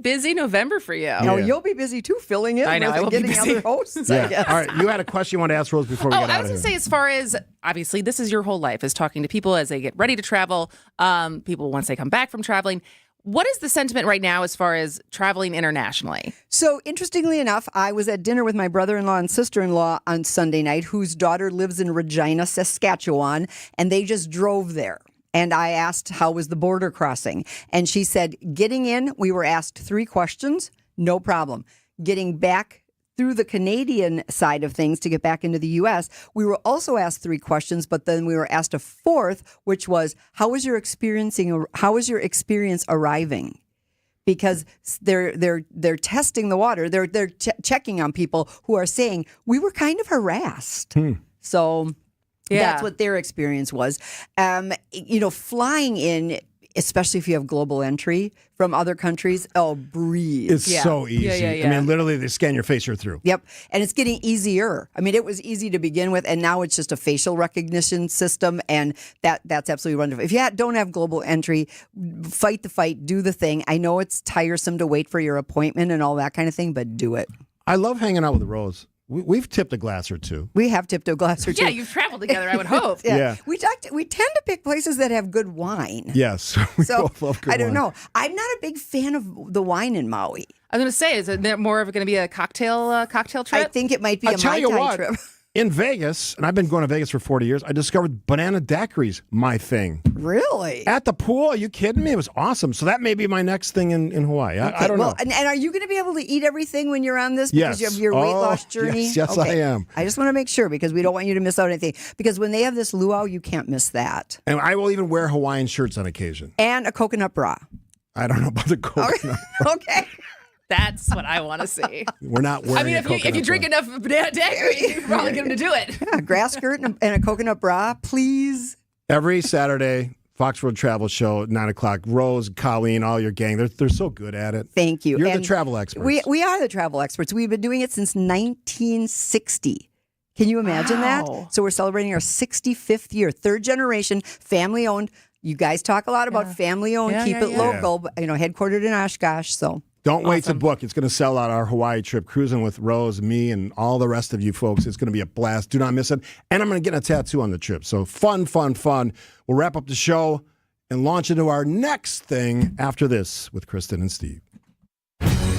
Busy November for you. No, you'll be busy too, filling in. I know. I will getting be busy. other hosts. Yeah. I guess. All right, you had a question you want to ask Rose before we get out of here. I was going to say, as far as obviously, this is your whole life, is talking to people as they get ready to travel. People once they come back from traveling. What is the sentiment right now as far as traveling internationally? So, interestingly enough, I was at dinner with my brother-in-law and sister-in-law on Sunday night, whose daughter lives in Regina, Saskatchewan, and they just drove there. And I asked, how was the border crossing? And she said, getting in, we were asked 3 questions, no problem. Getting back through the Canadian side of things to get back into the U.S., we were also asked 3 questions, but then we were asked a 4th, which was, how was your experience arriving? Because they're testing the water, they're checking on people who are saying we were kind of harassed. So that's what their experience was. Flying in, especially if you have global entry from other countries, breathe. It's so easy. I mean, literally, they scan your face, you're through. Yep. And it's getting easier. I mean, it was easy to begin with, and now it's just a facial recognition system, and that's absolutely wonderful. If you don't have global entry, fight the fight, do the thing. I know it's tiresome to wait for your appointment and all that kind of thing, but do it. I love hanging out with Rose. We've tipped a glass or two. We have tipped a glass or two. Yeah, you've traveled together, I would hope. Yeah. We tend to pick places that have good wine. Yes. We both love good wine. I don't know. I'm not a big fan of the wine in Maui. I was going to say, is it more of going to be a cocktail trip? I think it might be a Mai Tai trip. In Vegas, and I've been going to Vegas for 40 years, I discovered banana daiquiris, my thing. Really? At the pool? Are you kidding me? It was awesome. So that may be my next thing in Hawaii. I don't know. And are you going to be able to eat everything when you're on this? Because Yes. you have your weight loss journey? Yes, I am. I just want to make sure because we don't want you to miss out on anything. Because when they have this luau, you can't miss that. And I will even wear Hawaiian shirts on occasion. And a coconut bra. I don't know about the coconut bra. Okay. That's what I want to see. We're not wearing if you drink enough banana daiquiri, you can probably get them to do it. Yeah, grass skirt and a coconut bra, please. Every Saturday, Fox World Travel Show at 9 o'clock. Rose, Colleen, all your gang, they're so good at it. Thank you. You're the travel experts. We are the travel experts. We've been doing it since 1960. Can you imagine that? So we're celebrating our 65th year, 3rd generation, family owned. You guys talk a lot about family owned, keep it local, but, headquartered in Oshkosh. So don't wait to book. It's going to sell out our Hawaii trip, cruising with Rose, me, and all the rest of you folks. It's going to be a blast. Do not miss it. And I'm going to get a tattoo on the trip. So fun. We'll wrap up the show and launch into our next thing after this with Kristin and Steve.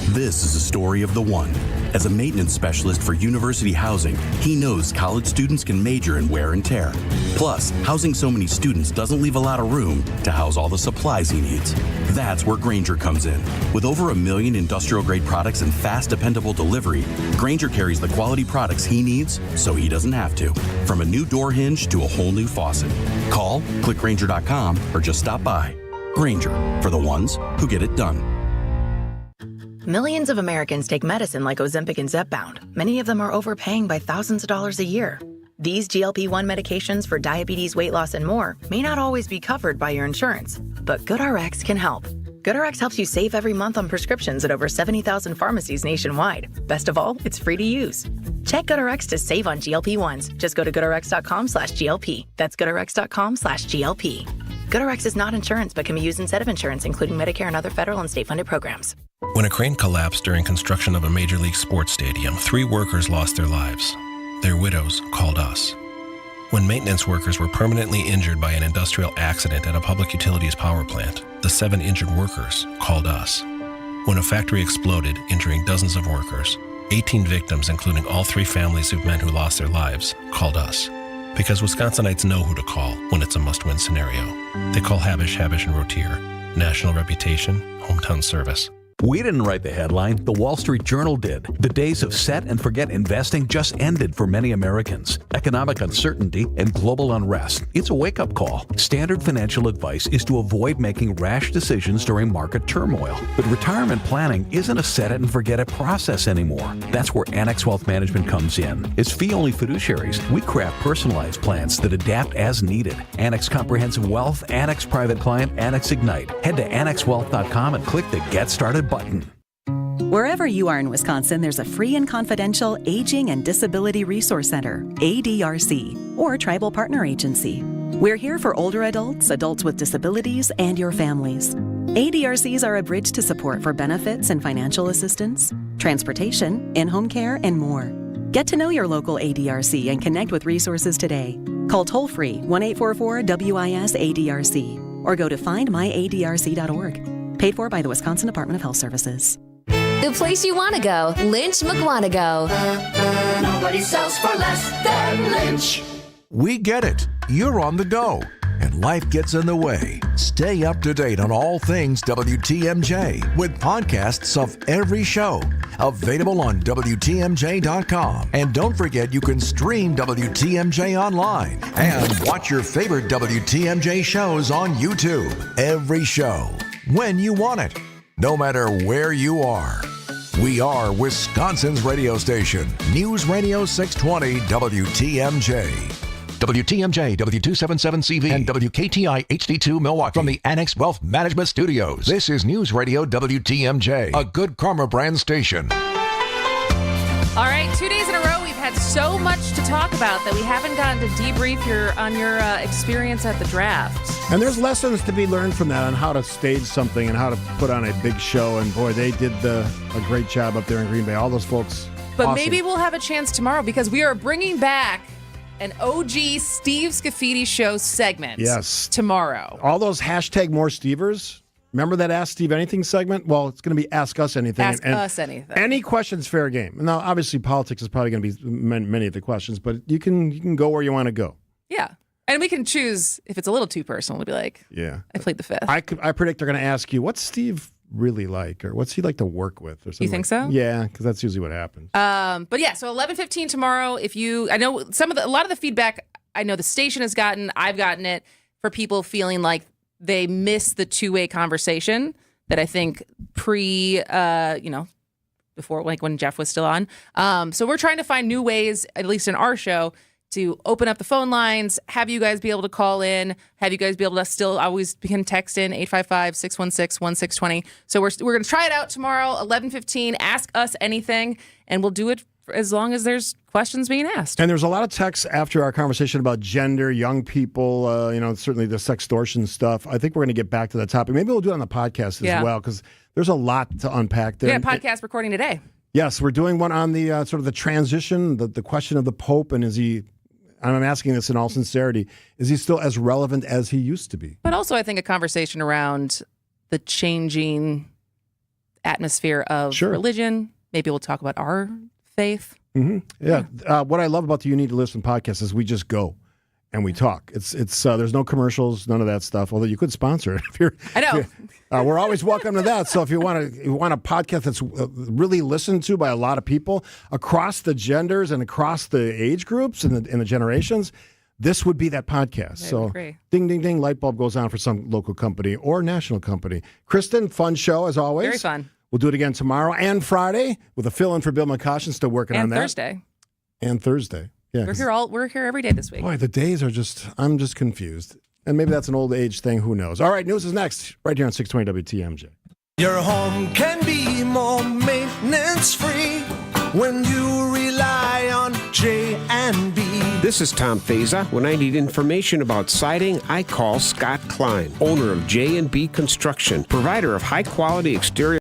This is a story of the one. As a maintenance specialist for university housing, he knows college students can major in wear and tear. Plus, housing so many students doesn't leave a lot of room to house all the supplies he needs. That's where Grainger comes in. With over 1 million industrial-grade products and fast, dependable delivery, Grainger carries the quality products he needs so he doesn't have to. From a new door hinge to a whole new faucet. Call, click Grainger.com, or just stop by. Grainger, for the ones who get it done. Millions of Americans take medicine like Ozempic and Zepbound. Many of them are overpaying by thousands of dollars a year. These GLP-1 medications for diabetes, weight loss, and more may not always be covered by your insurance, but GoodRx can help. GoodRx helps you save every month on prescriptions at over 70,000 pharmacies nationwide. Best of all, it's free to use. Check GoodRx to save on GLP-1s. Just go to GoodRx.com/GLP. That's GoodRx.com/GLP. GoodRx is not insurance, but can be used instead of insurance, including Medicare and other federal and state-funded programs. When a crane collapsed during construction of a major league sports stadium, 3 workers lost their lives. Their widows called us. When maintenance workers were permanently injured by an industrial accident at a public utilities power plant, the 7 injured workers called us. When a factory exploded, injuring dozens of workers, 18 victims, including all 3 families of men who lost their lives, called us. Because Wisconsinites know who to call when it's a must-win scenario. They call Habish, and Rotier. National reputation, hometown service. We didn't write the headline, the Wall Street Journal did. The days of set and forget investing just ended for many Americans. Economic uncertainty and global unrest. It's a wake-up call. Standard financial advice is to avoid making rash decisions during market turmoil. But retirement planning isn't a set it and forget it process anymore. That's where Annex Wealth Management comes in. As fee-only fiduciaries, we craft personalized plans that adapt as needed. Annex Comprehensive Wealth, Annex Private Client, Annex Ignite. Head to annexwealth.com and click the Get Started button. Wherever you are in Wisconsin, there's a free and confidential Aging and Disability Resource Center, ADRC, or Tribal Partner Agency. We're here for older adults, adults with disabilities, and your families. ADRCs are a bridge to support for benefits and financial assistance, transportation, in-home care, and more. Get to know your local ADRC and connect with resources today. Call toll-free 1-844-WIS-ADRC or go to findmyadrc.org. Paid for by the Wisconsin Department of Health Services. The place you want to go, Lynch McWanago. Nobody sells for less than Lynch. We get it. You're on the go, and life gets in the way. Stay up to date on all things WTMJ with podcasts of every show. Available on WTMJ.com. And don't forget you can stream WTMJ online and watch your favorite WTMJ shows on YouTube. Every show, when you want it, no matter where you are. We are Wisconsin's radio station, News Radio 620 WTMJ. WTMJ, W277CV, and WKTI HD2 Milwaukee from the Annex Wealth Management Studios. This is News Radio WTMJ, a Good Karma brand station. All right, 2 days in a row, we've had so much to talk about that we haven't gotten to debrief on your experience at the draft. And there's lessons to be learned from that on how to stage something and how to put on a big show. And boy, they did a great job up there in Green Bay. All those folks. But awesome. Maybe we'll have a chance tomorrow because we are bringing back an OG Steve Scaffidi show segment. Yes. Tomorrow. All those hashtag more Stevers. Remember that Ask Steve Anything segment? Well, it's going to be Ask Us Anything. Ask us anything. Any questions, fair game. Now, obviously, politics is probably going to be many of the questions, but you can go where you want to go. Yeah. And we can choose, if it's a little too personal, to be like, yeah, I played the fifth. I predict they're going to ask you, what's Steve really like? Or what's he like to work with? Or something. You think so? Yeah, because that's usually what happens. But yeah, so 11:15 tomorrow. I know a lot of the feedback I know the station has gotten, I've gotten it, for people feeling like they miss the two-way conversation that I think before, like when Jeff was still on. So we're trying to find new ways, at least in our show, to open up the phone lines, have you guys be able to call in, have you guys be able to still always can text in 855-616-1620. So we're going to try it out tomorrow, 11:15. Ask us anything, and we'll do it as long as there's questions being asked. And there's a lot of texts after our conversation about gender, young people, certainly the sextortion stuff. I think we're going to get back to that topic. Maybe we'll do it on the podcast as well, because there's a lot to unpack there. Yeah, podcast recording today. Yes, we're doing one on the sort of the transition, the question of the Pope, and is he, and I'm asking this in all sincerity, is he still as relevant as he used to be? But also I think a conversation around the changing atmosphere of religion. Maybe we'll talk about our faith. Mm-hmm. Yeah. What I love about the You Need to Listen podcast is we just go and we talk. It's there's no commercials, none of that stuff. Although you could sponsor it if you're. I know. We're always welcome to that. So if you want a podcast that's really listened to by a lot of people across the genders and across the age groups and the generations, this would be that podcast. So ding, ding, ding, light bulb goes on for some local company or national company. Kristin, fun show as always. Very fun. We'll do it again tomorrow and Friday with a fill-in for Bill McCoshen, still working on that. And Thursday. Yeah, we're here every day this week. Boy, the days are I'm just confused. And maybe that's an old age thing. Who knows? All right, news is next, right here on 620 WTMJ. Your home can be more maintenance-free when you rely on J&B. This is Tom Feza. When I need information about siding, I call Scott Klein, owner of J&B Construction, provider of high-quality exterior